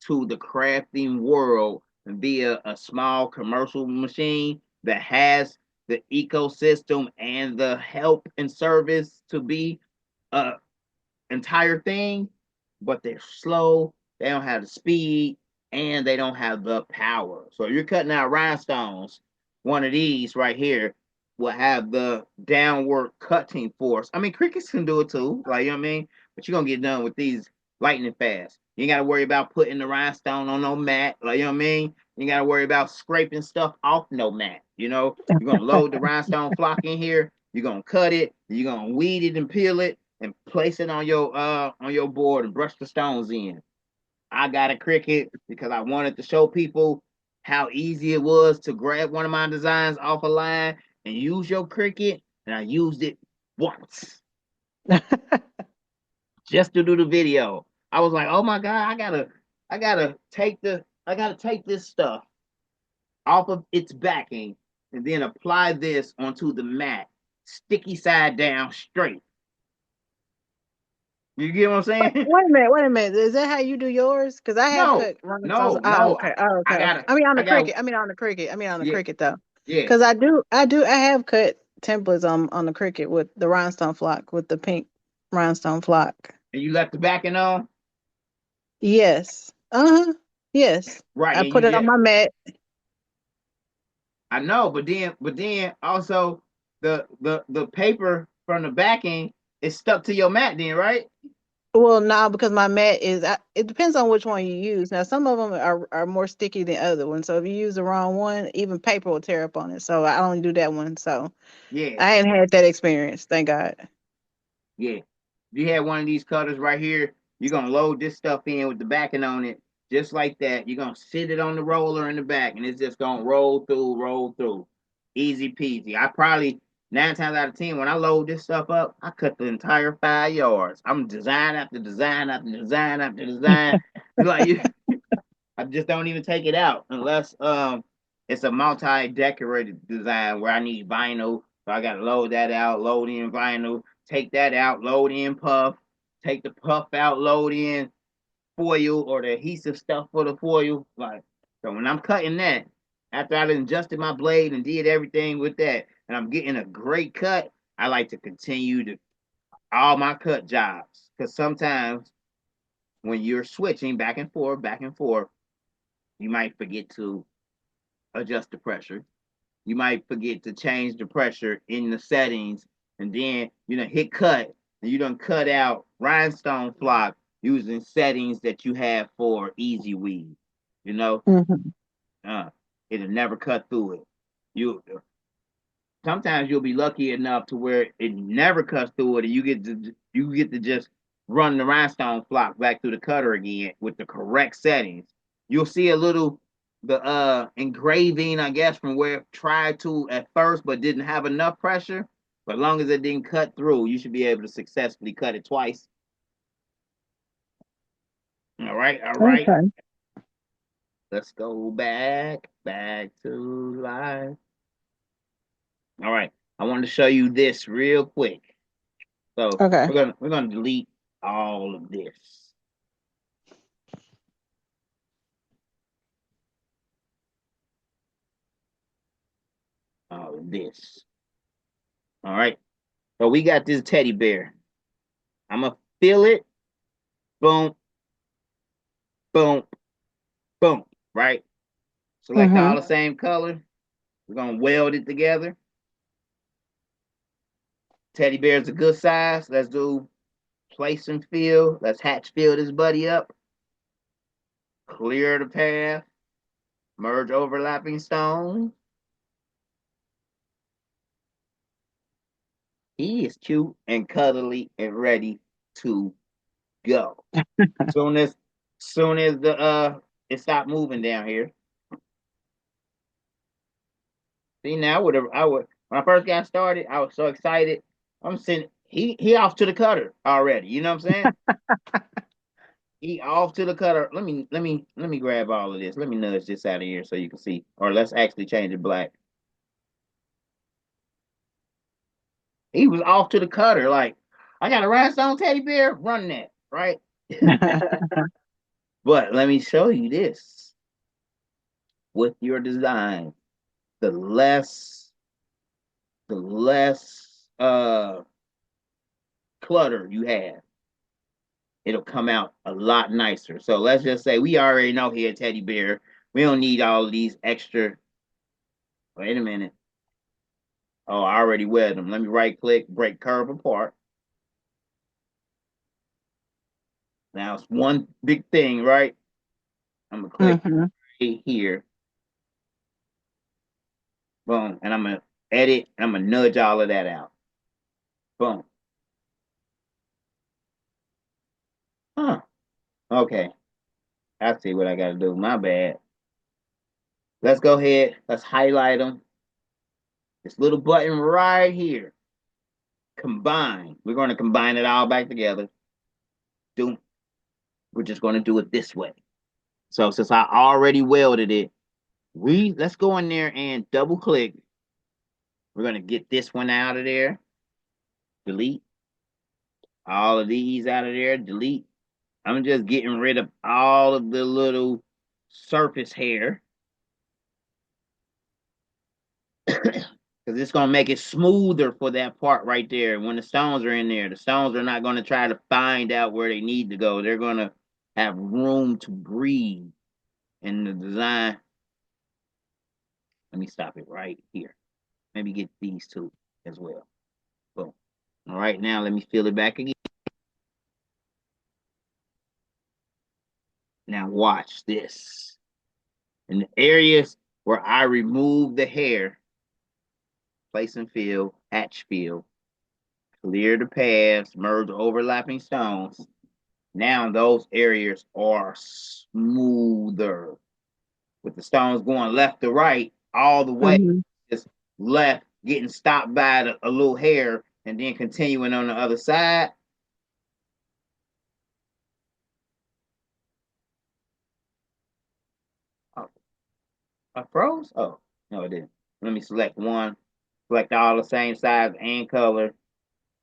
to the crafting world via a small commercial machine that has the ecosystem and the help and service to be a entire thing, but they're slow. They don't have the speed and they don't have the power. So you're cutting out rhinestones. One of these right here will have the downward cutting force. I mean, crickets can do it too, like, you know what I mean? But you're gonna get done with these lightning fast. You ain't gotta worry about putting the rhinestone on no mat, like, you know what I mean? You ain't gotta worry about scraping stuff off no mat. You're gonna load the rhinestone flock in here, you're gonna cut it, you're gonna weed it and peel it, and place it on your board and brush the stones in. I got a Cricut because I wanted to show people how easy it was to grab one of my designs off a line and use your Cricut, and I used it once just to do the video. I was like, oh my god, I gotta take this stuff off of its backing and then apply this onto the mat, sticky side down straight. You get what I'm saying? Wait a minute, wait a minute. Is that how you do yours? Because I have No, cut rhinestones. no, Oh, no. okay. Oh, okay. I Okay. gotta, I mean on I the got, cricket. I mean on the cricket. I mean on the yeah, cricket though. yeah. Because I have cut templates on the cricket with the rhinestone flock with the pink rhinestone flock. And you left the backing on, Yes. Uh-huh. Yes. right? I And you put it on just, my mat. I know, but then also the paper from the backing is stuck to your mat, then, right? Well, now because my mat is, it depends on which one you use. Now, some of them are more sticky than other ones. So if you use the wrong one, even paper will tear up on it. So I only do that one. So Yeah, I ain't had that experience, thank God. yeah. You had one of these cutters right here. You're gonna load this stuff in with the backing on it, just like that. You're gonna sit it on the roller in the back, and it's just gonna roll through, easy peasy. I probably 9 times out of 10, when I load this stuff up, I cut the entire 5 yards. I'm design after design after design after design. Like you, I just don't even take it out unless it's a multi-decorated design where I need vinyl. So I gotta load that out, load in vinyl, take that out, load in puff, take the puff out, load in foil or the adhesive stuff for the foil. Like, so when I'm cutting that, after I've adjusted my blade and did everything with that, and I'm getting a great cut, I like to continue to all my cut jobs. Because sometimes when you're switching back and forth, you might forget to adjust the pressure. You might forget to change the pressure in the settings, and then hit cut, and you done cut out rhinestone flock using settings that you have for easy weave. You know, Hmm. uh, it'll never cut through it. You sometimes you'll be lucky enough to where it never cuts through it, and you get to just run the rhinestone flock back through the cutter again with the correct settings. You'll see a little the engraving, I guess, from where it tried to at first, but didn't have enough pressure. But as long as it didn't cut through, you should be able to successfully cut it twice. All right, all right. Okay. Let's go back to life. All right. I wanted to show you this real quick. So Okay. we're gonna delete all of this. All of this. All right. So we got this teddy bear. I'm gonna fill it. Boom, boom, boom. Right. Select all Mm-hmm. the same color. We're gonna weld it together. Teddy bear's a good size. Let's do place and fill. Let's hatch fill this buddy up. Clear the path. Merge overlapping stones. He is cute and cuddly and ready to go. Soon as the it stopped moving down here. See now I would when I first got started, I was so excited. I'm sitting he off to the cutter already. You know what I'm saying? He off to the cutter. Let me grab all of this. Let me nudge this out of here so you can see. Or let's actually change it black. He was off to the cutter. Like, I got a rhinestone teddy bear, run that, right? But let me show you this. With your design, the less clutter you have, it'll come out a lot nicer. So let's just say we already know here teddy bear. We don't need all of these extra. Wait a minute. Oh, I already webbed them. Let me right click, break curve apart. Now it's one big thing, right? I'm gonna click right here. Boom. And I'm gonna edit and I'm gonna nudge all of that out. Boom. Huh. Okay. I see what I gotta do. My bad. Let's go ahead. Let's highlight them. This little button right here. Combine. We're gonna combine it all back together. Do we're just gonna do it this way. So since I already welded it, let's go in there and double click. We're gonna get this one out of there. Delete. All of these out of there. Delete. I'm just getting rid of all of the little surface hair. Because it's going to make it smoother for that part right there. When the stones are in there, the stones are not going to try to find out where they need to go. They're going to have room to breathe in the design. Let me stop it right here. Maybe get these two as well. Boom. All right, now let me fill it back again. Now watch this. In the areas where I remove the hair, place and fill, hatch fill, clear the paths, merge overlapping stones. Now those areas are smoother. With the stones going left to right, all the way, just left, getting stopped by a little hair, and then continuing on the other side. Oh, I froze? Oh, no, it didn't. Let me select one, select all the same size and color,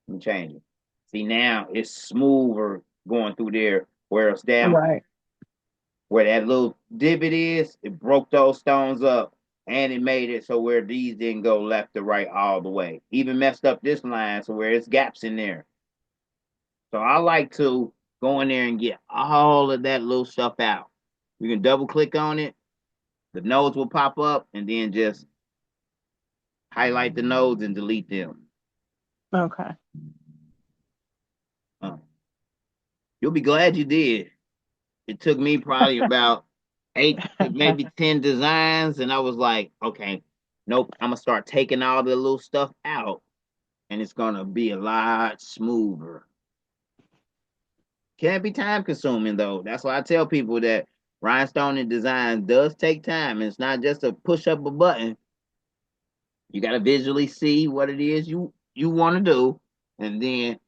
and change it. See, now it's smoother going through there, whereas down Right. where that little divot is, it broke those stones up and it made it so where these didn't go left to right all the way. Even messed up this line so where it's gaps in there. So I like to go in there and get all of that little stuff out. You can double click on it, the nodes will pop up, and then just highlight the nodes and delete them. Okay. You'll be glad you did. It took me probably about 8 to maybe 10 designs, and I was like, okay, nope, I'm gonna start taking all the little stuff out, and it's gonna be a lot smoother. Can't be time consuming though. That's why I tell people that rhinestone and design does take time. It's not just a push up a button. You gotta visually see what it is you want to do, and then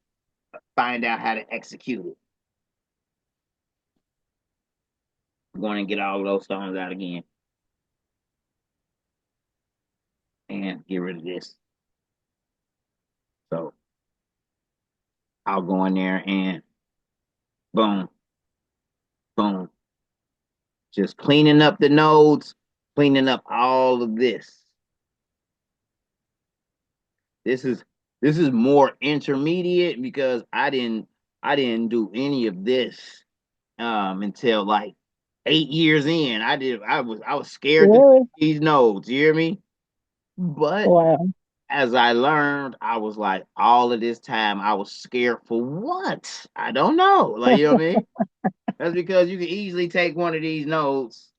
find out how to execute it. I'm going to get all of those stones out again. And get rid of this. So I'll go in there and boom, boom. Just cleaning up the nodes, cleaning up all of this. This is more intermediate because I didn't do any of this until like 8 years in. I was scared to do Really? these nodes, you hear me? But Wow. as I learned, I was like, all of this time, I was scared for what? I don't know. Like, you know what I mean? That's because you can easily take one of these nodes,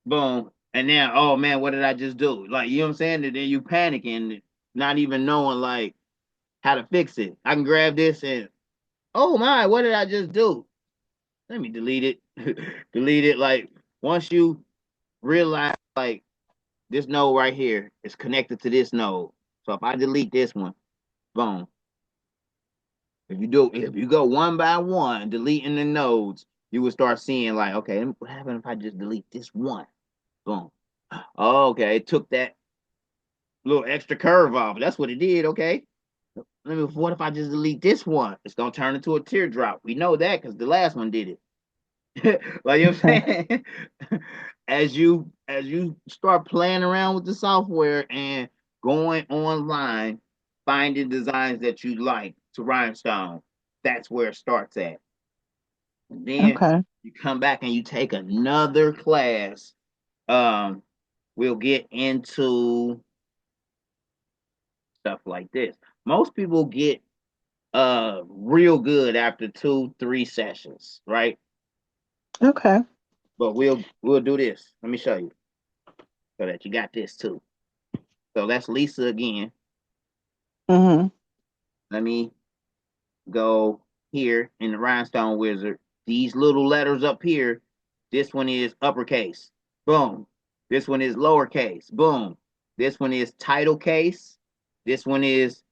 boom, and then, oh man, what did I just do? Like, you know what I'm saying? And then you panicking, not even knowing like how to fix it. I can grab this and, oh my, what did I just do? Let me delete it. Delete it. Like, once you realize, like, this node right here is connected to this node. So if I delete this one, boom. If you go one by one, deleting the nodes, you will start seeing like, okay, what happened if I just delete this one? Boom. Oh, okay, it took that little extra curve off. That's what it did. Okay. What if I just delete this one? It's gonna turn into a teardrop. We know that because the last one did it. Like, you know what I'm saying? As you start playing around with the software and going online, finding designs that you like to rhinestone, that's where it starts at. And then Okay. you come back and you take another class. Um, we'll get into stuff like this. Most people get real good after 2, 3 sessions, right? Okay. But we'll do this. Let me show you so that you got this too. So that's Lisa again. Mm-hmm. Let me go here in the Rhinestone Wizard. These little letters up here, this one is uppercase. Boom. This one is lowercase. Boom. This one is title case. This one is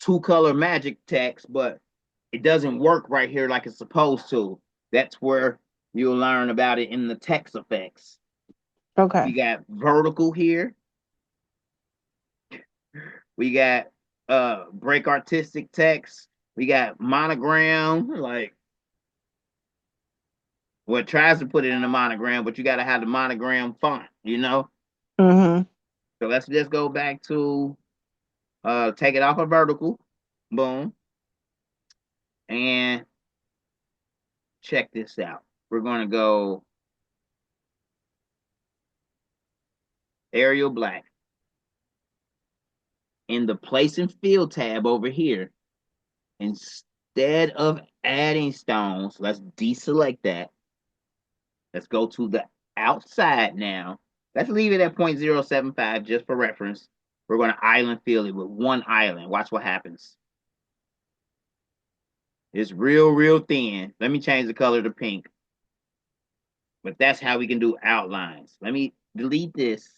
two color magic text, but it doesn't work right here like it's supposed to. That's where you'll learn about it in the text effects. Okay. We got vertical here. We got break artistic text. We got monogram, like what tries to put it in a monogram, but you got to have the monogram font, you know? Mm-hmm. So let's just go back to take it off of vertical. Boom. And check this out. We're going to go Arial Black. In the place and fill tab over here, instead of adding stones, let's deselect that. Let's go to the outside now. Let's leave it at 0.075 just for reference. We're going to island fill it with one island. Watch what happens. It's real, real thin. Let me change the color to pink. But that's how we can do outlines. Let me delete this.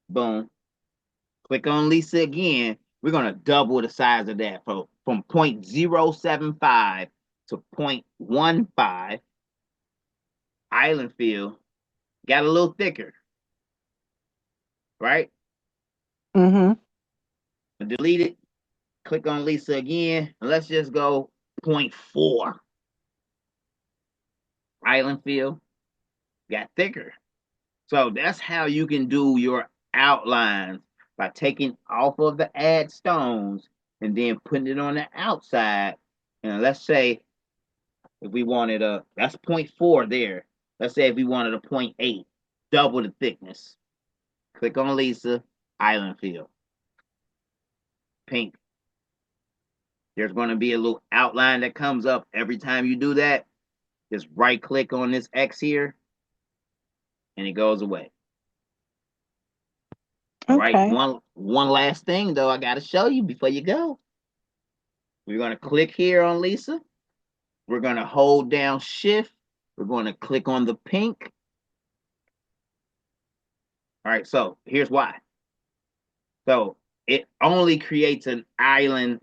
Boom. Click on Lisa again. We're going to double the size of that from 0.075 to 0.15. Island fill got a little thicker, right? Mm-hmm. Delete it. Click on Lisa again. And let's just go 0.4. Island fill got thicker. So that's how you can do your outlines by taking off of the add stones and then putting it on the outside. And let's say if we wanted that's 0.4 there. Let's say if we wanted a 0.8, double the thickness. Click on Lisa, island fill, pink. There's going to be a little outline that comes up every time you do that. Just right click on this X here and it goes away. All right, Okay. one last thing though I got to show you before you go. We're going to click here on Lisa. We're going to hold down shift. We're going to click on the pink. All right, so here's why. So it only creates an island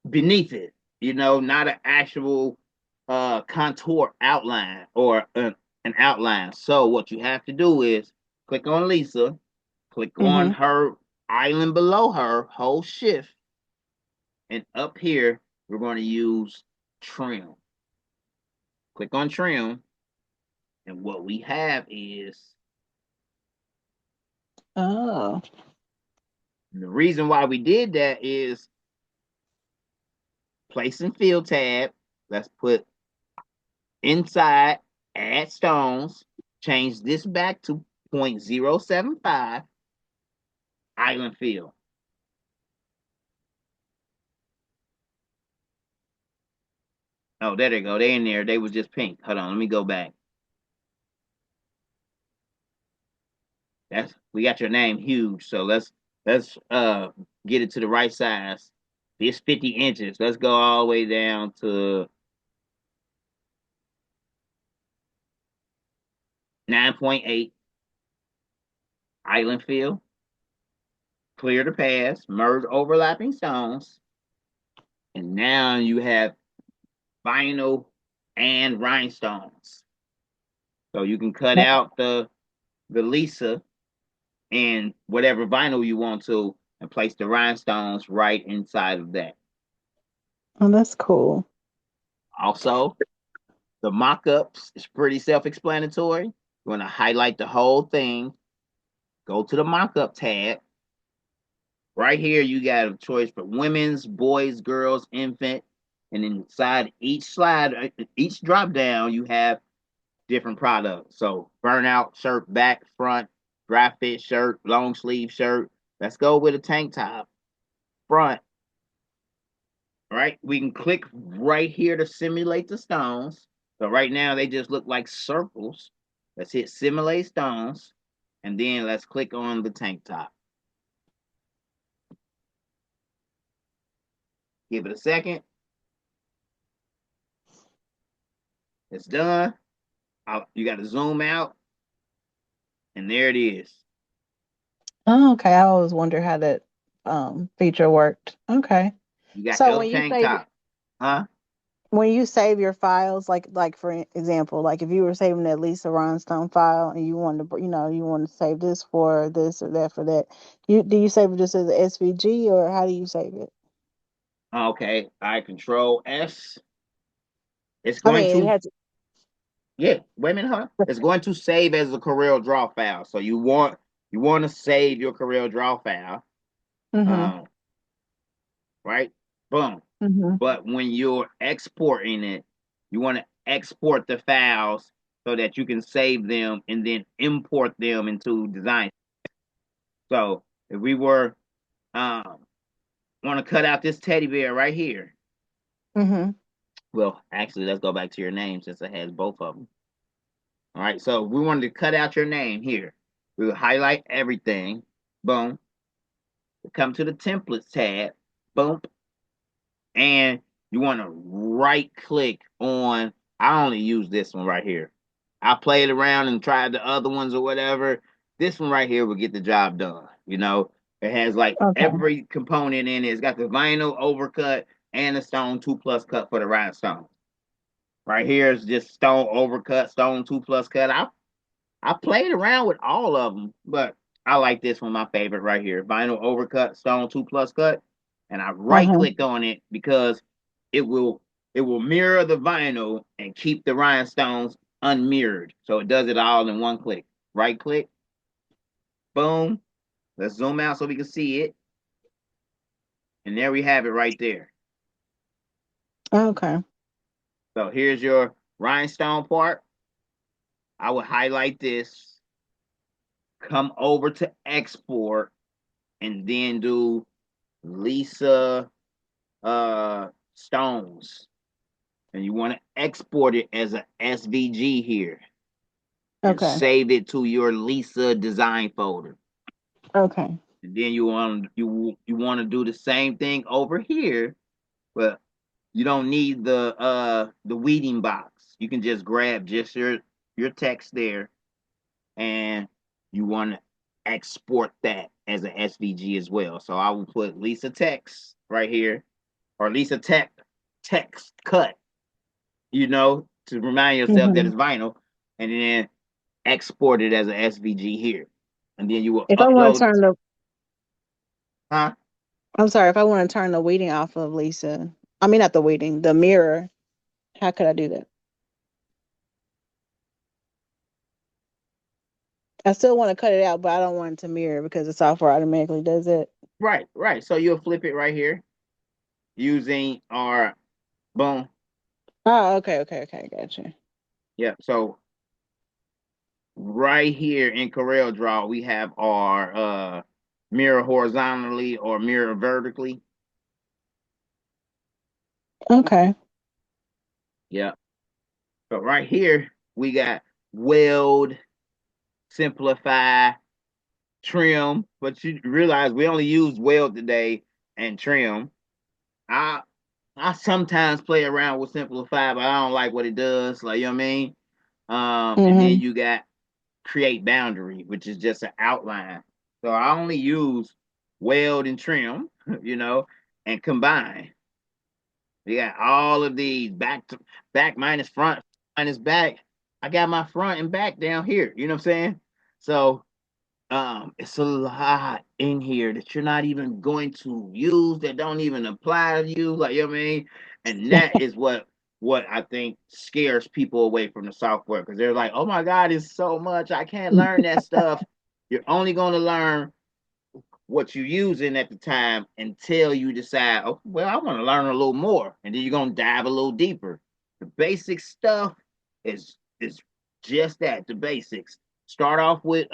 beneath it, not an actual contour outline or an outline. So what you have to do is click on Lisa, click on Mm-hmm. her island below her, hold shift, and up here we're going to use trim. Click on trim, and what we have is Oh. the reason why we did that is place and fill tab. Let's put inside, add stones, change this back to 0.075, island fill. Oh, there they go. They in there. They was just pink. Hold on, let me go back. We got your name huge, so let's get it to the right size. It's 50 inches. Let's go all the way down to 9.8. Island fill. Clear the paths. Merge overlapping stones. And now you have vinyl and rhinestones. So you can cut out the Lisa and whatever vinyl you want to and place the rhinestones right inside of that. Oh, that's cool. Also, the mock-ups is pretty self-explanatory. You want to highlight the whole thing. Go to the mock-up tab. Right here, you got a choice for women's, boys, girls, infant. And inside each slide, each drop down, you have different products. So burnout shirt, back, front, dry fit shirt, long sleeve shirt. Let's go with a tank top. Front. Right? We can click right here to simulate the stones. So right now they just look like circles. Let's hit simulate stones. And then let's click on the tank top. Give it a second. It's done. You got to zoom out. And there it is. Oh, okay. I always wonder how that feature worked. Okay. You got So your tank save top. Huh? when you save your files, like for example, like if you were saving at least a rhinestone file and you wanted to, you want to save this for this or that for that, do you save it just as a SVG or how do you save it? Okay. I control S. It's I going mean, it to, has. yeah, wait a minute, huh? It's going to save as a Coreldraw file. So you want to save your Coreldraw file. Mm-hmm. Um, right? Boom. Mm-hmm. But when you're exporting it, you want to export the files so that you can save them and then import them into design. So if we were um want to cut out this teddy bear right here. Mm-hmm. Well, actually, let's go back to your name since it has both of them. All right, so we wanted to cut out your name here. We will highlight everything. Boom. We come to the templates tab. Boom. And you want to right click on, I only use this one right here. I played around and tried the other ones or whatever. This one right here will get the job done. It has like Okay. every component in it. It's got the vinyl overcut and the stone 2+ cut for the rhinestone. Right here is just stone overcut, stone 2+ cut. I played around with all of them, but I like this one, my favorite right here. Vinyl overcut, stone 2+ cut. And I right Uh-huh. click on it because it will mirror the vinyl and keep the rhinestones unmirrored. So it does it all in one click. Right click, boom. Let's zoom out so we can see it. And there we have it right there. Okay. So here's your rhinestone part. I would highlight this, come over to export, and then do Lisa stones. And you want to export it as a SVG here and Okay. save it to your Lisa design folder. Okay. And then you want to do the same thing over here, but you don't need the weeding box. You can just grab just your text there, and you want to export that as an SVG as well. So I will put Lisa text right here, or Lisa text cut, to remind yourself that Mm-hmm. it's vinyl, and then export it as an SVG here. And then you will If I want to upload, turn the, huh? I'm sorry, if I want to turn the weeding off of Lisa, I mean not the weeding, the mirror, how could I do that? I still want to cut it out, but I don't want it to mirror because the software automatically does it. Right, right. So you'll flip it right here using our boom. Oh, okay, okay, okay, gotcha. Yeah. So right here in Coreldraw, we have our mirror horizontally or mirror vertically. Okay. Yeah. So right here we got weld, simplify, trim, but you realize we only use weld today and trim. I I sometimes play around with simplify, but I don't like what it does. Like you know what I mean? And then Mm-hmm. you got create boundary, which is just an outline. So I only use weld and trim, you know, and combine. We got all of these back minus front minus back. I got my front and back down here. You know what I'm saying? So it's a lot in here that you're not even going to use, that don't even apply to you, like you know what I mean? And that is what I think scares people away from the software, because they're like, oh my god, it's so much, I can't learn that stuff. You're only going to learn what you're using at the time until you decide, oh well, I want to learn a little more, and then you're going to dive a little deeper. The basic stuff is just that, the basics. Start off with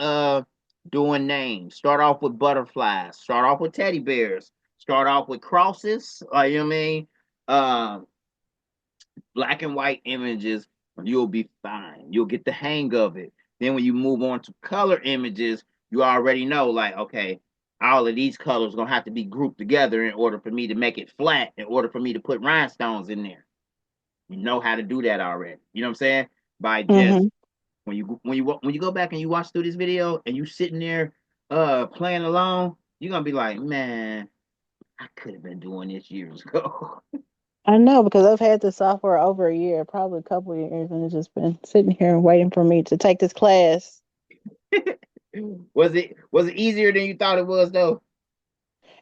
doing names, start off with butterflies, start off with teddy bears, start off with crosses, you know what I mean? um Black and white images, you'll be fine. You'll get the hang of it. Then when you move on to color images, you already know, like, okay, all of these colors gonna have to be grouped together in order for me to make it flat, in order for me to put rhinestones in there. You know how to do that already. You know what I'm saying? By just Mm-hmm. when you go back and you watch through this video and you sitting there playing along, you're gonna be like, man, I could have been doing this years ago. I know because I've had the software over a year, probably a couple of years, and it's just been sitting here and waiting for me to take this class. Was it easier than you thought it was though?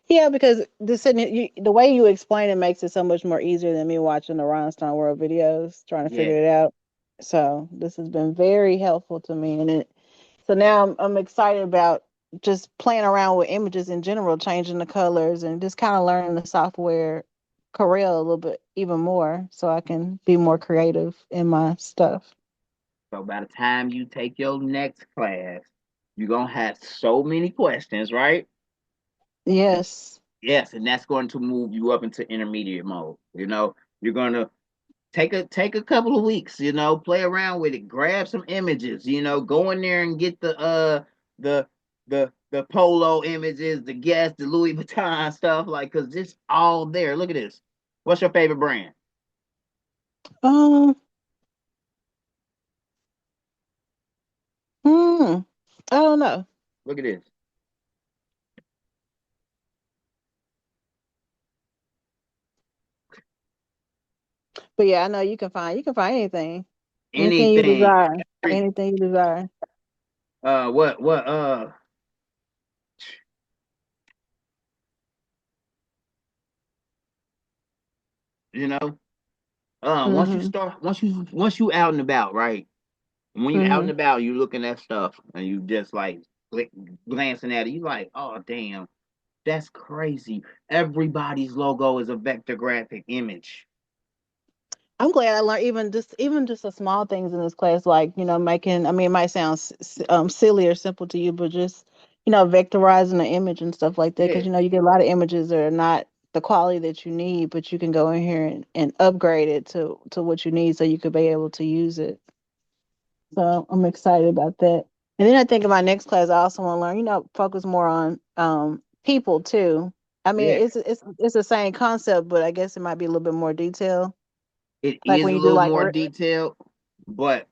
Yeah, because the way you explain it makes it so much more easier than me watching the Rhinestone World videos trying to figure Yeah. it out. So this has been very helpful to me, and it. So now I'm excited about just playing around with images in general, changing the colors, and just kind of learning the software Corel a little bit even more, so I can be more creative in my stuff. So by the time you take your next class, you're gonna have so many questions, right? Yes. Yes, and that's going to move you up into intermediate mode. You're gonna take a couple of weeks, play around with it, grab some images, go in there and get the the polo images, the Guess, the Louis Vuitton stuff, like, cause it's all there. Look at this. What's your favorite brand? Um. Hmm. I don't know, Look at this. but yeah, I know you can find anything, anything you Anything. desire, Every, anything you desire. what you know Mhm. once you out and about, right? When you out and Mhm. about, you looking at stuff and you just like glancing at it, you like, oh damn, that's crazy. Everybody's logo is a vector graphic image. I'm glad I learned even just the small things in this class, like making. I mean, it might sound silly or simple to you, but just vectorizing the image and stuff like that, because Yeah. you get a lot of images that are not the quality that you need, but you can go in here and upgrade it to what you need, so you could be able to use it. So I'm excited about that. And then I think in my next class, I also want to learn, focus more on people too. I mean, Yeah. it's the same concept, but I guess it might be a little bit more detail. It Like is when a you do little like more detailed, but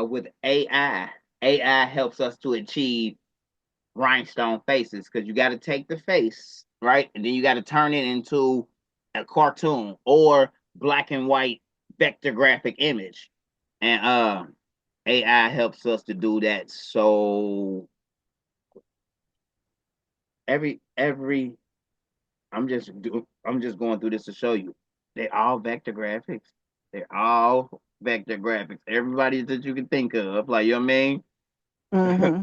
with AI helps us to achieve rhinestone faces, because you got to take the face, right? And then you got to turn it into a cartoon or black and white vector graphic image. And AI helps us to do that. So every I'm just going through this to show you. They all vector graphics. They're all vector graphics. Everybody that you can think of, like, you know what I mean? hmm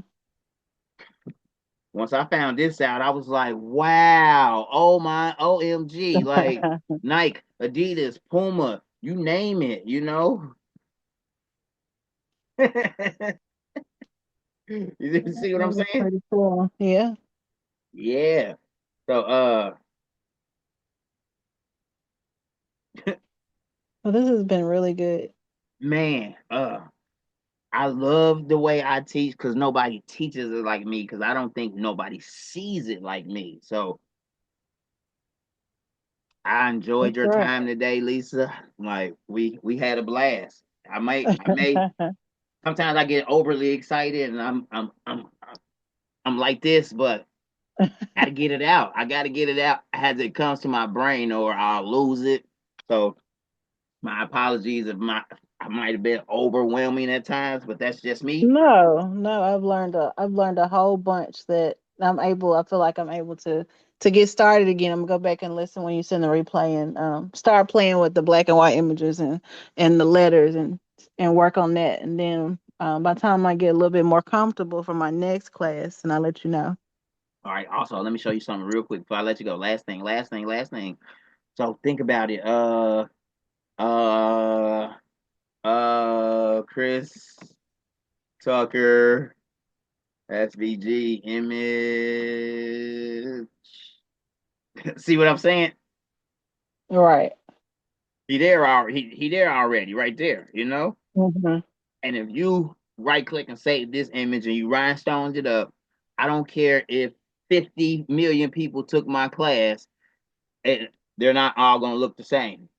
Once I found this out, I was like, wow, oh my OMG, like Nike, Adidas, Puma, you name it. You see what I'm That was saying? pretty cool. Yeah. Yeah. So Well, this has been really good. Man, I love the way I teach because nobody teaches it like me because I don't think nobody sees it like me. So I enjoyed That's your right. time today, Lisa. Like we had a blast. I may sometimes I get overly excited and I'm like this, but I gotta get it out. I gotta get it out as it comes to my brain or I'll lose it. So my apologies if I might have been overwhelming at times, but that's just me. No, no, I've learned a whole bunch that I feel like I'm able to get started again. I'm gonna go back and listen when you send the replay and start playing with the black and white images and the letters and work on that. And then by the time I get a little bit more comfortable for my next class, and I'll let you know. All right. Also, let me show you something real quick before I let you go. Last thing. So think about it. Uh, Chris Tucker, SVG image. See what I'm saying? Right. He there already, right there. Hmm. And if you right click and save this image and you rhinestones it up, I don't care if 50 million people took my class, they're not all gonna look the same.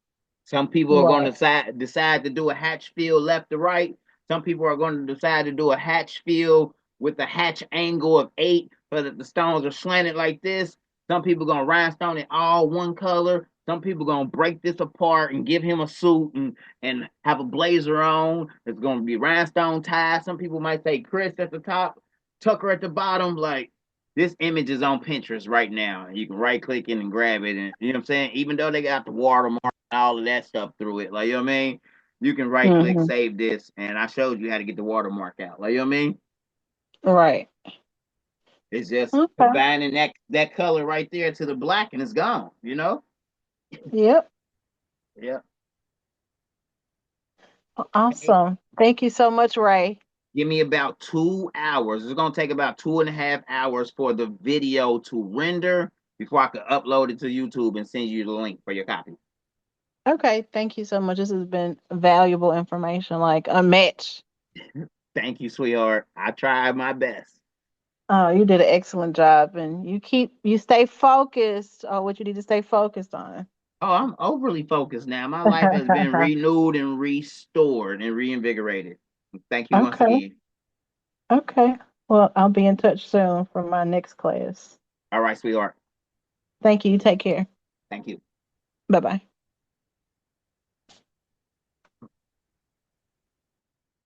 Some people are going to Right. decide to do a hatch fill left to right. Some people are going to decide to do a hatch fill with a hatch angle of 8 so that the stones are slanted like this. Some people are going to rhinestone it all one color. Some people are going to break this apart and give him a suit and have a blazer on. It's going to be rhinestone tie. Some people might say Chris at the top, Tucker at the bottom. Like, this image is on Pinterest right now. You can right click it and grab it. And you know what I'm saying? Even though they got the watermark all of that stuff through it. Like, you know what I mean? You can right click, Hmm. save this, and I showed you how to get the watermark out. Like, you know what I mean? Right. It's just Okay. combining that color right there to the black and it's gone. Yep. Yeah. Hey, Awesome. Thank you so much, Ray. give me about 2 hours. It's gonna take about 2.5 hours for the video to render before I can upload it to YouTube and send you the link for your copy. Okay, thank you so much. This has been valuable information, like unmatched. Thank you, sweetheart. I tried my best. Oh, you did an excellent job, and you stay focused on what you need to stay focused on. Oh, I'm overly focused now. My life has been renewed and restored and reinvigorated. Thank you once Okay, again. okay. Well, I'll be in touch soon for my next class. All right, sweetheart. Thank you. Take care. Thank you. Bye bye.